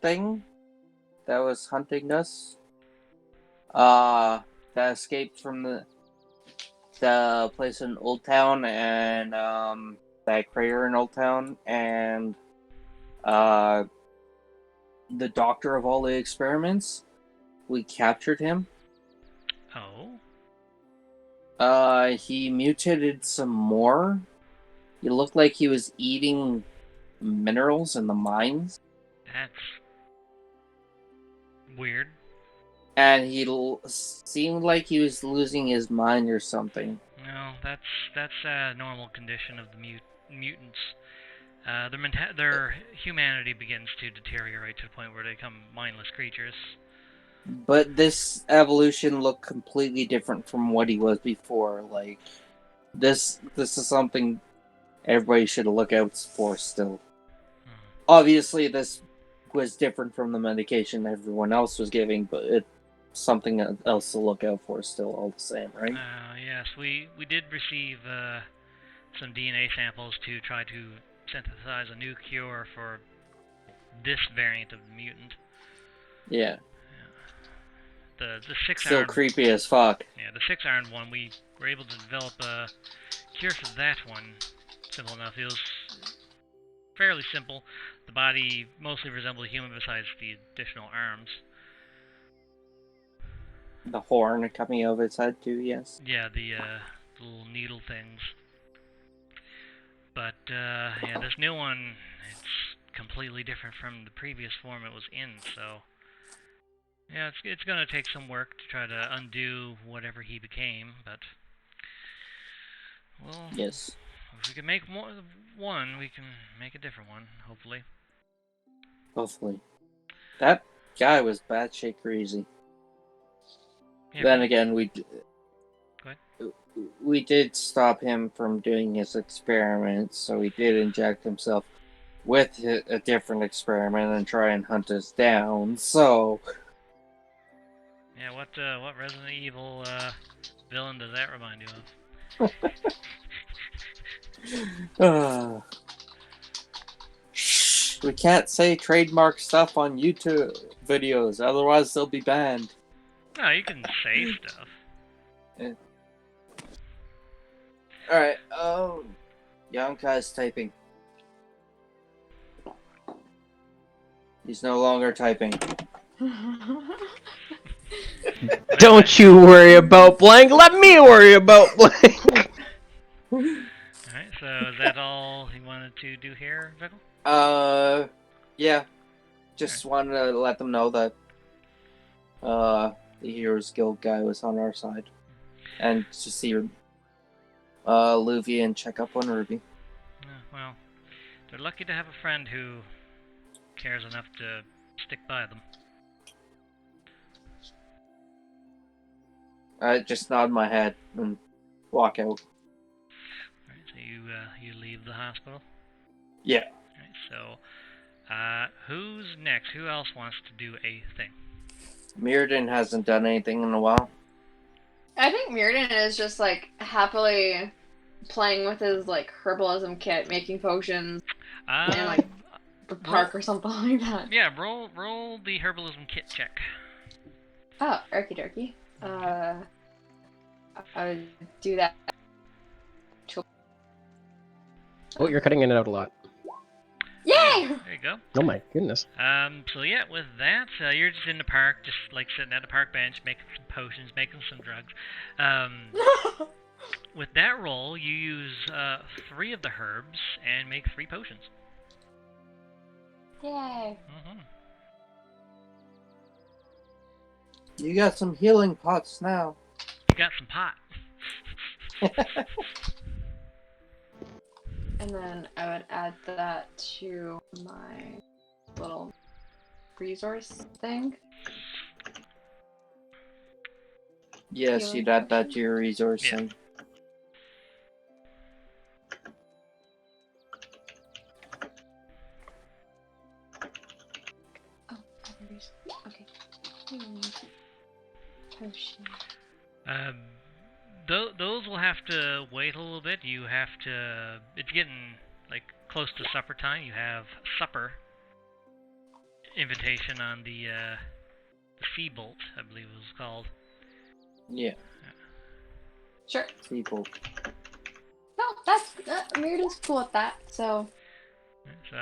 thing that was hunting us, that escaped from the place in Old Town, and that crater in Old Town, and the doctor of all the experiments, we captured him. Oh? He mutated some more. He looked like he was eating minerals in the mines. That's weird. And he seemed like he was losing his mind or something. No, that's a normal condition of the mutants. Their humanity begins to deteriorate to the point where they become mindless creatures. But this evolution looked completely different from what he was before. Like, this is something everybody should look out for still. Obviously, this was different from the medication everyone else was giving, but it's something else to look out for still, all the same, right? Yes, we did receive some DNA samples to try to synthesize a new cure for this variant of the mutant. Yeah. The six Still iron. creepy as fuck. Yeah, the 6-iron one. We were able to develop a cure for that one. Simple enough. It was fairly simple. The body mostly resembled a human besides the additional arms. The horn coming out of its head too, yes. Yeah, the little needle things. But yeah, this new one, it's completely different from the previous form it was in. So yeah, it's gonna take some work to try to undo whatever he became. But well, Yes. if we can make one, we can make a different one. Hopefully. Hopefully. That guy was batshit crazy. Yeah, Then again, Go ahead. we did stop him from doing his experiments, so he did inject himself with a different experiment and try and hunt us down. So Yeah, what Resident Evil villain does that remind you of? Shh, we can't say trademark stuff on YouTube videos, otherwise they'll be banned. No, you can say stuff. Alright, Yonkai's typing. He's no longer typing. Don't you worry about blank. Let me worry about blank. Alright, so is that all you wanted to do here, Vickle? Yeah. Just wanted to let them know that, the Heroes Guild guy was on our side. And to see, Luffy and check up on Ruby. Well, they're lucky to have a friend who cares enough to stick by them. I just nod my head and walk out. Alright, so you leave the hospital? Yeah. Alright, so Who's next? Who else wants to do a thing? Mirrodin hasn't done anything in a while. I think Mirrodin is just like happily playing with his like herbalism kit, making potions in like the park or something like that. Yeah, roll the herbalism kit check. Oh, okie dokie. I would do that. Oh, you're cutting in and out a lot. Yay! There you go. Oh my goodness. So yeah, with that, you're just in the park, just like sitting at the park bench, making some potions, making some drugs. With that roll, you use 3 of the herbs and make 3 potions. Yay! You got some healing pots now. You got some pot. And then I would add that to my little resource thing. Yes, you'd add that to your resource thing. Oh, okay. Potion. Those will have to wait a little bit. You have to. It's getting like close to supper time. You have supper invitation on the sea bolt, I believe it was called. Yeah. Sure. People. No, that's Mirrodin's cool with that. So. So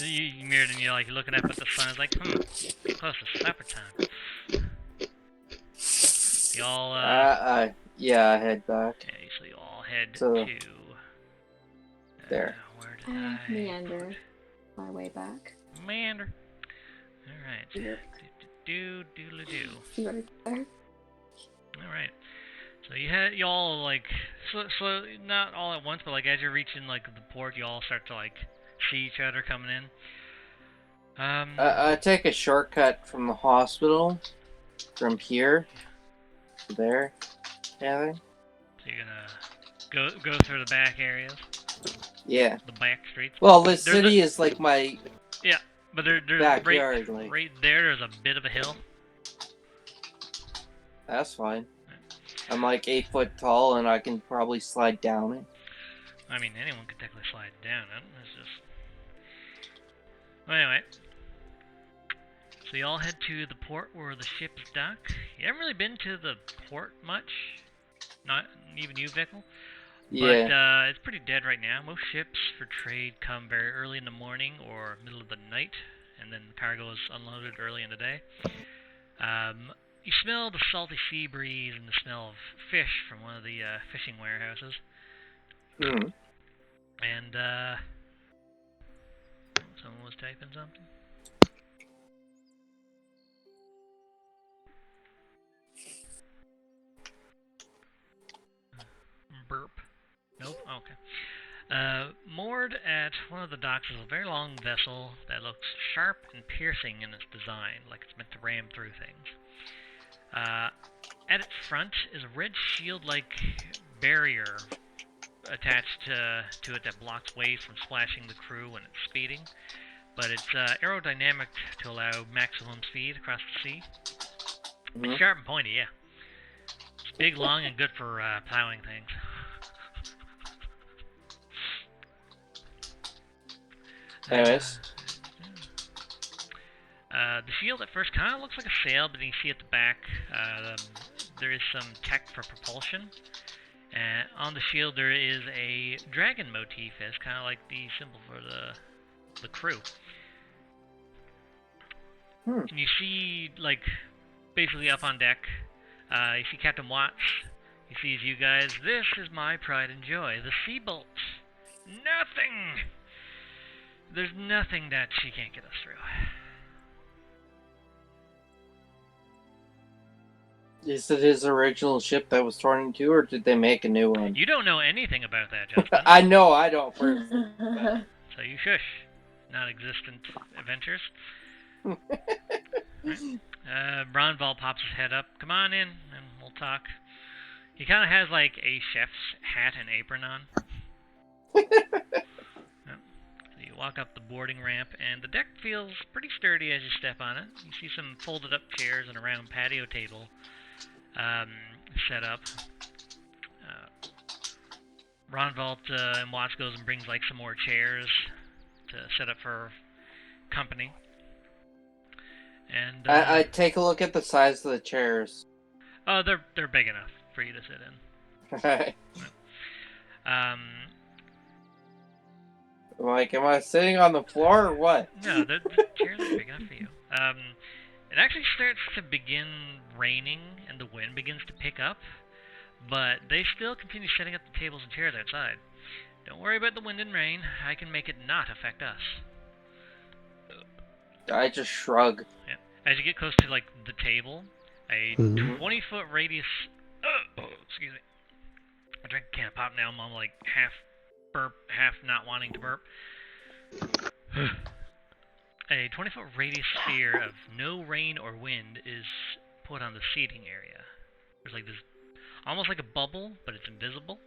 you mirrored and you're like looking up at the sun. It's like, close to supper time. Y'all. Yeah, I head back. Okay, so you all head So, to. There. Where did I meander my way back. Meander. All right. Yeah. Do. You right there. All right. So you all like so not all at once, but like as you're reaching like the port, you all start to like see each other coming in. I take a shortcut from the hospital from here to there. Yeah. So you're gonna go through the back areas. Yeah. The back streets. Well, the city is like my. Yeah, but there's backyard, right there. There's a bit of a hill. That's fine. I'm like 8 foot tall, and I can probably slide down it. I mean, anyone could technically slide down it. It's just. Well, anyway. So you all head to the port where the ship's dock. You haven't really been to the port much. Not even you, Vickle. Yeah. But it's pretty dead right now. Most ships for trade come very early in the morning or middle of the night, and then the cargo is unloaded early in the day. You smell the salty sea breeze and the smell of fish from one of the fishing warehouses. Hmm. And someone was typing something. Burp. Nope. Okay. Moored at one of the docks is a very long vessel that looks sharp and piercing in its design, like it's meant to ram through things. At its front is a red shield-like barrier attached to it that blocks waves from splashing the crew when it's speeding, but it's aerodynamic to allow maximum speed across the sea. Mm-hmm. Sharp and pointy, yeah. It's big, long, and good for plowing things. Anyways. The shield at first kind of looks like a sail, but then you see at the back there is some tech for propulsion. And on the shield there is a dragon motif as kind of like the symbol for the crew. And you see, like, basically up on deck, you see Captain Watts. He sees you guys. This is my pride and joy, the sea bolt. Nothing! There's nothing that she can't get us through. Is it his original ship that was torn in two, or did they make a new one? You don't know anything about that, Justin. I know, I don't personally. So you shush. Non-existent adventures. Right. Bronval pops his head up. Come on in, and we'll talk. He kind of has like a chef's hat and apron on. So you walk up the boarding ramp, and the deck feels pretty sturdy as you step on it. You see some folded up chairs and a round patio table set up. Ronvalt and Watts goes and brings like some more chairs to set up for company. And I take a look at the size of the chairs. Oh, they're big enough for you to sit in. Right. Like, am I sitting on the floor or what? No, the chairs are big enough for you. It actually starts to begin raining, and the wind begins to pick up, but they still continue setting up the tables and chairs outside. Don't worry about the wind and rain. I can make it not affect us. I just shrug. Yeah. As you get close to like the table, a 20-foot radius. Excuse me. I drink a can of pop now. I'm like half burp, half not wanting to burp. A 20-foot radius sphere of no rain or wind is put on the seating area. There's like this, almost like a bubble, but it's invisible.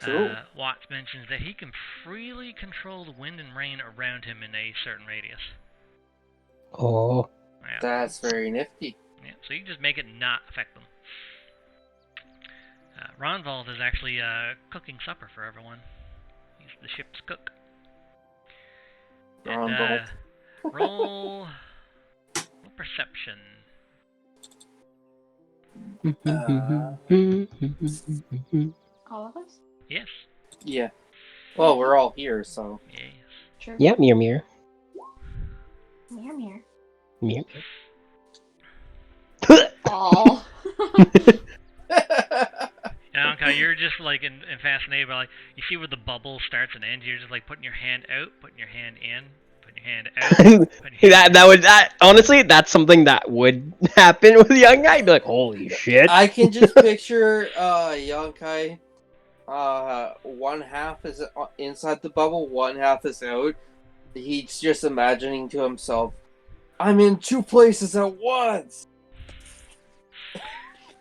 Cool. Watts mentions that he can freely control the wind and rain around him in a certain radius. Oh. Yeah. That's very nifty. Yeah, so you can just make it not affect them. Ronvald is actually cooking supper for everyone. He's the ship's cook. And, roll perception. All of us? Yes. Yeah. Well, we're all here, so. Yes. True. Yeah, mirror. Mirror. Mirror. Aw. Yonkai, you're just like fascinated by like you see where the bubble starts and ends. You're just like putting your hand out, putting your hand in, putting your hand out. that honestly, that's something that would happen with a young guy. He'd be like, holy shit. I can just picture Yonkai. One half is inside the bubble, one half is out. He's just imagining to himself, I'm in two places at once.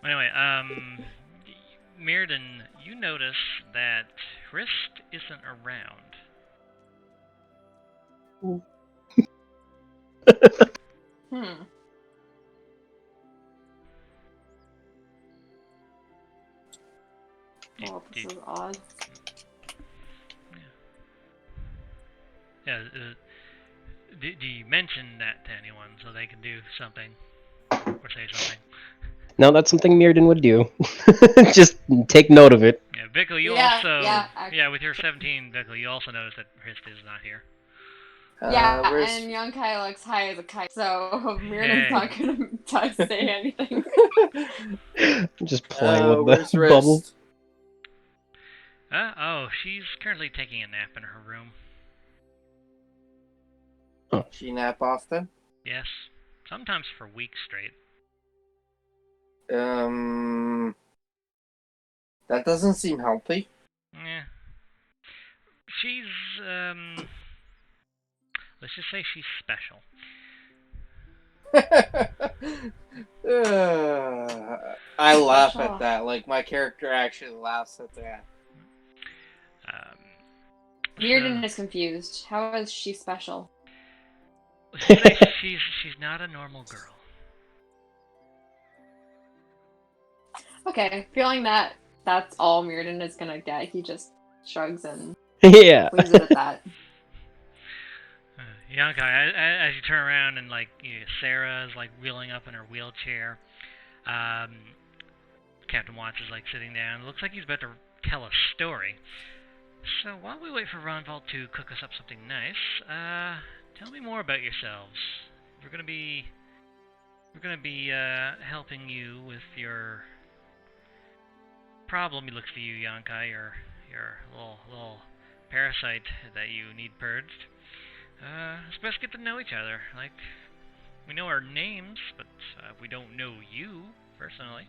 Anyway, Mirrodin, you notice that Hrist isn't around. Well, this is odd. Yeah. Do you mention that to anyone so they can do something or say something? No, that's something Mirrodin would do. Just take note of it. Yeah, Bickle, you also... Yeah, with your 17, Bickle, you also notice that Hrist is not here. And Yonkai looks high as a kite, so Mirrodin's not gonna say anything. Just playing with the bubble. She's currently taking a nap in her room. Oh. She nap often? Yes. Sometimes for weeks straight. That doesn't seem healthy. Yeah. She's, let's just say she's special. I laugh at that. Like, my character actually laughs at that. Mirrodin is confused. How is she special? She's not a normal girl. Okay, feeling that that's all Mirrodin is gonna get, he just shrugs and leaves it at that. Yonkai, as you turn around and like Sarah is like wheeling up in her wheelchair, Captain Watts is like sitting down. It looks like he's about to tell a story. So while we wait for Ronvald to cook us up something nice, tell me more about yourselves. We're gonna be helping you with your problem. He looks to you, Yonkai, your little parasite that you need purged. It's best to get to know each other. Like, we know our names, but we don't know you personally.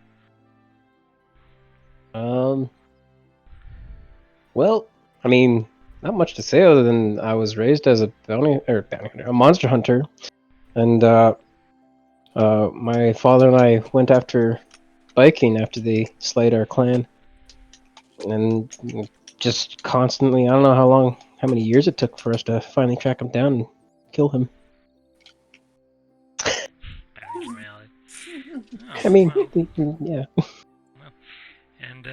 Well, I mean, not much to say other than I was raised as a monster hunter, and my father and I went after Viking after they slayed our clan, and just constantly. I don't know how many years it took for us to finally track him down and kill him. Back to reality. Oh, I mean, well. yeah. And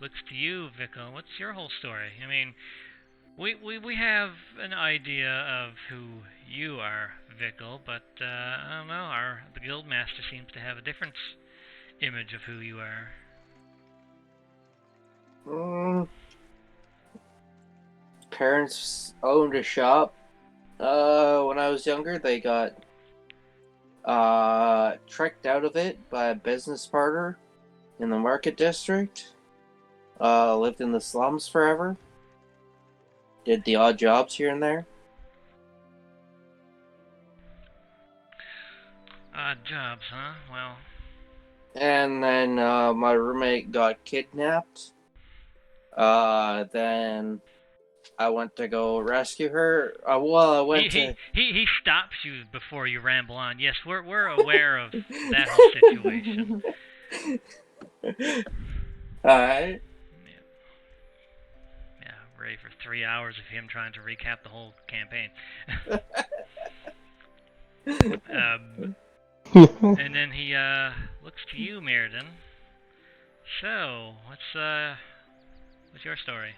looks to you, Vico. What's your whole story? I mean, we have an idea of who you are, Vico, but I don't know. The guildmaster seems to have a different image of who you are. Parents owned a shop. When I was younger, they got tricked out of it by a business partner in the market district. Lived in the slums forever. Did the odd jobs here and there. Odd jobs, huh? Well. And then my roommate got kidnapped. Then I went to go rescue her. He stops you before you ramble on. Yes, we're aware of that whole situation. Alright. Yeah, ready for 3 hours of him trying to recap the whole campaign. And then he looks to you, Mirrodin. So, what's your story?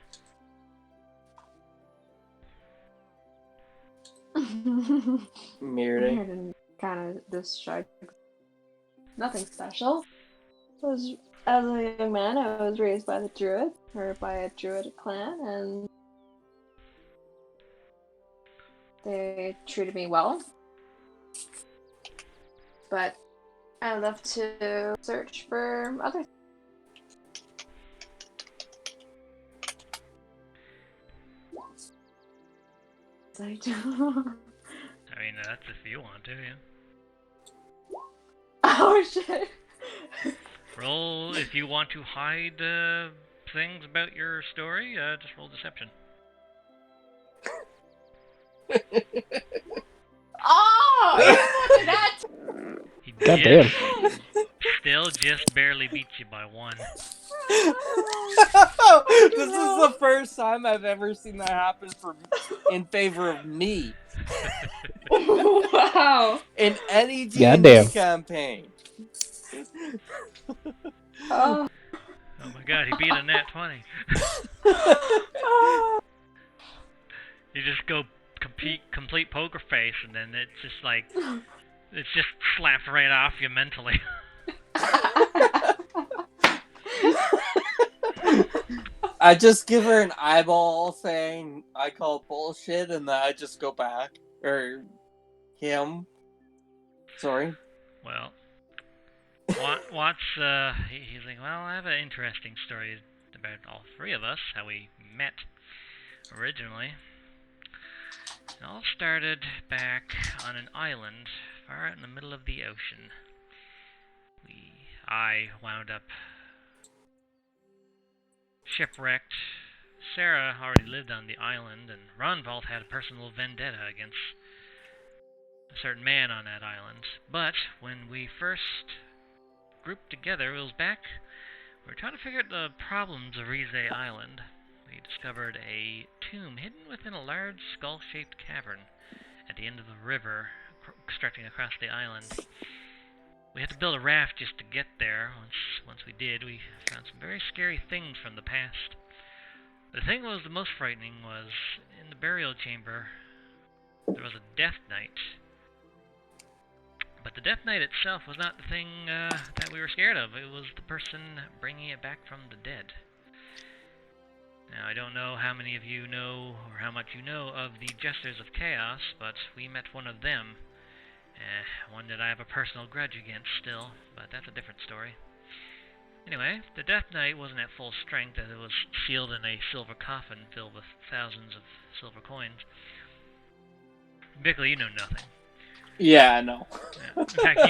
Mirrodin kind of just shrugged. Nothing special. As a young man, I was raised by the druid, or by a druid clan, and they treated me well. But I left to search for other things. I do. I mean, that's if you want to, yeah. Oh shit! Roll if you want to hide things about your story. Just roll deception. Oh! That's... He Goddamn. Still just barely beats you by 1. This is the first time I've ever seen that happen in favor of me. Wow. In any D&D Goddamn. campaign. Oh. Oh my god, he beat a nat 20. You just go complete poker face, and then it's just like, it's just slapped right off you mentally. I just give her an eyeball saying I call bullshit, and then I just go back. Or him. Sorry. Well, Watts, he's like, well, I have an interesting story about all 3 of us, how we met originally. It all started back on an island far out in the middle of the ocean. I wound up shipwrecked. Sarah already lived on the island, and Ronvald had a personal vendetta against a certain man on that island. But when we first grouped together, it was back, we were trying to figure out the problems of Rize Island. We discovered a tomb hidden within a large skull-shaped cavern at the end of the river stretching across the island. We had to build a raft just to get there. Once we did, we found some very scary things from the past. The thing that was the most frightening was in the burial chamber, there was a death knight. But the death knight itself was not the thing that we were scared of. It was the person bringing it back from the dead. Now, I don't know how many of you know, or how much you know, of the Jesters of Chaos, but we met one of them. One that I have a personal grudge against still, but that's a different story. Anyway, the Death Knight wasn't at full strength, as it was sealed in a silver coffin filled with thousands of silver coins. Bickley, you know nothing. Yeah, I know. Yeah. In fact,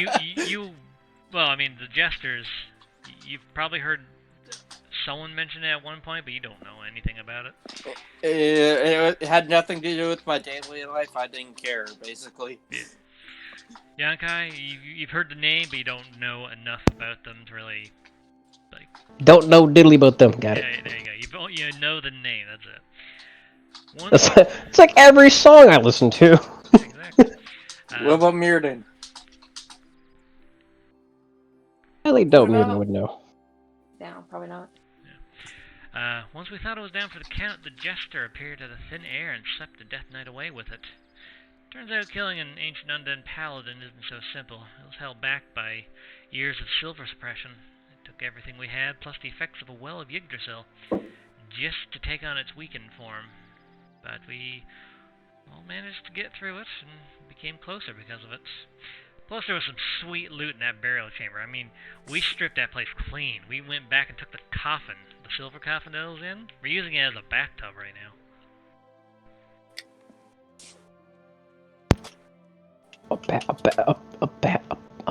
well, I mean, the Jesters, you've probably heard someone mention it at one point, but you don't know anything about it. It had nothing to do with my daily life. I didn't care, basically. Yeah. Yankai, you've heard the name, but you don't know enough about them to really, like... Don't know diddly about them, got it. There you go. you know the name. That's it. It's like every song I listen to. Exactly. What about Mirrodin? I really don't even would know. No, probably not. Once we thought it was down for the count, the jester appeared out of thin air and swept the death knight away with it. Turns out killing an ancient undead paladin isn't so simple. It was held back by years of silver suppression. It took everything we had, plus the effects of a well of Yggdrasil, just to take on its weakened form. But we all managed to get through it and became closer because of it. Plus, there was some sweet loot in that burial chamber. I mean, we stripped that place clean. We went back and took the coffin, the silver coffin that it was in. We're using it as a bathtub right now. A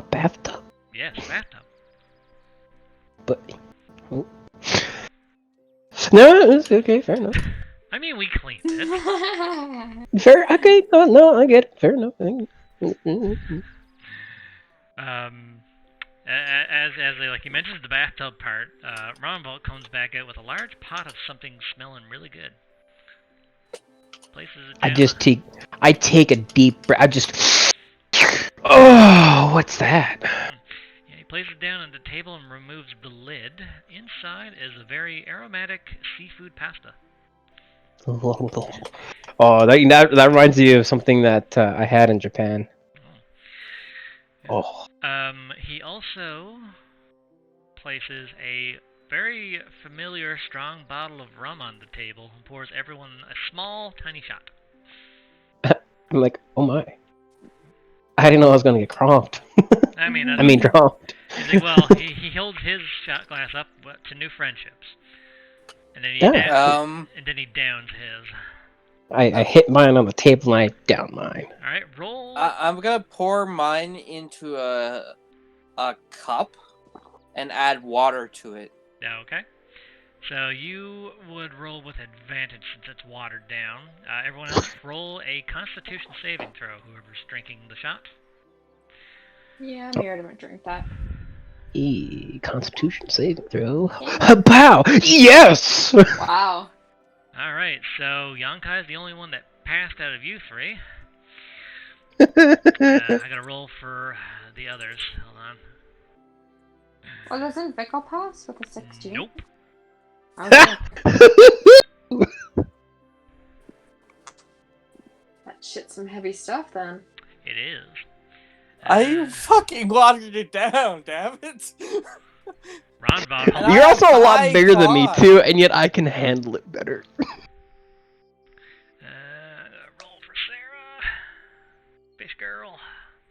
bathtub? Yes, bathtub. But... Oh. No, it's okay, fair enough. I mean, we cleaned it. Fair, okay, no, I get it. Fair enough. As like he mentions the bathtub part, Ronbolt comes back out with a large pot of something smelling really good. Places it down. I take a deep breath. I just... Oh, what's that? Yeah, he places it down on the table and removes the lid. Inside is a very aromatic seafood pasta. Oh, that reminds me of something that I had in Japan. Oh. He also places a very familiar strong bottle of rum on the table and pours everyone a small, tiny shot. I'm like, oh my. I didn't know I was gonna get cronked. I mean, dropped. He's like, well, he holds his shot glass up to new friendships, and then he downs his. I hit mine on the table and I down mine. All right, roll. I'm gonna pour mine into a cup and add water to it. Okay. So you would roll with advantage since it's watered down. Everyone else roll a Constitution saving throw. Whoever's drinking the shot. Yeah, I'm here to drink that. Constitution saving throw. Pow! Yes! Wow. All right, so Yonkai's the only one that passed out of you three. I gotta roll for the others. Hold on. Oh, doesn't Vickle pass with a 16? Nope. Okay. That shit's some heavy stuff then. It is. I fucking watered it down, damn it! Ron You're also a lot bigger than me too, and yet I can handle it better. Roll for Sarah. Fish girl.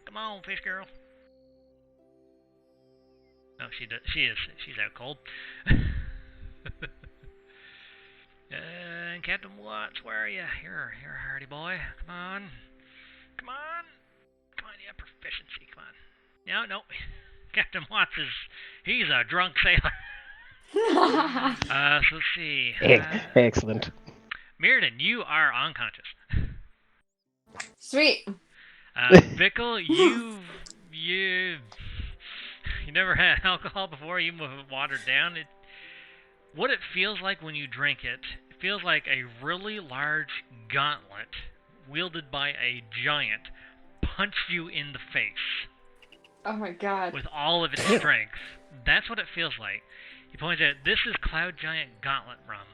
Come on, fish girl. No, she does. She's out cold. Captain Watts, where are you? You're a hardy boy. Come on. Come on, you have proficiency. Come on. No. Captain Watts he's a drunk sailor. So let's see. Excellent. Mirrodin, you are unconscious. Sweet. Vickle, you never had alcohol before, you watered down. What it feels like when you drink it feels like a really large gauntlet wielded by a giant punched you in the face. Oh my god. With all of its strength. That's what it feels like. He points out, this is Cloud Giant Gauntlet rum.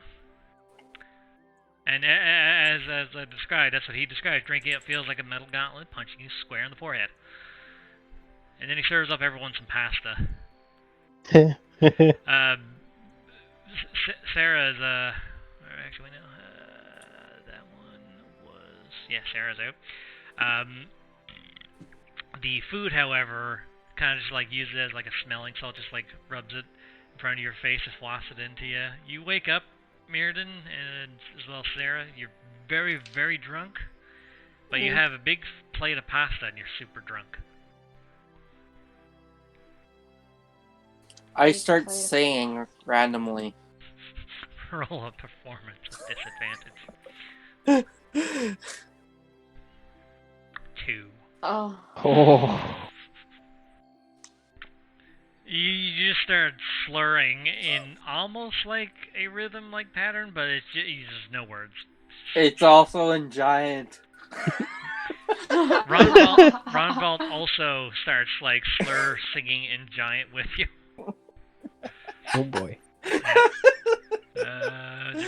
And as I described, that's what he described. Drinking it feels like a metal gauntlet punching you square in the forehead. And then he serves up everyone some pasta. Sarah's, actually, no. That one was... Yeah, Sarah's out. The food, however, kind of just like uses it as like a smelling salt, just like rubs it in front of your face, just wafts it into you. You wake up, Mirrodin, and as well as Sarah, you're very, very drunk, but you have a big plate of pasta and you're super drunk. I start saying randomly. Roll a performance with disadvantage. 2. Oh. You just start slurring in almost like a rhythm-like pattern, but it's just no words. It's also in giant. Ronvald also starts like slur singing in giant with you. Oh boy. Did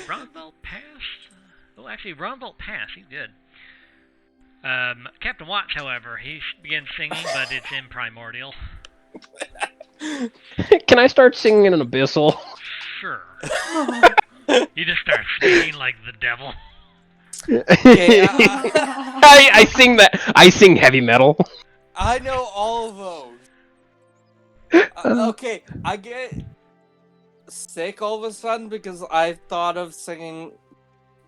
Ronvald pass? Oh, actually, Ronvald passed. He's good. Captain Watts, however, he begins singing, but it's in primordial. Can I start singing in an abyssal? Sure. You just start speaking like the devil. Okay, I sing that. I sing heavy metal. I know all of those. Okay, I get sick all of a sudden because I thought of singing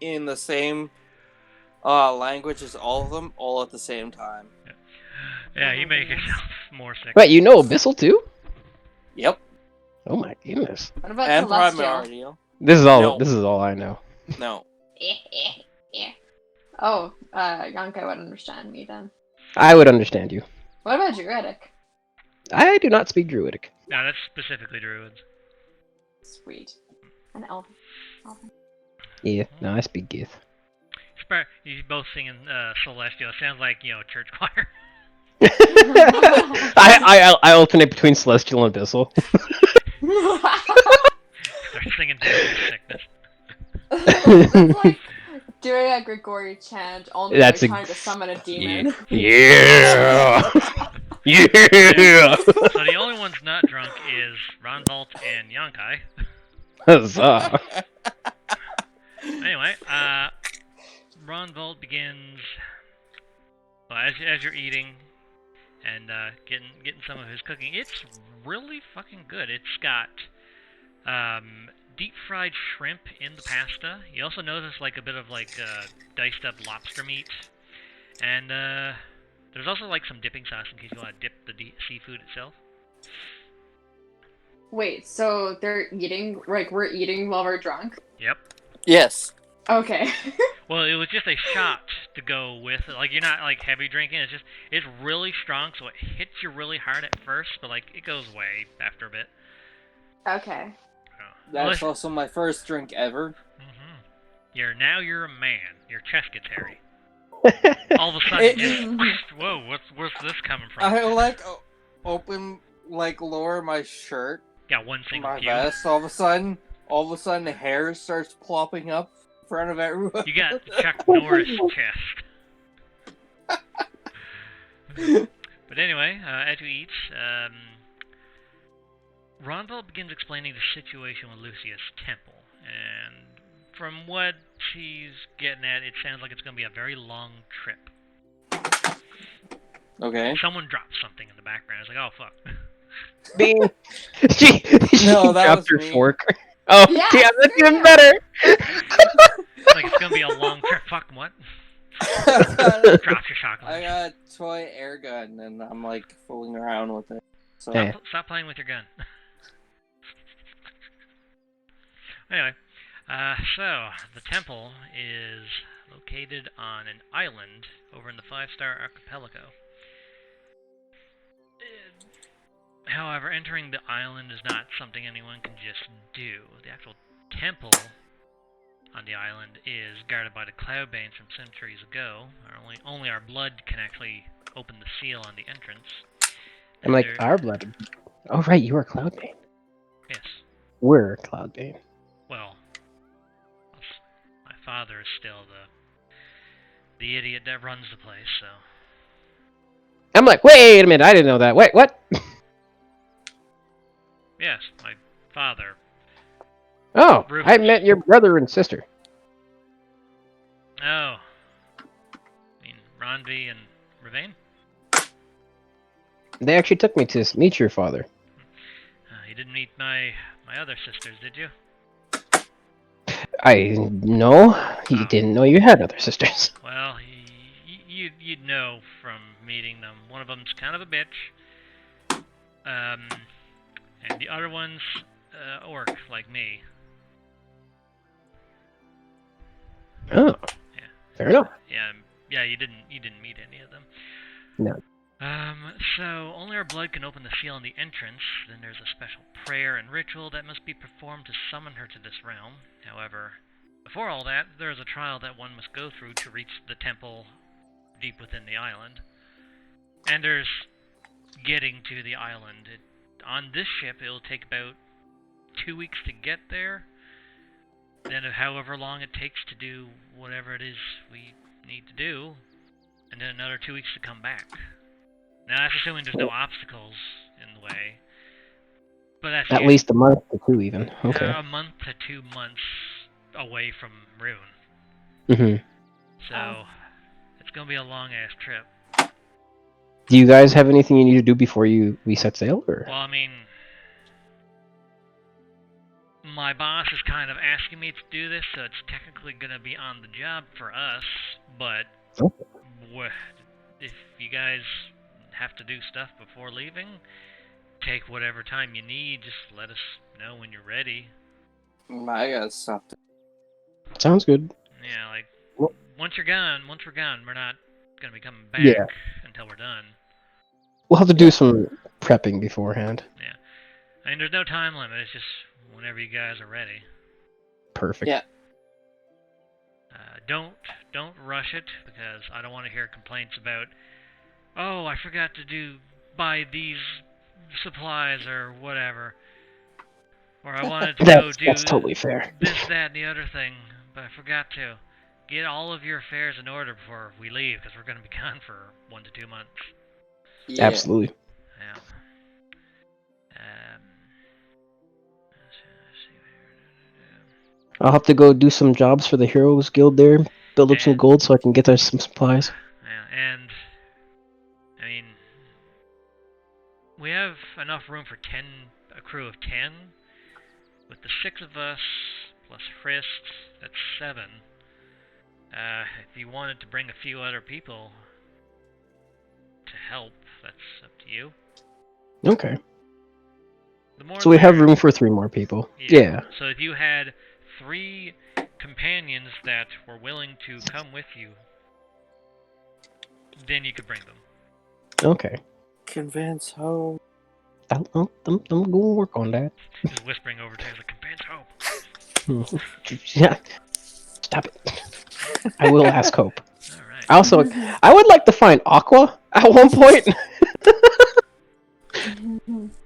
in the same language as all of them, all at the same time. Yeah, you make yourself more sick. Wait, you know abyssal too? Yep. Oh my goodness. What about And Celestial? primordial. This is all. No. This is all I know. No. Oh, Yonkai would understand me then. I would understand you. What about Druidic? I do not speak Druidic. No, that's specifically druids. Sweet. An elf. Yeah, no, I speak Gith. You both singing Celestial. It sounds like, church choir. I alternate between celestial and abyssal. Start singing to sickness. That's like doing a Grigori chant, only That's trying to summon a demon. Yeah. Yeah. So the only ones not drunk is Ronvalt and Yonkai. Huzzah. Anyway, Ronvalt begins. Well, as you're eating and getting some of his cooking, it's really fucking good. It's got deep fried shrimp in the pasta. You also notice like a bit of like diced up lobster meat, and there's also like some dipping sauce in case you want to dip the seafood itself. Wait, so they're eating, like, we're eating while we're drunk? Yep. Yes. Okay. Well, it was just a shot to go with it. Like, you're not, like, heavy drinking. It's really strong, so it hits you really hard at first, but, like, it goes away after a bit. Okay. That's also my first drink ever. Mm-hmm. You're a man. Your chest gets hairy. All of a sudden, whoa, where's this coming from? I, like, lower my shirt. Got one single My cue. vest, all of a sudden, hair starts plopping up in front of everyone. You got Chuck Norris chest. But anyway, as you eat, Ronvald begins explaining the situation with Lucius Temple, and from what she's getting at, it sounds like it's going to be a very long trip. Okay. Someone dropped something in the background. It's like, oh fuck. Bing. she No, that dropped was her me. fork. Oh, Yeah, damn, that's screw even you. better. Like it's going to be a long trip. Fuck, what? Dropped your shotgun. I got a toy air gun and I'm like fooling around with it. So Hey. Stop playing with your gun. Anyway, so the temple is located on an island over in the 5-star archipelago. However, entering the island is not something anyone can just do. The actual temple on the island is guarded by the Cloudbanes from centuries ago. Only our blood can actually open the seal on the entrance. I'm like, our blood. Oh, right, you are Cloudbane. Yes. We're Cloudbane. Well, my father is still the idiot that runs the place, so... I'm like, wait a minute, I didn't know that. Wait, what? Yes, my father. Oh, Rufus. I met your brother and sister. Oh. I mean, Ronvi and Ravain? They actually took me to meet your father. You didn't meet my other sisters, did you? I know. He didn't know you had other sisters. Well, you'd know from meeting them. One of them's kind of a bitch. And the other one's orc, like me. Oh. Yeah. Fair enough. Yeah, you didn't meet any of them. No. So only our blood can open the seal on the entrance. Then there's a special prayer and ritual that must be performed to summon her to this realm. However, before all that, there is a trial that one must go through to reach the temple deep within the island. And there's getting to the island. On this ship, it'll take about 2 weeks to get there. Then however long it takes to do whatever it is we need to do. And then another 2 weeks to come back. Now that's assuming there's no obstacles in the way. But that's At least a month to 2 even. Okay. a month to 2 months away from Rune. Mm-hmm. So it's gonna be a long ass trip. Do you guys have anything you need to do before we set sail, or? Well, I mean, my boss is kind of asking me to do this, so it's technically gonna be on the job for us. But if you guys have to do stuff before leaving, take whatever time you need. Just let us know when you're ready. I got something. Sounds good. Yeah, like Well, once we're gone, we're not gonna be coming back until we're done. We'll have to do some prepping beforehand. Yeah, I mean, there's no time limit. It's just whenever you guys are ready. Perfect. Yeah. Don't rush it, because I don't want to hear complaints about, oh, I forgot to buy these supplies or whatever, or I wanted to go do That's totally fair. this, that, and the other thing, but I forgot to. Get all of your affairs in order before we leave, because we're going to be gone for 1 to 2 months. Yeah. Absolutely. Yeah. I'll have to go do some jobs for the Heroes Guild there, build up some gold so I can get us some supplies. Yeah, and I mean, we have enough room for a crew of 10. With the 6 of us plus Frist, that's 7. If you wanted to bring a few other people to help, that's up to you. Okay. The So we have room for 3 more people. Yeah. So if you had 3 companions that were willing to come with you, then you could bring them. Okay. Convince Hope. I'm going to work on that. Just whispering over to him, like, convince Hope. Yeah. Stop it. I will ask Hope. Alright. Also, I would like to find Aqua at one point.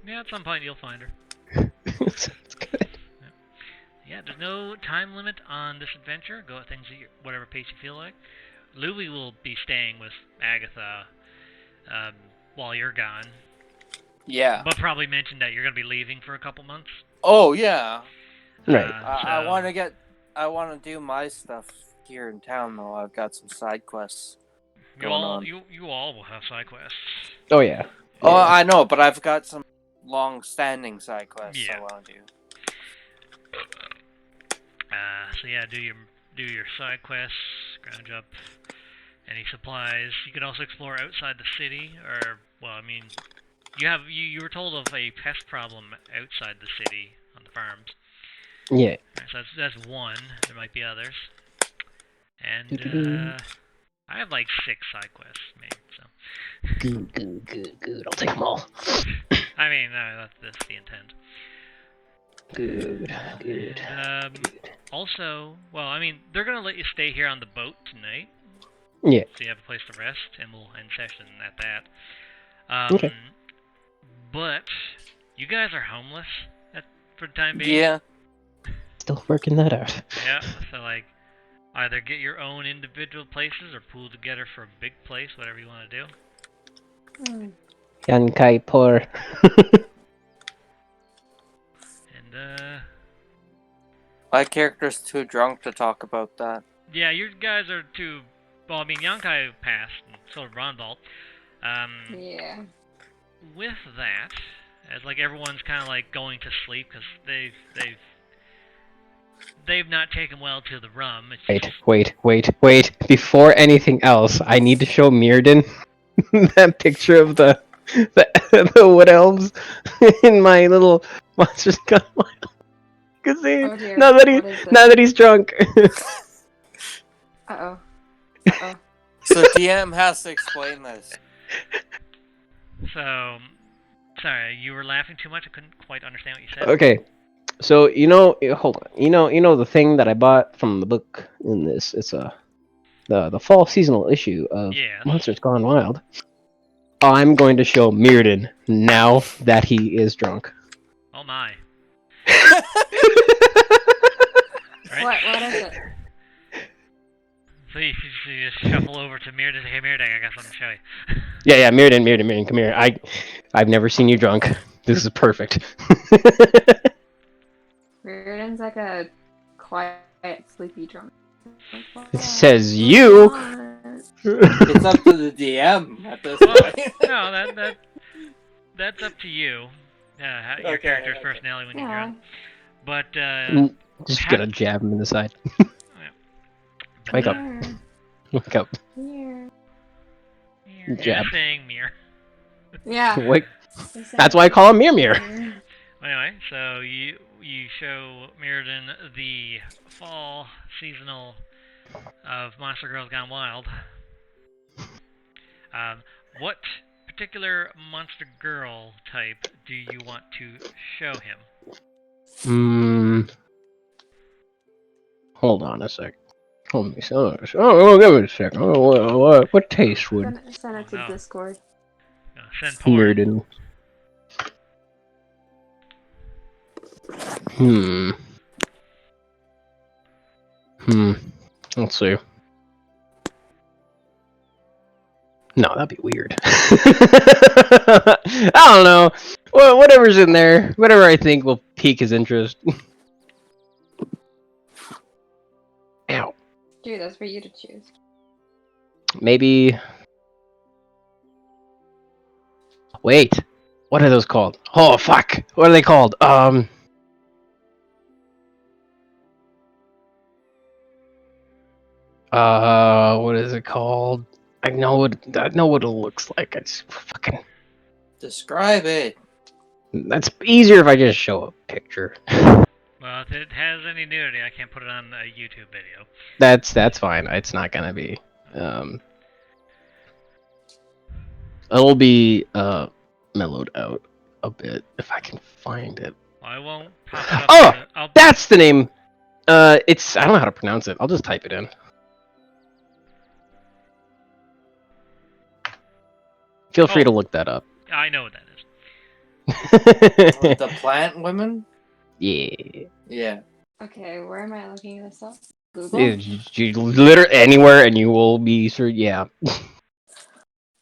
Yeah, at some point you'll find her. Sounds good. Yeah, there's no time limit on this adventure. Go at things at whatever pace you feel like. Louie will be staying with Agatha while you're gone. Yeah. But probably mention that you're going to be leaving for a couple months. Oh, yeah. Right. I want to do my stuff here in town, though. I've got some side quests going on. You all will have side quests. Oh, yeah. Oh, I know, but I've got some long-standing side quests I want to do. So yeah, do your side quests, scrounge up any supplies. You could also explore outside the city, or well, I mean, you were told of a pest problem outside the city on the farms. Yeah. So that's one. There might be others. And I have like 6 side quests made. So. Good. I'll take them all. I mean, that's the intent. Good. Also, well, I mean, they're gonna let you stay here on the boat tonight. Yeah. So you have a place to rest, and we'll end session at that. Okay. But you guys are homeless for the time being. Yeah. Still working that out. Yeah. So like, either get your own individual places or pool together for a big place, whatever you want to do. Yankai poor. And My character's too drunk to talk about that. yeah, you guys are too. Well, I mean, Yankai passed, and so did Ronvalt. Yeah. With that, as like everyone's kind of like going to sleep because they've not taken well to the rum. It's Wait. Before anything else, I need to show Mirrodin that picture of the wood elves in my little Monsters Gun magazine. Oh dear. Now that he's drunk. Uh-oh. So DM has to explain this. So, sorry, you were laughing too much. I couldn't quite understand what you said. Okay, so hold on. You know the thing that I bought from the book in this. It's the fall seasonal issue of Yes. Monsters Gone Wild. I'm going to show Mirrodin now that he is drunk. Oh my. What is it? So you just shuffle over to Mirrodin and say, hey Mirrodin, I got something to show you. Yeah, Mirrodin, come here. I've never seen you drunk. This is perfect. Reardon's like a quiet, sleepy drunk. It says you. It's up to the DM at this Well, point. no, that's up to you. Your character's personality when you're drunk. But, Just gonna jab him in the side. Wake up. Wake up. Here. You're Jab. saying Mir. Yeah. Wake. That's why I call him Mir. Anyway, so you show Mirrodin the fall seasonal of Monster Girls Gone Wild. What particular monster girl type do you want to show him? Hold on a sec. Hold me. Oh, give it a sec. Oh, what taste would Send it to Discord. Send porn. Let's see. No, that'd be weird. I don't know. Well, whatever's in there, whatever I think will pique his interest. Ow. Dude, that's for you to choose. Maybe. Wait. What are those called? Oh fuck! What are they called? What is it called? I know what it looks like. It's fucking. Describe it. That's easier if I just show a picture. Well, if it has any nudity, I can't put it on a YouTube video. That's fine. It's not gonna be. It'll be mellowed out a bit if I can find it. Well, I won't pop it up. Oh, that's the name. It's I don't know how to pronounce it. I'll just type it in. Feel free to look that up. I know what that is. The plant women? Yeah. Yeah. Okay, where am I looking this up? Google? You literally anywhere and you will be yeah.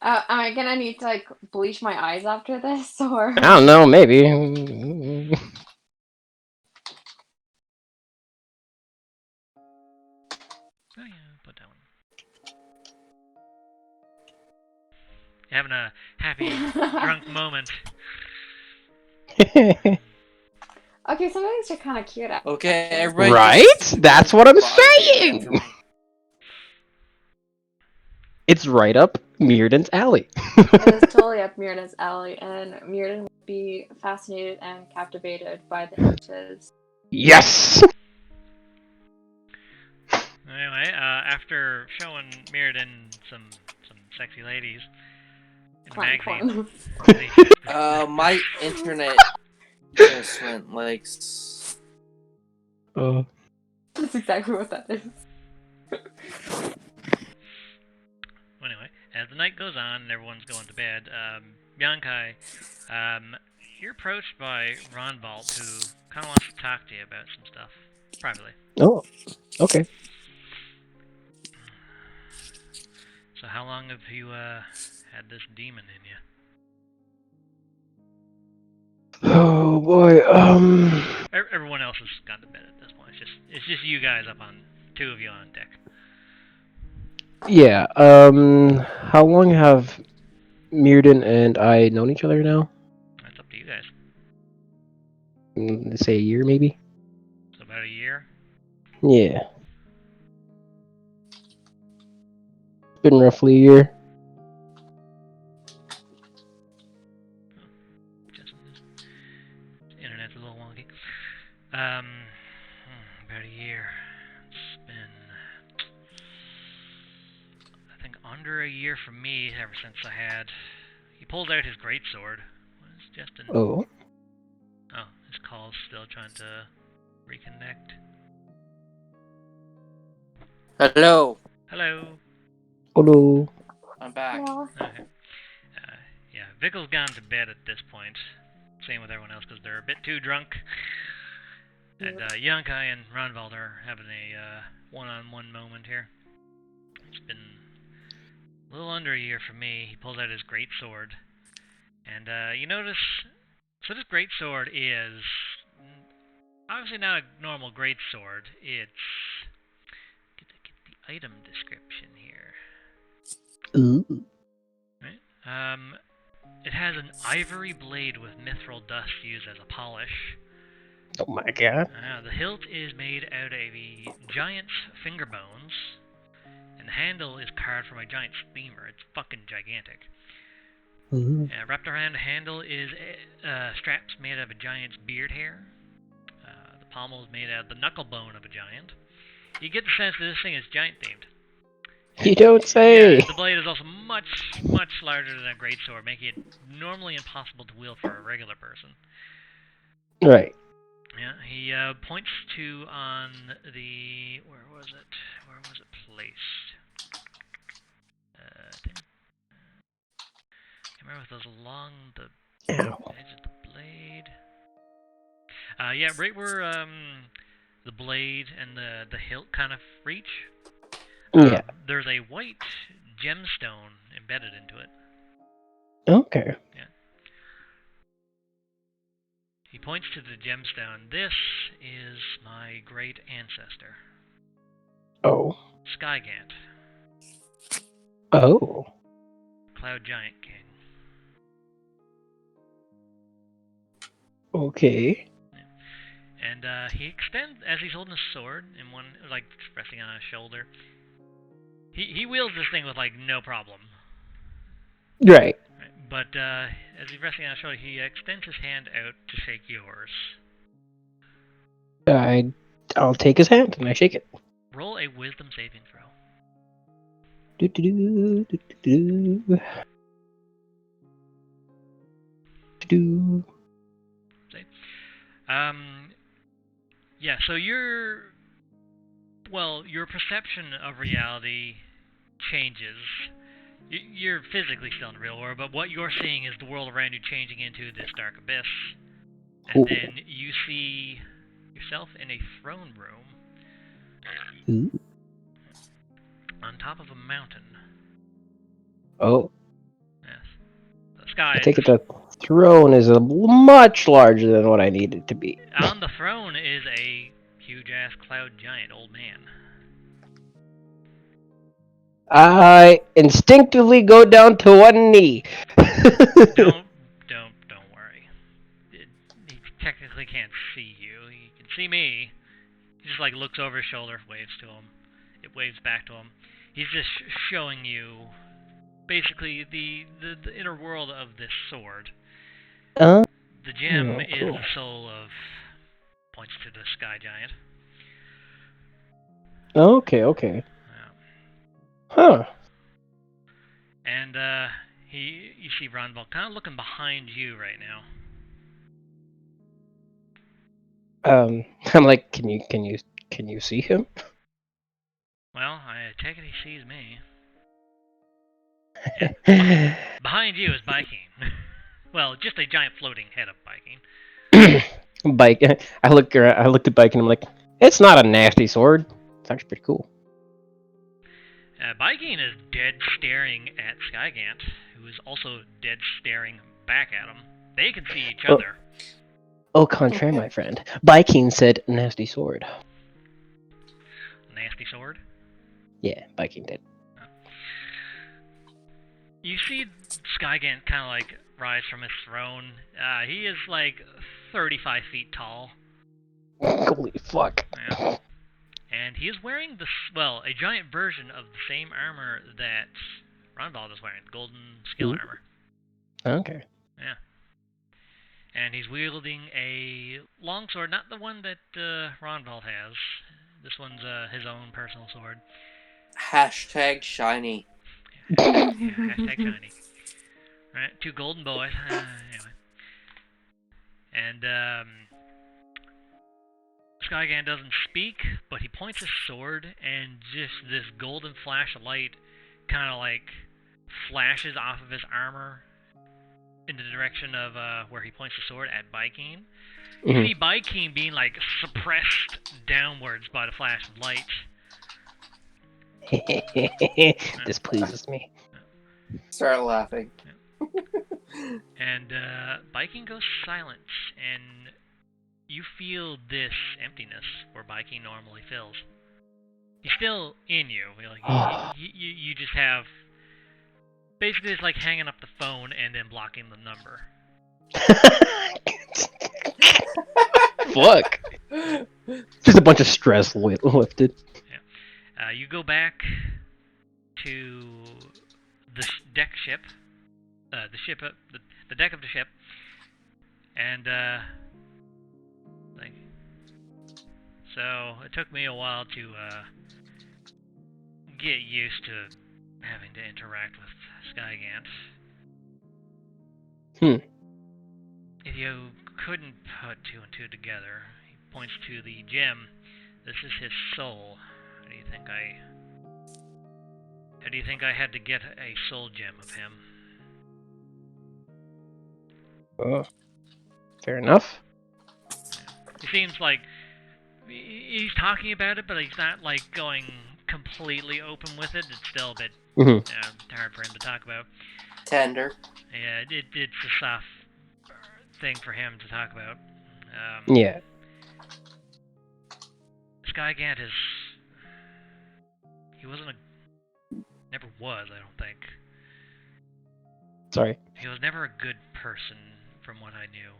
Am I gonna need to like bleach my eyes after this, or? I don't know, maybe. Oh yeah, put that one. You're having a happy drunk moment. Okay, some of these are kind of cute. Okay, everybody. Right? That's what I'm saying. It's right up Mirrodin's alley. It is totally up Mirrodin's alley, and Mirrodin would be fascinated and captivated by the images. Yes. Anyway, after showing Mirrodin some sexy ladies in the magazine, my internet just went like. That's exactly what that is. Anyway, as the night goes on and everyone's going to bed, Yankai, you're approached by Ronvalt, who kind of wants to talk to you about some stuff privately. Oh, okay. So how long have you had this demon in you? Oh boy. Everyone else has gone to bed at this point. It's just you guys up on two of you on deck. Yeah. How long have Mirrodin and I known each other now? That's up to you guys. Say a year, maybe. So about a year. Yeah. Been roughly a year. Internet's a little wonky. About a year. It's been, I think, under a year for me ever since I had you pulls out his greatsword. What is Justin? Oh. Oh, his call's still trying to reconnect. Hello. Hello. Hello. I'm back. Okay. Yeah, Vickle's gone to bed at this point. Same with everyone else because they're a bit too drunk. And Yonkai and Ronvald are having a one-on-one moment here. It's been a little under a year for me. He pulls out his great sword, and you notice. So this great sword is obviously not a normal great sword. It's get the item description here. Ooh. Right. It has an ivory blade with mithril dust used as a polish. Oh my god. The hilt is made out of a giant's finger bones, and the handle is carved from a giant's femur. It's fucking gigantic. Ooh. Wrapped around the handle is straps made out of a giant's beard hair. The pommel is made out of the knuckle bone of a giant. You get the sense that this thing is giant themed. You don't say. Yeah, the blade is also much, much larger than a greatsword, making it normally impossible to wield for a regular person. Right. Yeah, he points to on the... Where was it placed? I remember if it was along the Ow. edge of the blade. Yeah, right where the blade and the hilt kind of reach. Yeah. There's a white gemstone embedded into it. Okay. Yeah. He points to the gemstone. This is my great ancestor, Oh. Skygant, Oh. Cloud Giant King. Okay. And he extends, as he's holding his sword in one, like resting on his shoulder. He wields this thing with like no problem. Right. But as he's resting on his shoulder, he extends his hand out to shake yours. I'll take his hand and I shake it. Roll a wisdom saving throw. Do. Do. Yeah, so your perception of reality changes. You're physically still in the real world, but what you're seeing is the world around you changing into this dark abyss. And then you see yourself in a throne room. Ooh. On top of a mountain. Oh. Yes. The sky. I take it the throne is much larger than what I need it to be. On the throne is a huge-ass cloud giant old man. I instinctively go down to one knee. Don't worry. He technically can't see you. He can see me. He just like looks over his shoulder, waves to him. It waves back to him. He's just showing you basically the inner world of this sword. The gem is the soul of... Points to the sky giant. Okay. Yeah. Huh. And you see Ronval kind of looking behind you right now. I'm like, can you see him? Well, I take it he sees me. Yeah. Behind you is Biking. Well, just a giant floating head of Biking. Bike. I looked at Bike and I'm like, it's not a nasty sword. It's actually pretty cool. Biking is dead staring at Skygant, who is also dead staring back at him. They can see each other. Au contraire, my friend. Biking said nasty sword. Nasty sword? Yeah, Biking did. You see Skygant kind of like rise from his throne. He is like 35 feet tall. Holy fuck. Yeah. And he is wearing a giant version of the same armor that Ronvald is wearing, golden skill armor. Okay. Yeah. And he's wielding a longsword, not the one that Ronvald has. This one's his own personal sword. Hashtag shiny. Yeah, hashtag shiny. Right, 2 golden boys. Anyway. And, Skygant doesn't speak, but he points his sword, and just this golden flash of light kind of like flashes off of his armor in the direction of where he points the sword at Bikeen. You see Bikeen being like suppressed downwards by the flash of light. This pleases me. Start laughing. And Bikeen goes silent, and you feel this emptiness where Bikeen normally fills. He's still in you. Like you just have basically it's like hanging up the phone and then blocking the number. Fuck. Just a bunch of stress lifted. Yeah. You go back to the deck ship, the deck of the ship, and like. So it took me a while to get used to having to interact with Skygant. If you couldn't put 2 and 2 together, he points to the gem. This is his soul. How do you think I had to get a soul gem of him? Fair enough. He seems like he's talking about it, but he's not like going completely open with it. It's still a bit hard for him to talk about. Tender. Yeah, it's a soft thing for him to talk about. Yeah. Skygant is... He wasn't never was, I don't think. Sorry. He was never a good person, from what I knew.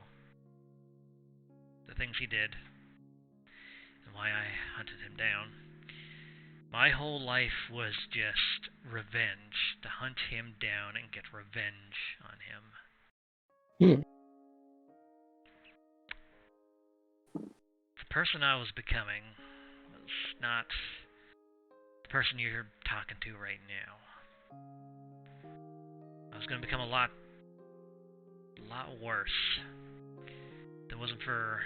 The things he did, and why I hunted him down. My whole life was just revenge, to hunt him down and get revenge on him. The person I was becoming was not the person you're talking to right now. I was going to become a lot worse. If it wasn't for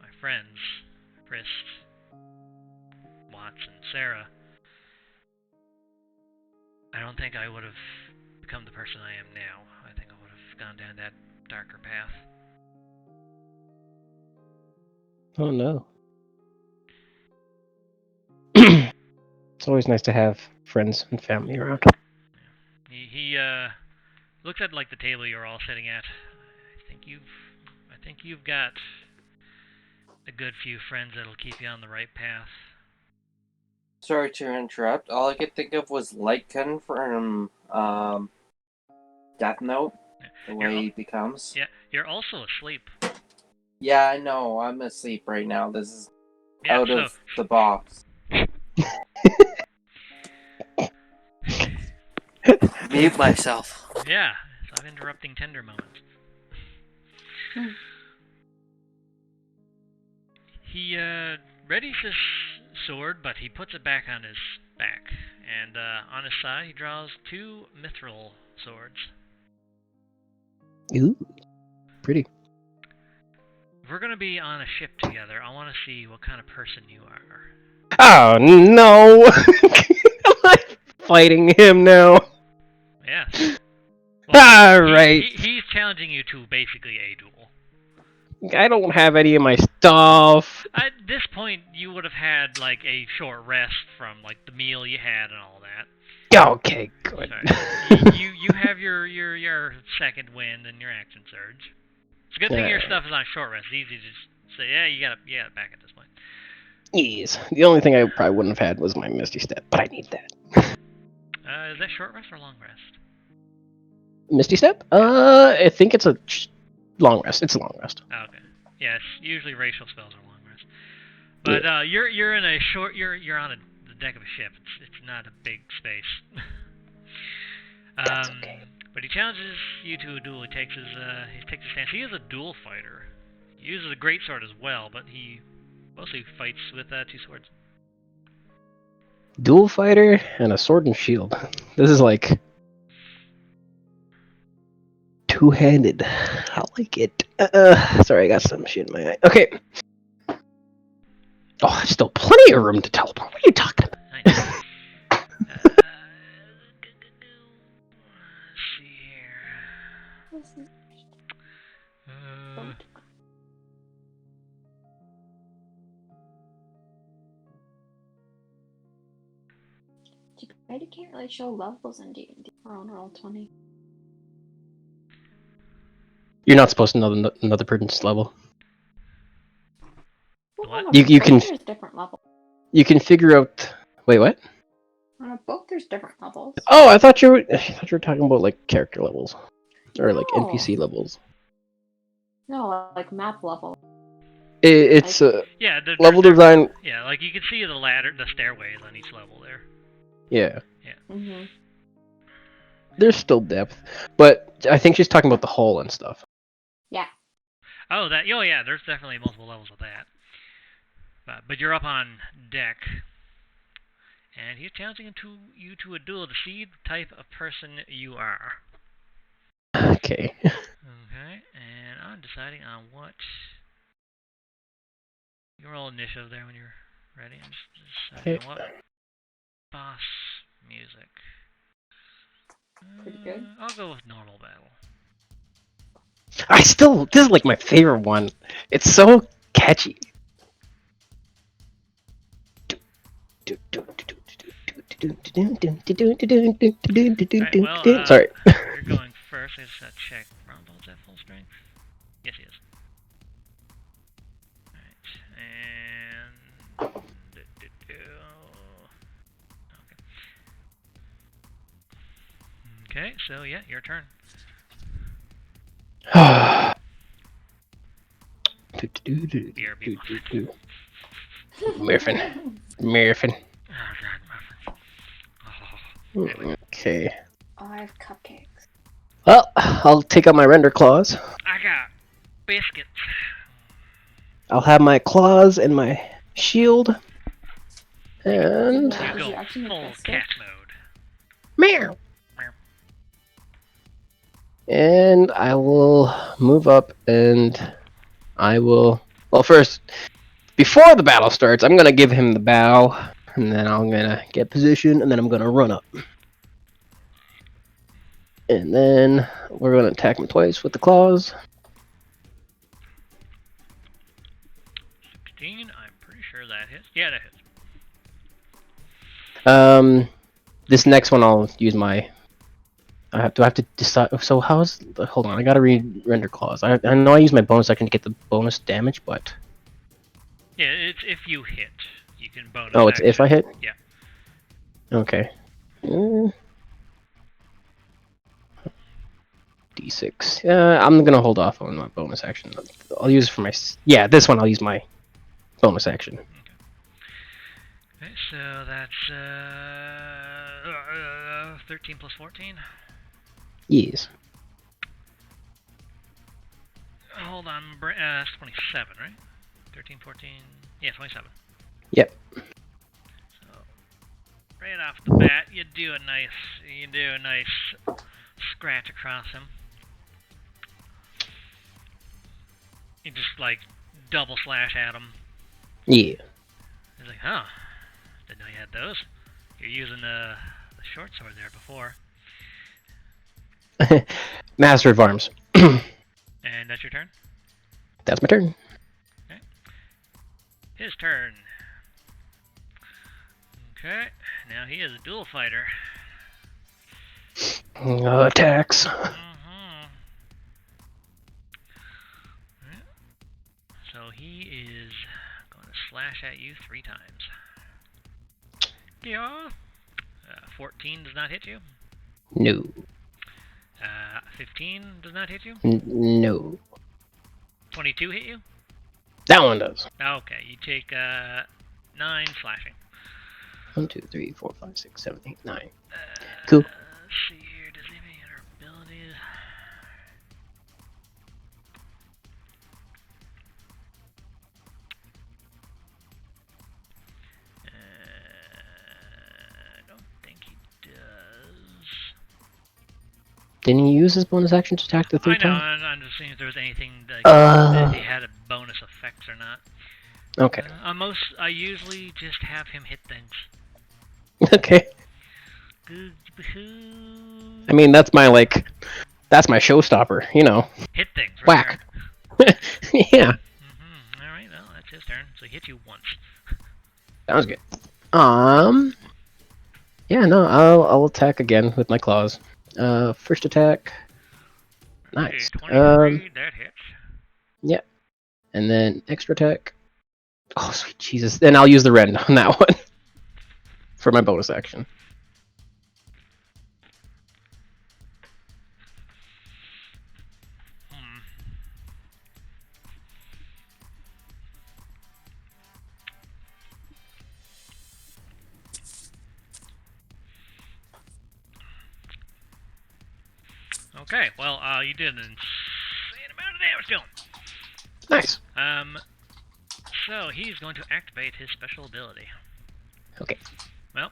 my friends, Chris, Watts, and Sarah, I don't think I would have become the person I am now. I think I would have gone down that darker path. Oh no. It's always nice to have friends and family around. He looks at like the table you're all sitting at. I think you've got a good few friends that'll keep you on the right path. Sorry to interrupt. All I could think of was Lightkin from Death Note. The way he becomes. Yeah, you're also asleep. Yeah, I know. I'm asleep right now. This is out of the box. Mute myself. Yeah, stop interrupting tender moments. He readies his sword, but he puts it back on his back, and on his side he draws 2 mithril swords. Ooh, pretty. If we're gonna be on a ship together, I want to see what kind of person you are. Oh no! Am I fighting him now? Yeah. Well, right. He's challenging you to basically a duel. I don't have any of my stuff. At this point, you would have had like a short rest from like the meal you had and all that. Okay, good. you have your second wind and your action surge. It's a good thing your stuff is on short rest. It's easy to just say, yeah, you got it back at this point. Yes. The only thing I probably wouldn't have had was my Misty Step, but I need that. Is that short rest or long rest? Misty Step? I think it's a long rest. It's a long rest. Oh, okay. Yes, usually racial spells are long rest. But you're in a short. You're on the deck of a ship. It's not a big space. That's okay. But he challenges you to a duel. He takes his stance. He is a duel fighter. He uses a greatsword as well, but he mostly fights with 2 swords. Dual fighter and a sword and shield. This is like two-handed. I like it. Sorry, I got some shit in my eye. Okay. Oh, there's still plenty of room to teleport. What are you talking about? I know. Let's see here. Too bad you can't really show levels in D&D or on Roll20. You're not supposed to know another person's level. What? You can There's different levels. You can figure out. Wait, what? On a book, there's different levels. Oh, I thought you were talking about like character levels or like No. NPC levels. No, like map level. It's Yeah, level design. Yeah, like you can see the ladder, the stairways on each level there. Yeah. Yeah. Mm-hmm. There's still depth, but I think she's talking about the hull and stuff. Yeah. Oh, yeah, there's definitely multiple levels with that. But you're up on deck, and he's challenging you to a duel to see the type of person you are. Okay. Okay, and I'm deciding on what. You roll initiative there when you're ready. I'm just deciding on what boss music. Pretty good. I'll go with normal battle. This is like my favorite one. It's so catchy. Right, well, Sorry. You're going first. I just gotta check. Rumble, is at full strength? Yes, he is. Alright, and... Okay, so yeah, your turn. Murphin. Oh, God, muffins. Okay. Oh, I have cupcakes. Well, I'll take out my render claws. I got biscuits. I'll have my claws and my shield. And... You Did go you actually make full biscuits? cat mode. Meow. And I will move up and I will... Well, first, before the battle starts, I'm going to give him the bow. And then I'm going to get position, and then I'm going to run up. And then we're going to attack him twice with the claws. 16, I'm pretty sure that hits. Yeah, that hits. This next one I'll use my... Do I have to decide? So how's... Hold on, I gotta render claws. I know I use my bonus action to get the bonus damage, but... Yeah, it's if you hit. You can bonus Oh, it's action. if I hit? Yeah. Okay. D6. I'm gonna hold off on my bonus action. I'll use it for my... Yeah, this one I'll use my bonus action. Okay, so that's 13 plus 14. Yes. Hold on, it's 27, right? 13, 14, yeah, 27. Yep. So, right off the bat, you do a nice scratch across him. You just like double slash at him. Yeah. He's like, huh, didn't know you had those. You're using the short sword there before. Master of Arms. And that's your turn? That's my turn. Okay. His turn. Okay, now he is a dual fighter. Attacks. So he is going to slash at you 3 times. Yeah. 14 does not hit you. No. 15 does not hit you. No. 22 hit you. That one does. Okay, you take 9 slashing. 1, 2, 3, 4, 5, 6, 7, 8, 9. Cool. Let's see here. Does he have any other abilities? I don't think he does. Didn't he use his bonus action to attack the I third know, time? I'm just seeing if there was anything that he had a bonus effects or not. Okay. I usually just have him hit things. Okay. I mean, that's my showstopper, you know. Hit things, right? Whack. Yeah. Alright, well, that's his turn. So he hit you once. Sounds good. Yeah, no, I'll attack again with my claws. First attack. Nice. 23, that hits. Yeah. And then extra attack. Oh, sweet Jesus. Then I'll use the rend on that one. For my bonus action. Okay, well, you did an insane amount of damage to him. Nice. So he's going to activate his special ability. Okay. Well,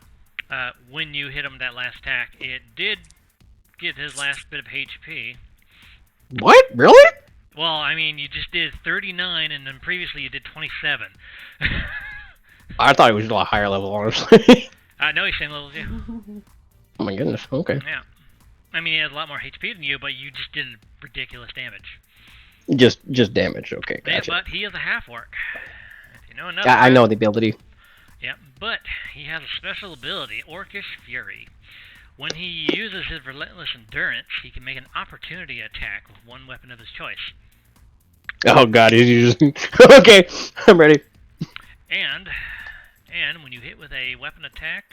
when you hit him that last attack, it did get his last bit of HP. What? Really? Well, I mean, you just did 39, and then previously you did 27. I thought it was a lot higher level, honestly. No, he's same level as you. Oh my goodness, okay. Yeah. I mean, he has a lot more HP than you, but you just did ridiculous damage. Just damage, okay, gotcha. Yeah, but he is a half-orc. If you know another I know the ability. Yeah, but he has a special ability, Orcish Fury. When he uses his relentless endurance, he can make an opportunity attack with one weapon of his choice. Oh god, he's using... Okay, I'm ready. And when you hit with a weapon attack,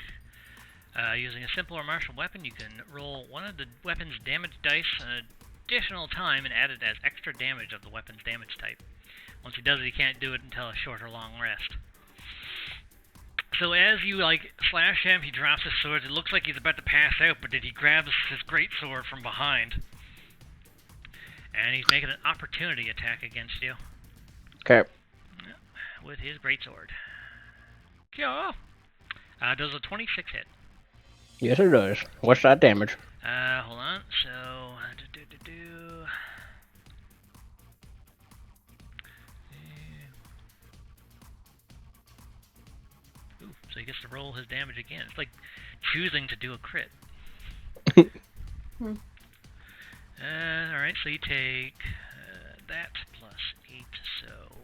using a simple or martial weapon, you can roll one of the weapon's damage dice an additional time and add it as extra damage of the weapon's damage type. Once he does it, he can't do it until a short or long rest. So as you, slash him, he drops his sword. It looks like he's about to pass out, but then he grabs his greatsword from behind. And he's making an opportunity attack against you. Okay. With his greatsword. Yeah. Does a 26 hit? Yes, it does. What's that damage? Hold on. So, Ooh, so he gets to roll his damage again. It's like choosing to do a crit. Alright, so you take that plus 8, so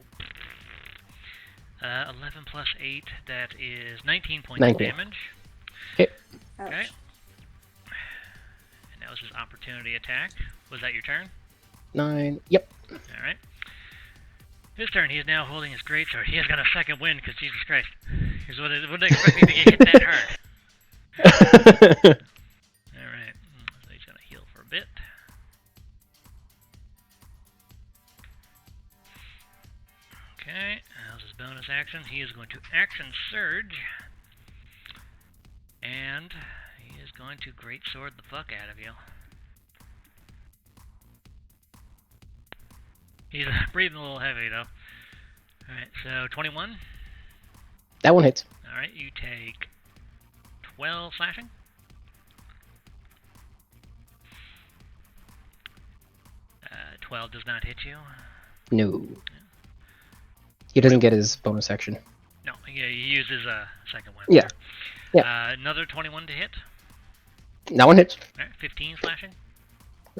11 plus 8, that is 19 points of damage. Okay. Okay. And that was his opportunity attack. Was that your turn? 9, yep. Alright. His turn, he is now holding his greatsword. He has got a second wind, because Jesus Christ. Here's what I expect me to get hit that hard. Alright, so he's going to heal for a bit. Okay, that was his bonus action. He is going to action surge. And he is going to greatsword the fuck out of you. He's breathing a little heavy, though. Alright, so 21. That one hits. Alright, you take 12 slashing. Uh, 12 does not hit you. No. He doesn't get his bonus action. No, yeah, he uses a second one. Yeah. Yeah. Another 21 to hit. That one hits. Alright, 15 slashing.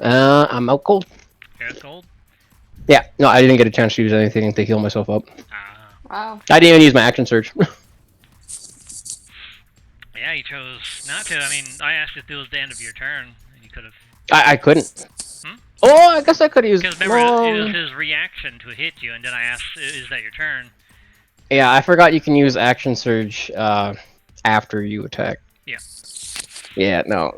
I'm out cold. You're out cold. Yeah, no, I didn't get a chance to use anything to heal myself up. Wow. I didn't even use my action surge. Yeah, you chose not to. I mean, I asked if it was the end of your turn, and you could have. I couldn't. Hmm? Oh, I guess I could have used... Because remember, it was his reaction to hit you, and then I asked, is that your turn? Yeah, I forgot you can use action surge after you attack. Yeah. Yeah, no.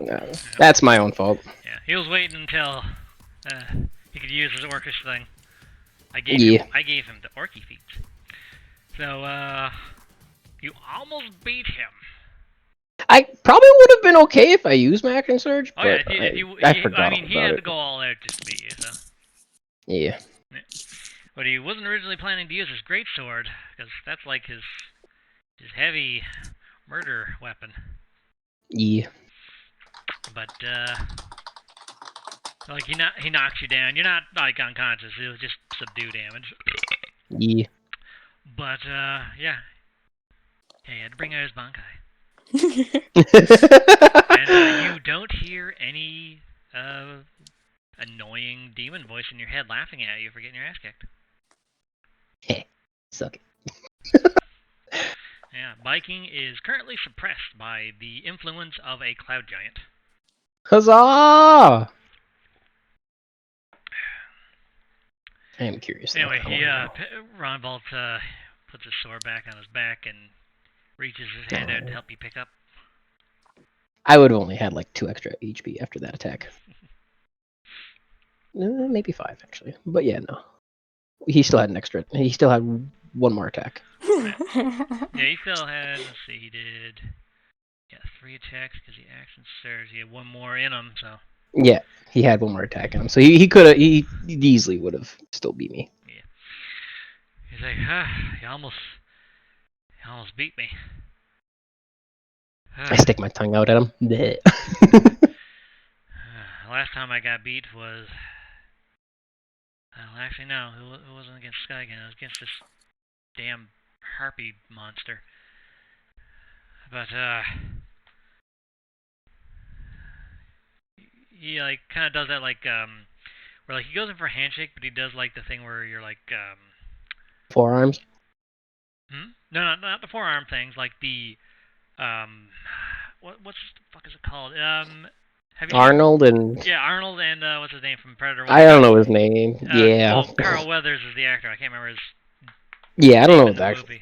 That's my own fault. Yeah, he was waiting until he could use his orcish thing. I gave him the orky feat. So, you almost beat him. I probably would have been okay if I used my action surge, but I forgot I mean, he had about to go all out just to beat you, so. Yeah. But he wasn't originally planning to use his greatsword, because that's like his heavy murder weapon. Yeah. But, Like he knocks you down. You're not like unconscious. It was just subdue damage. Yeah. But yeah, he had to bring out his bankai. And you don't hear any annoying demon voice in your head laughing at you for getting your ass kicked. Hey, suck it. Yeah, biking is currently suppressed by the influence of a cloud giant. Huzzah! I am curious. Anyway, Ronvalt puts his sword back on his back and reaches his hand out to help you pick up. I would have only had like 2 extra HP after that attack. Maybe 5 actually, but yeah, no. He still had an extra. He still had 1 more attack. Yeah, he still had. Let's see, he did. Yeah, 3 attacks because he action surge. He had 1 more in him, so. Yeah, he had 1 more attack in him, so he could have. He easily would have still beat me. Yeah. He's like, you almost beat me. I stick my tongue out at him. The last time I got beat was. Well, actually, no, it wasn't against Skygan. It was against this damn harpy monster. But he like kind of does that like where like he goes in for a handshake, but he does like the thing where you're like Forearms. No, not the forearm things. Like the what's the fuck is it called? Have you Arnold and. Yeah, Arnold and what's his name from Predator? I don't know his name. Yeah. Well, Carl Weathers is the actor. I can't remember his. Yeah, I don't know name what in the that. movie.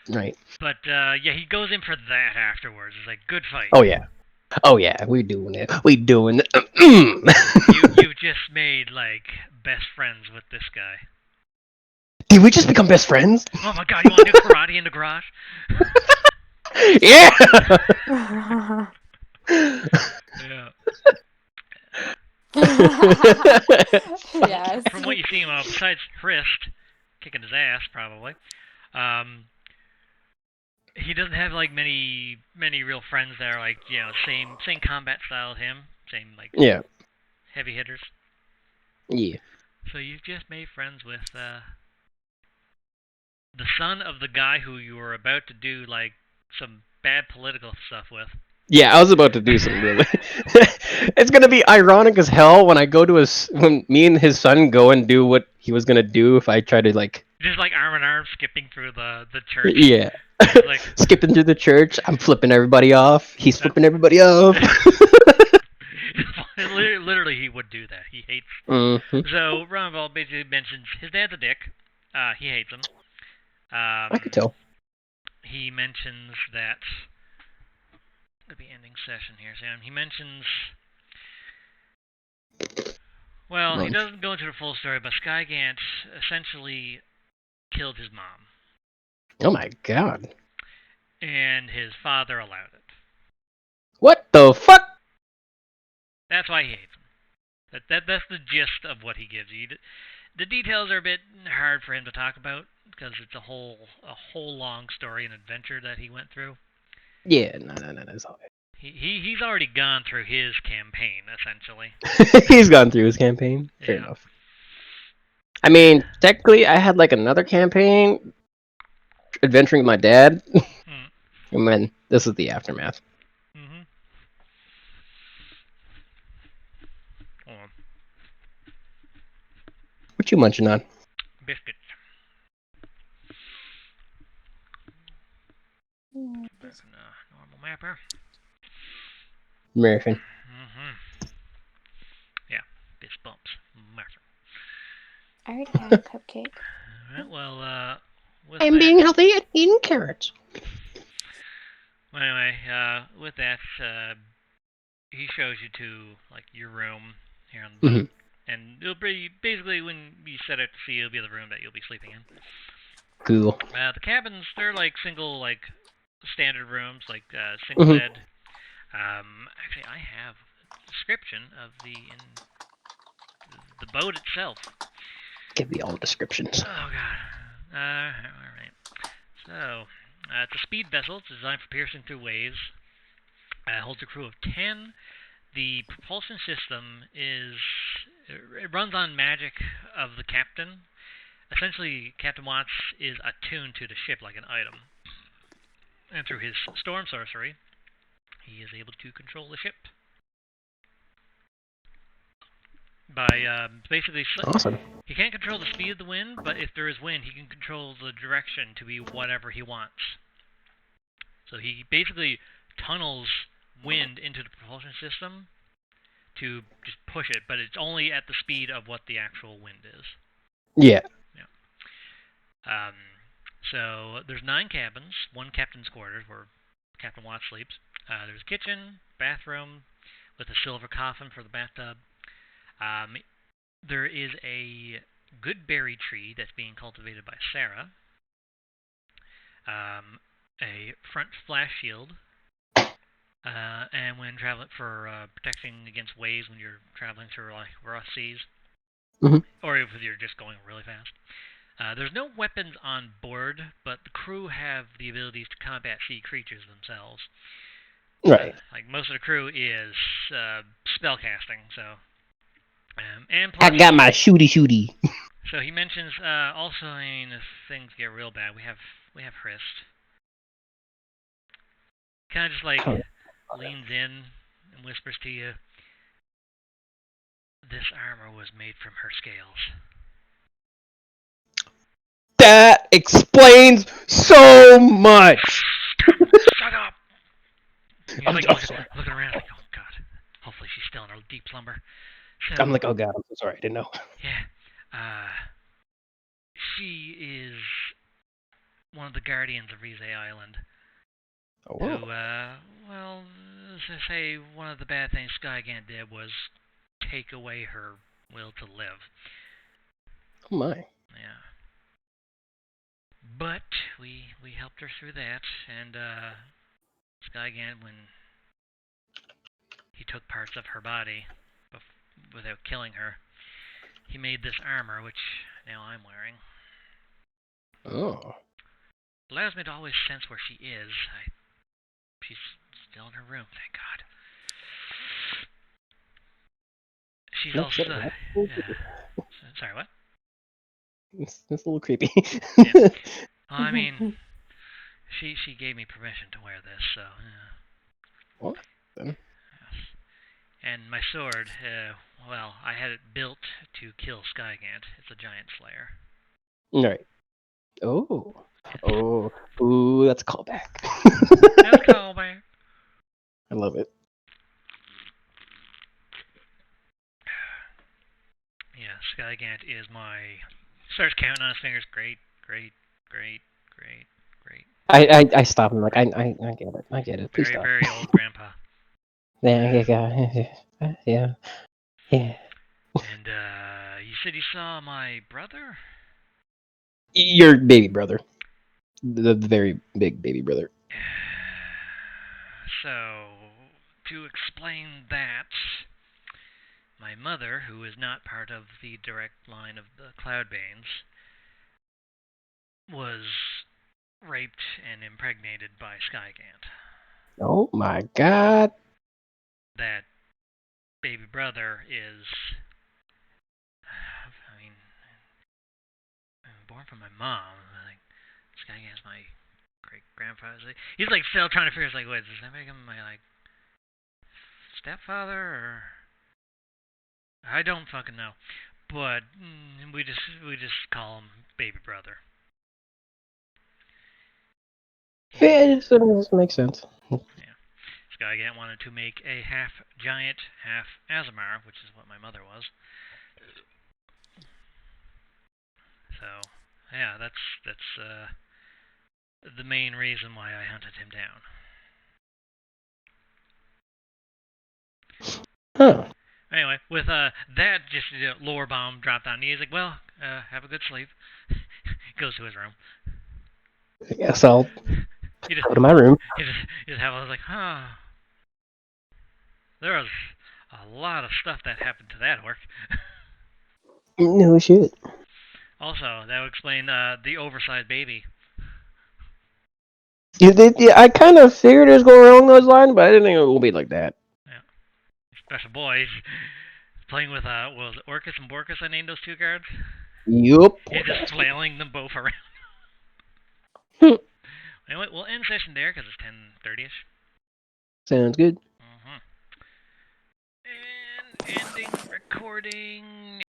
Right. But yeah, he goes in for that afterwards. It's like good fight. Oh yeah. Oh yeah, we doing it. We doing it. you just made like best friends with this guy. Did we just become best friends? Oh my god, you want to do karate in the garage? Yeah. Yeah. Yes. From what you see, besides Christ kicking his ass, probably, he doesn't have like many real friends that are like same combat style as him, same like heavy hitters. Yeah. So you've just made friends with the son of the guy who you were about to do like some bad political stuff with. Yeah, I was about to do something really. It's gonna be ironic as hell when when me and his son go and do what he was gonna do if I try to like. Just like arm in arm skipping through the church. Yeah. Like, skipping through the church, I'm flipping everybody off. He's flipping everybody off. Literally, he would do that. He hates. So Ronvald basically mentions his dad's a dick. He hates him. I could tell. He mentions that. Could be ending session here, Sam. He mentions. Well, he doesn't go into the full story, but Skygant essentially killed his mom. Oh my god. And his father allowed it. What the fuck? That's why he hates him. That's the gist of what he gives you. The details are a bit hard for him to talk about because it's a whole long story and adventure that he went through. Yeah, no, it's all right. He's already gone through his campaign, essentially. He's gone through his campaign. Fair enough. I mean, technically, I had like another campaign, adventuring with my dad, and then this is the aftermath. Hold on. What you munching on? Biscuits. Normal mapper. American. Yeah, this bumps. Mapper. I already had a cupcake. Alright, well, I'm being healthy and eating carrots. Well, anyway, with that, he shows you to like your room here on the boat, and it'll be basically when you set out to sea, it'll be the room that you'll be sleeping in. Cool. The cabins, they're like single, like standard rooms, like single bed. Actually, I have a description of the boat itself. Give me all descriptions. Oh god. Alright. So, it's a speed vessel. It's designed for piercing through waves. Holds a crew of 10. The propulsion system it runs on magic of the captain. Essentially, Captain Watts is attuned to the ship like an item. And through his storm sorcery, he is able to control the ship. By basically... Awesome. He can't control the speed of the wind, but if there is wind, he can control the direction to be whatever he wants. So he basically tunnels wind into the propulsion system to just push it, but it's only at the speed of what the actual wind is. Yeah. So there's 9 cabins, 1 captain's quarters where Captain Watts sleeps. There's a kitchen, bathroom with a silver coffin for the bathtub. There is a good berry tree that's being cultivated by Sarah. A front flash shield. And when traveling for protecting against waves when you're traveling through like rough seas, or if you're just going really fast. There's no weapons on board, but the crew have the abilities to combat sea creatures themselves. Right. Like most of the crew is spellcasting, so. And plus, I got my shooty. So he mentions also, I mean, if things get real bad, we have Hrist. Kind of just like leans in and whispers to you, "This armor was made from her scales." That explains so much. Shut up! He's like looking around, like, oh god. Hopefully she's still in her deep slumber. So, I'm like, oh god, I'm so sorry, I didn't know. Yeah. She is one of the guardians of Rize Island. Oh. Who, well, to say one of the bad things Skygant did was take away her will to live. Oh my. Yeah. But we helped her through that, and Skygant, when he took parts of her body without killing her, he made this armor, which now I'm wearing. Oh. Allows me to always sense where she is. She's still in her room, thank God. She's also... sorry, what? It's a little creepy. Yeah. Well, I mean, she gave me permission to wear this, so... What? Then? Yes. And my sword, well, I had it built to kill Skygant. It's a giant slayer. Right. Oh. Oh. Ooh, that's a callback. That's a callback. I love it. Yeah, Skygant is my... Starts counting on his fingers. Great. I stop him like I get it. Please Very, stop. very old grandpa. Yeah. And, you said you saw my brother? Your baby brother. The very big baby brother. So, to explain that, my mother, who is not part of the direct line of the Cloudbanes, was raped and impregnated by Skygant. Oh my god. That baby brother is... I mean, born from my mom. Like, Skygant's my great-grandfather. He's like still trying to figure out, like, wait, does that make him my, like, stepfather, or... I don't fucking know. But we just call him baby brother. Yeah, it makes sense. Yeah. Skygant wanted to make a half giant, half Azamar, which is what my mother was. So, yeah, that's the main reason why I hunted him down. Huh. Anyway, with that, just lore bomb dropped on me. He's like, well, have a good sleep. Goes to his room. I guess I'll go to my room. I was like, huh. There was a lot of stuff that happened to that orc. No shit. Also, that would explain the oversized baby. Yeah, I kind of figured it was going along those lines, but I didn't think it would be like that. Yeah. Special boys. Playing with, was it Orcus and Borcus I named those two cards? Yup. He's just flailing them both around. Anyway, we'll end session there because it's 10:30ish. Sounds good. And ending recording.